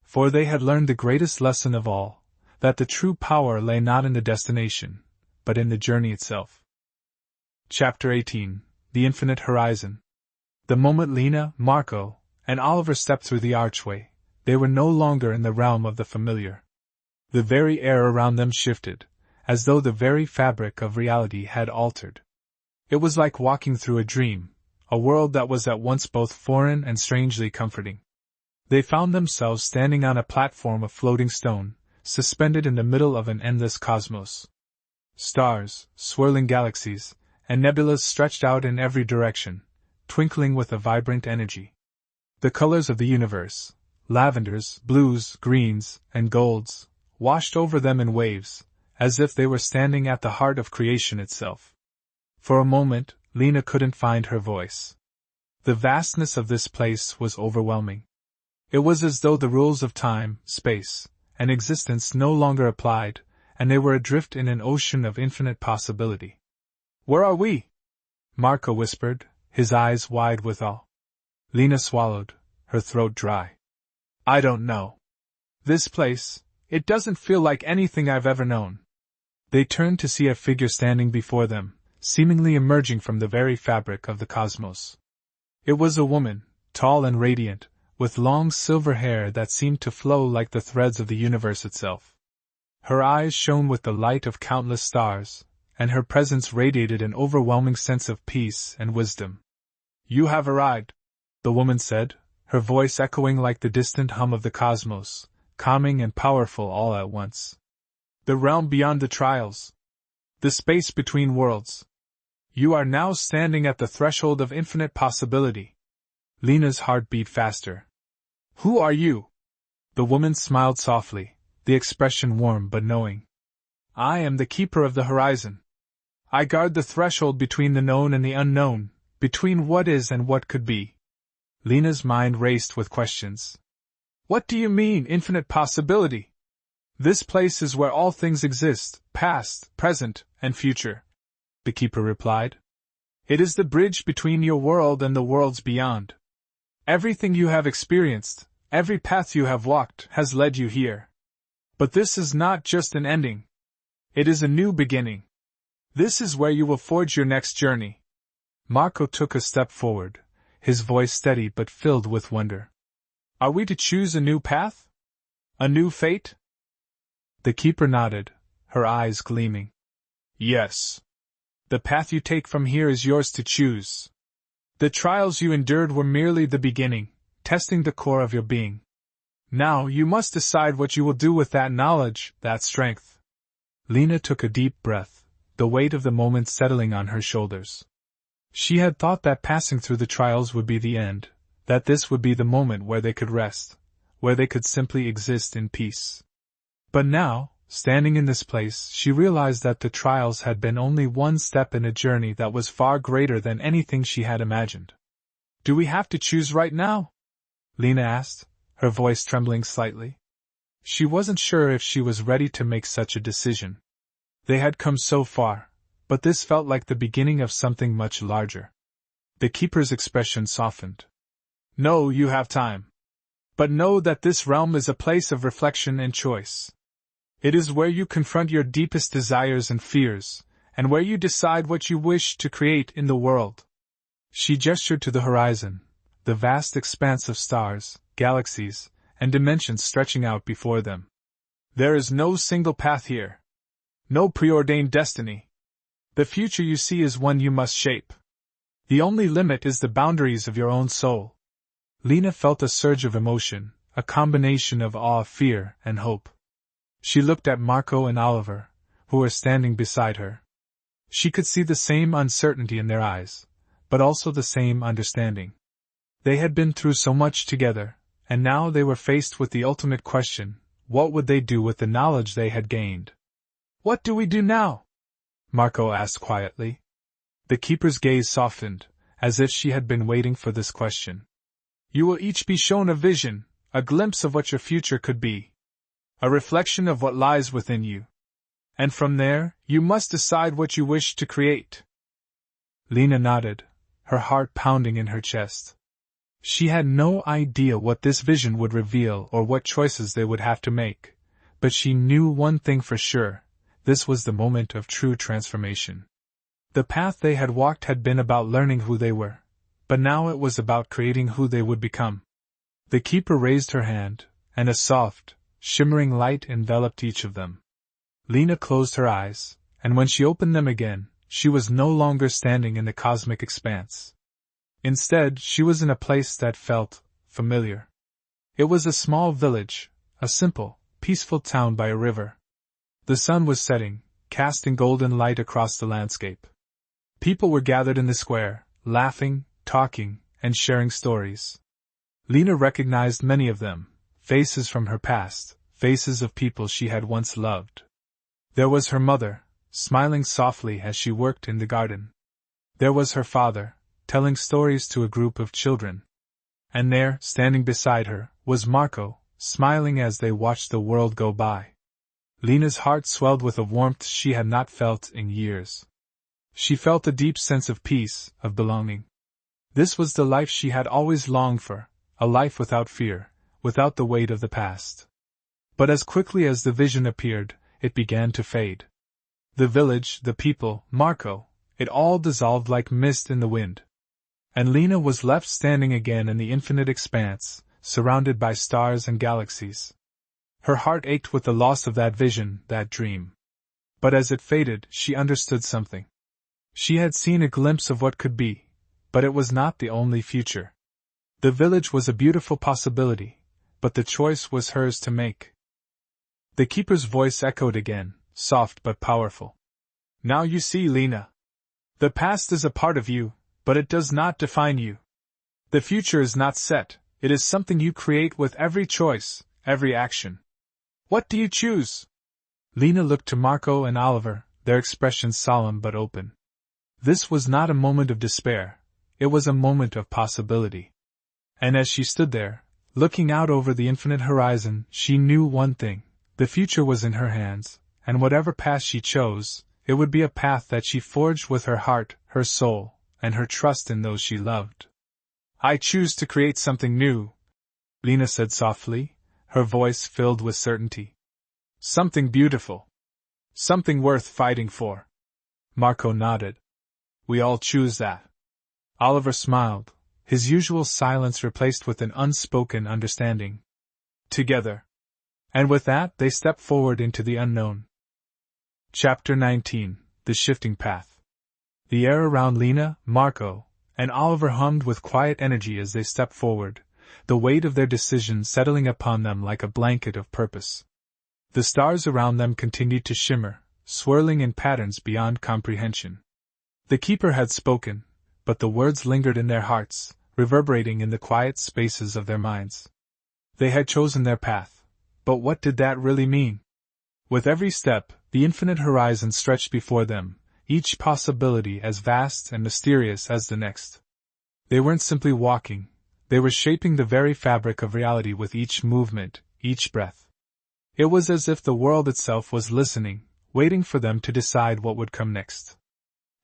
For they had learned the greatest lesson of all, that the true power lay not in the destination, but in the journey itself. Chapter 18: The Infinite Horizon. The moment Lena, Marco, and Oliver stepped through the archway, they were no longer in the realm of the familiar. The very air around them shifted, as though the very fabric of reality had altered. It was like walking through a dream, a world that was at once both foreign and strangely comforting. They found themselves standing on a platform of floating stone, suspended in the middle of an endless cosmos. Stars, swirling galaxies, and nebulas stretched out in every direction, twinkling with a vibrant energy. The colors of the universe, lavenders, blues, greens, and golds, washed over them in waves, as if they were standing at the heart of creation itself. For a moment, Lena couldn't find her voice. The vastness of this place was overwhelming. It was as though the rules of time, space, and existence no longer applied, and they were adrift in an ocean of infinite possibility. "Where are we?" Marco whispered, his eyes wide with awe. Lena swallowed, her throat dry. "I don't know. This place, it doesn't feel like anything I've ever known." They turned to see a figure standing before them, seemingly emerging from the very fabric of the cosmos. It was a woman, tall and radiant, with long silver hair that seemed to flow like the threads of the universe itself. Her eyes shone with the light of countless stars, and her presence radiated an overwhelming sense of peace and wisdom. "You have arrived," the woman said, her voice echoing like the distant hum of the cosmos, calming and powerful all at once. "The realm beyond the trials. The space between worlds. You are now standing at the threshold of infinite possibility." Lena's heart beat faster. "Who are you?" The woman smiled softly, the expression warm but knowing. "I am the keeper of the horizon. I guard the threshold between the known and the unknown, between what is and what could be." Lena's mind raced with questions. "What do you mean, infinite possibility?" "This place is where all things exist, past, present, and future," the keeper replied. "It is the bridge between your world and the worlds beyond. Everything you have experienced, every path you have walked, has led you here. But this is not just an ending. It is a new beginning. This is where you will forge your next journey." Marco took a step forward, his voice steady but filled with wonder. "Are we to choose a new path? A new fate?" The keeper nodded, her eyes gleaming. "Yes. The path you take from here is yours to choose. The trials you endured were merely the beginning, testing the core of your being. Now you must decide what you will do with that knowledge, that strength." Lena took a deep breath, the weight of the moment settling on her shoulders. She had thought that passing through the trials would be the end, that this would be the moment where they could rest, where they could simply exist in peace. But now, standing in this place, she realized that the trials had been only one step in a journey that was far greater than anything she had imagined. "Do we have to choose right now?" Lena asked, her voice trembling slightly. She wasn't sure if she was ready to make such a decision. They had come so far, but this felt like the beginning of something much larger. The keeper's expression softened. "No, you have time. But know that this realm is a place of reflection and choice. It is where you confront your deepest desires and fears, and where you decide what you wish to create in the world." She gestured to the horizon, the vast expanse of stars, galaxies, and dimensions stretching out before them. "There is no single path here. No preordained destiny. The future you see is one you must shape. The only limit is the boundaries of your own soul." Lena felt a surge of emotion, a combination of awe, fear, and hope. She looked at Marco and Oliver, who were standing beside her. She could see the same uncertainty in their eyes, but also the same understanding. They had been through so much together, and now they were faced with the ultimate question: what would they do with the knowledge they had gained? "What do we do now?" Marco asked quietly. The keeper's gaze softened, as if she had been waiting for this question. "You will each be shown a vision, a glimpse of what your future could be. A reflection of what lies within you. And from there, you must decide what you wish to create." Lena nodded, her heart pounding in her chest. She had no idea what this vision would reveal or what choices they would have to make, but she knew one thing for sure: this was the moment of true transformation. The path they had walked had been about learning who they were, but now it was about creating who they would become. The keeper raised her hand, and a soft, shimmering light enveloped each of them. Lena closed her eyes, and when she opened them again, she was no longer standing in the cosmic expanse. Instead, she was in a place that felt familiar. It was a small village, a simple, peaceful town by a river. The sun was setting, casting golden light across the landscape. People were gathered in the square, laughing, talking, and sharing stories. Lena recognized many of them, faces from her past, faces of people she had once loved. There was her mother, smiling softly as she worked in the garden. There was her father, telling stories to a group of children. And there, standing beside her, was Marco, smiling as they watched the world go by. Lena's heart swelled with a warmth she had not felt in years. She felt a deep sense of peace, of belonging. This was the life she had always longed for, a life without fear, without the weight of the past. But as quickly as the vision appeared, it began to fade. The village, the people, Marco, it all dissolved like mist in the wind. And Lena was left standing again in the infinite expanse, surrounded by stars and galaxies. Her heart ached with the loss of that vision, that dream. But as it faded, she understood something. She had seen a glimpse of what could be, but it was not the only future. The village was a beautiful possibility, but the choice was hers to make. The keeper's voice echoed again, soft but powerful. Now you see, Lena. The past is a part of you, but it does not define you. The future is not set, it is something you create with every choice, every action. What do you choose? Lena looked to Marco and Oliver, their expressions solemn but open. This was not a moment of despair, it was a moment of possibility. And as she stood there, looking out over the infinite horizon, she knew one thing: the future was in her hands, and whatever path she chose, it would be a path that she forged with her heart, her soul, and her trust in those she loved. I choose to create something new, Lena said softly, her voice filled with certainty. Something beautiful. Something worth fighting for. Marco nodded. We all choose that. Oliver smiled, his usual silence replaced with an unspoken understanding. Together. And with that, they stepped forward into the unknown. Chapter 19: The Shifting Path. The air around Lena, Marco, and Oliver hummed with quiet energy as they stepped forward, the weight of their decision settling upon them like a blanket of purpose. The stars around them continued to shimmer, swirling in patterns beyond comprehension. The keeper had spoken, but the words lingered in their hearts, reverberating in the quiet spaces of their minds. They had chosen their path, but what did that really mean? With every step, the infinite horizon stretched before them, each possibility as vast and mysterious as the next. They weren't simply walking, they were shaping the very fabric of reality with each movement, each breath. It was as if the world itself was listening, waiting for them to decide what would come next.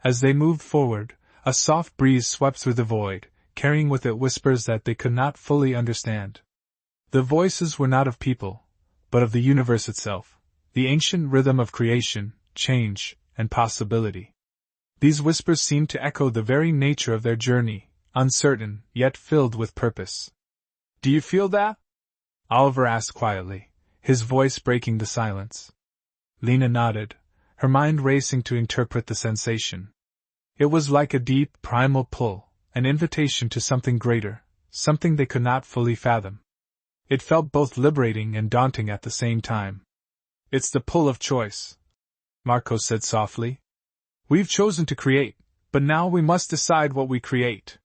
As they moved forward, a soft breeze swept through the void, carrying with it whispers that they could not fully understand. The voices were not of people, but of the universe itself, the ancient rhythm of creation, change, and possibility. These whispers seemed to echo the very nature of their journey, uncertain, yet filled with purpose. Do you feel that? Oliver asked quietly, his voice breaking the silence. Lena nodded, her mind racing to interpret the sensation. It was like a deep, primal pull, an invitation to something greater, something they could not fully fathom. It felt both liberating and daunting at the same time. It's the pull of choice, Marco said softly. We've chosen to create, but now we must decide what we create.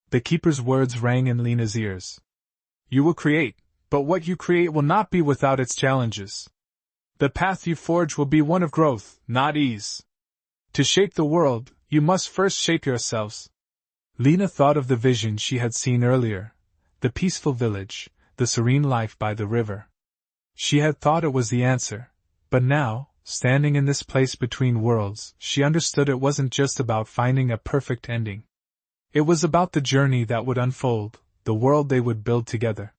The keeper's words rang in Lena's ears. You will create, but what you create will not be without its challenges. The path you forge will be one of growth, not ease. To shape the world, you must first shape yourselves. Lena thought of the vision she had seen earlier, the peaceful village, the serene life by the river. She had thought it was the answer, but now, standing in this place between worlds, she understood it wasn't just about finding a perfect ending. It was about the journey that would unfold, the world they would build together.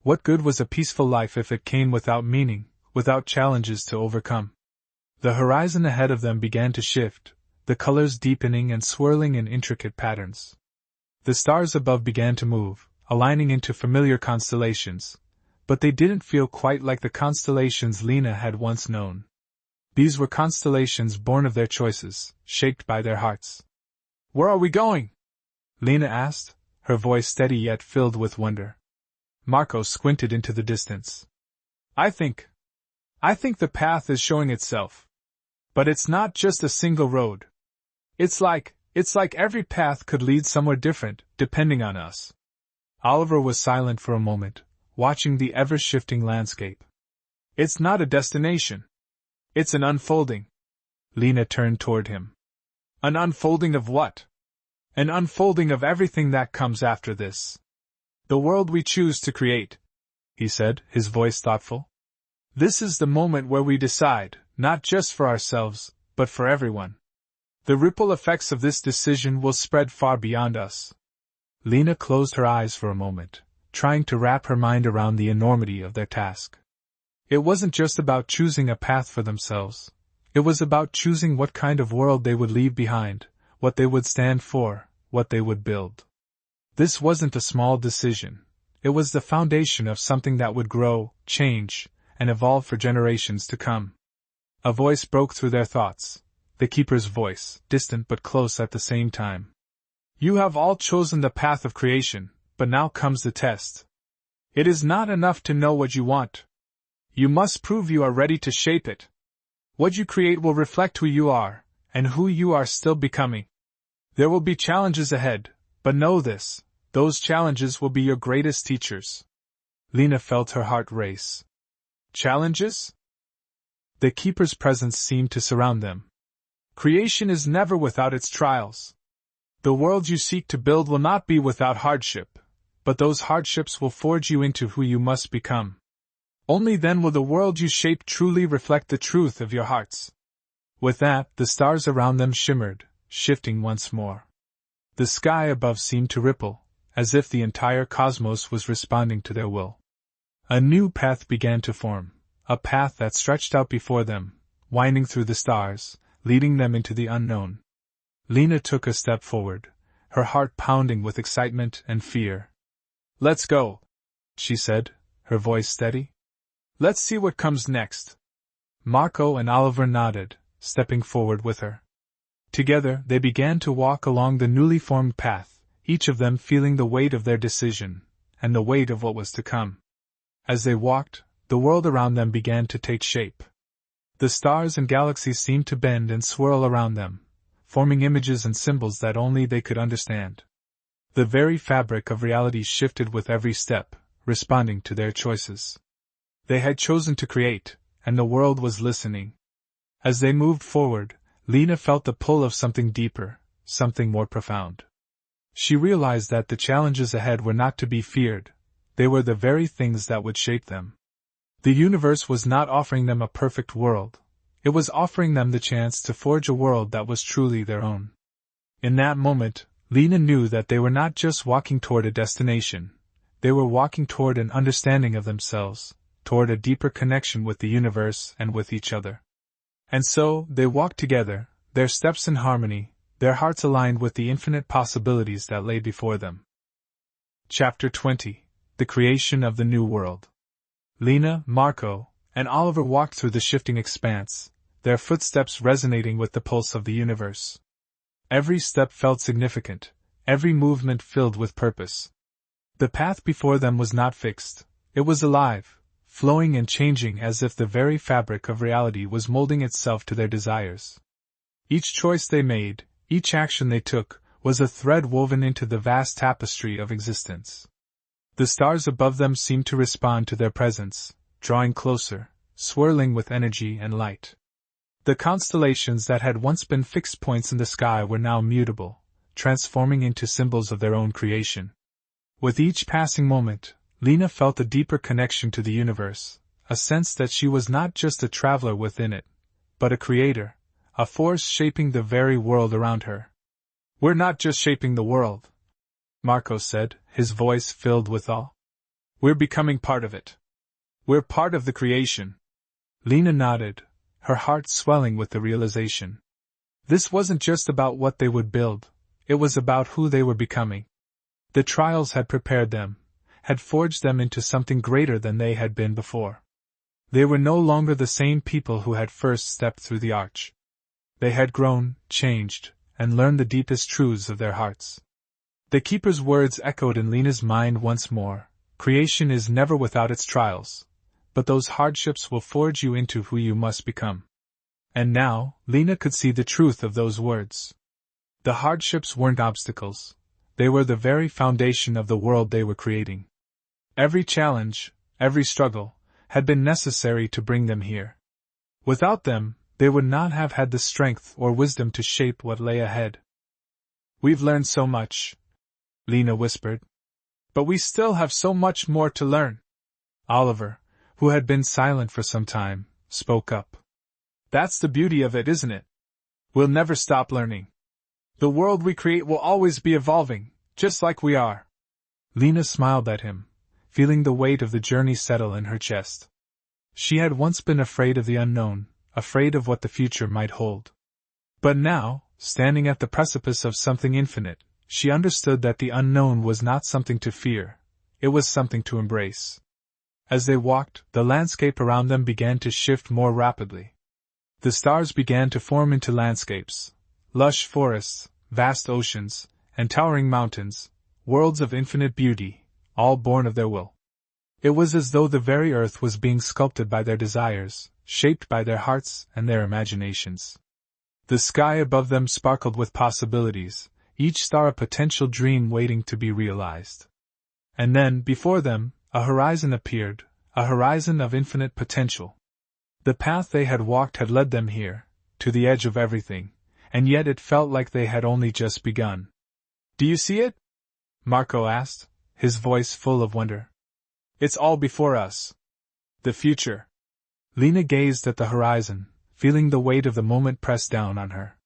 What good was a peaceful life if it came without meaning, without challenges to overcome? The horizon ahead of them began to shift, the colors deepening and swirling in intricate patterns. The stars above began to move, aligning into familiar constellations, but they didn't feel quite like the constellations Lena had once known. These were constellations born of their choices, shaped by their hearts. Where are we going? Lena asked, her voice steady yet filled with wonder. Marco squinted into the distance. I think the path is showing itself. But it's not just a single road. It's like every path could lead somewhere different, depending on us. Oliver was silent for a moment, watching the ever-shifting landscape. It's not a destination. It's an unfolding. Lena turned toward him. An unfolding of what? An unfolding of everything that comes after this. The world we choose to create, he said, his voice thoughtful. This is the moment where we decide, not just for ourselves, but for everyone. The ripple effects of this decision will spread far beyond us. Lena closed her eyes for a moment, trying to wrap her mind around the enormity of their task. It wasn't just about choosing a path for themselves. It was about choosing what kind of world they would leave behind, what they would stand for, what they would build. This wasn't a small decision. It was the foundation of something that would grow, change, and evolve for generations to come. A voice broke through their thoughts, the keeper's voice, distant but close at the same time. You have all chosen the path of creation, but now comes the test. It is not enough to know what you want. You must prove you are ready to shape it. What you create will reflect who you are, and who you are still becoming. There will be challenges ahead, but know this, those challenges will be your greatest teachers. Lena felt her heart race. Challenges? The keeper's presence seemed to surround them. Creation is never without its trials. The world you seek to build will not be without hardship, but those hardships will forge you into who you must become. Only then will the world you shape truly reflect the truth of your hearts. With that, the stars around them shimmered, shifting once more. The sky above seemed to ripple, as if the entire cosmos was responding to their will. A new path began to form, a path that stretched out before them, winding through the stars, leading them into the unknown. Lena took a step forward, her heart pounding with excitement and fear. Let's go, she said, her voice steady. Let's see what comes next. Marco and Oliver nodded, stepping forward with her. Together, they began to walk along the newly formed path, each of them feeling the weight of their decision, and the weight of what was to come. As they walked, the world around them began to take shape. The stars and galaxies seemed to bend and swirl around them, forming images and symbols that only they could understand. The very fabric of reality shifted with every step, responding to their choices. They had chosen to create, and the world was listening. As they moved forward, Lena felt the pull of something deeper, something more profound. She realized that the challenges ahead were not to be feared, they were the very things that would shape them. The universe was not offering them a perfect world, it was offering them the chance to forge a world that was truly their own. In that moment, Lena knew that they were not just walking toward a destination, they were walking toward an understanding of themselves, toward a deeper connection with the universe and with each other. And so, they walked together, their steps in harmony, their hearts aligned with the infinite possibilities that lay before them. Chapter 20: The Creation of the New World. Lena, Marco, and Oliver walked through the shifting expanse, their footsteps resonating with the pulse of the universe. Every step felt significant, every movement filled with purpose. The path before them was not fixed, it was alive, flowing and changing as if the very fabric of reality was molding itself to their desires. Each choice they made, each action they took, was a thread woven into the vast tapestry of existence. The stars above them seemed to respond to their presence, drawing closer, swirling with energy and light. The constellations that had once been fixed points in the sky were now mutable, transforming into symbols of their own creation. With each passing moment, Lena felt a deeper connection to the universe, a sense that she was not just a traveler within it, but a creator, a force shaping the very world around her. We're not just shaping the world, Marco said, his voice filled with awe. We're becoming part of it. We're part of the creation. Lena nodded, her heart swelling with the realization. This wasn't just about what they would build, it was about who they were becoming. The trials had prepared them, had forged them into something greater than they had been before. They were no longer the same people who had first stepped through the arch. They had grown, changed, and learned the deepest truths of their hearts. The keeper's words echoed in Lena's mind once more. Creation is never without its trials, but those hardships will forge you into who you must become. And now, Lena could see the truth of those words. The hardships weren't obstacles, they were the very foundation of the world they were creating. Every challenge, every struggle, had been necessary to bring them here. Without them, they would not have had the strength or wisdom to shape what lay ahead. We've learned so much, Lena whispered. But we still have so much more to learn. Oliver, who had been silent for some time, spoke up. That's the beauty of it, isn't it? We'll never stop learning. The world we create will always be evolving, just like we are. Lena smiled at him, feeling the weight of the journey settle in her chest. She had once been afraid of the unknown, afraid of what the future might hold. But now, standing at the precipice of something infinite, she understood that the unknown was not something to fear, it was something to embrace. As they walked, the landscape around them began to shift more rapidly. The stars began to form into landscapes, lush forests, vast oceans, and towering mountains, worlds of infinite beauty, all born of their will. It was as though the very earth was being sculpted by their desires, shaped by their hearts and their imaginations. The sky above them sparkled with possibilities, each star a potential dream waiting to be realized. And then, before them, a horizon appeared, a horizon of infinite potential. The path they had walked had led them here, to the edge of everything, and yet it felt like they had only just begun. "Do you see it?" Marco asked, his voice full of wonder. "It's all before us. The future." Lena gazed at the horizon, feeling the weight of the moment press down on her.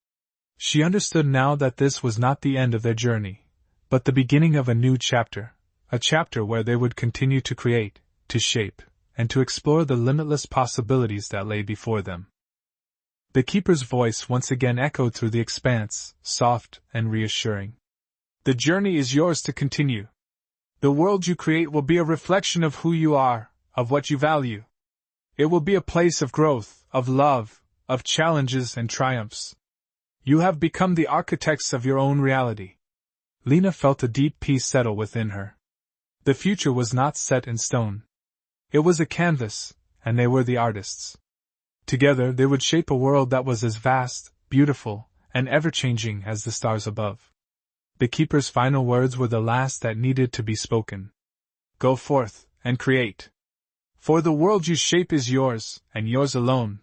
She understood now that this was not the end of their journey, but the beginning of a new chapter, a chapter where they would continue to create, to shape, and to explore the limitless possibilities that lay before them. The keeper's voice once again echoed through the expanse, soft and reassuring. "The journey is yours to continue. The world you create will be a reflection of who you are, of what you value. It will be a place of growth, of love, of challenges and triumphs. You have become the architects of your own reality." Lena felt a deep peace settle within her. The future was not set in stone. It was a canvas, and they were the artists. Together they would shape a world that was as vast, beautiful, and ever-changing as the stars above. The keeper's final words were the last that needed to be spoken. "Go forth, and create. For the world you shape is yours, and yours alone."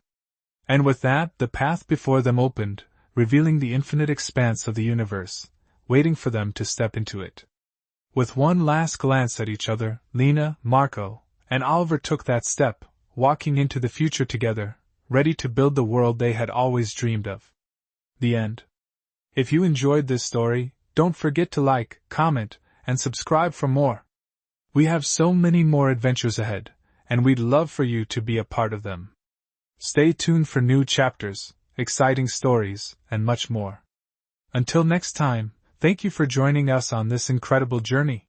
And with that, the path before them opened, revealing the infinite expanse of the universe, waiting for them to step into it. With one last glance at each other, Lena, Marco, and Oliver took that step, walking into the future together, ready to build the world they had always dreamed of. The end. If you enjoyed this story, don't forget to like, comment, and subscribe for more. We have so many more adventures ahead, and we'd love for you to be a part of them. Stay tuned for new chapters, exciting stories, and much more. Until next time, thank you for joining us on this incredible journey.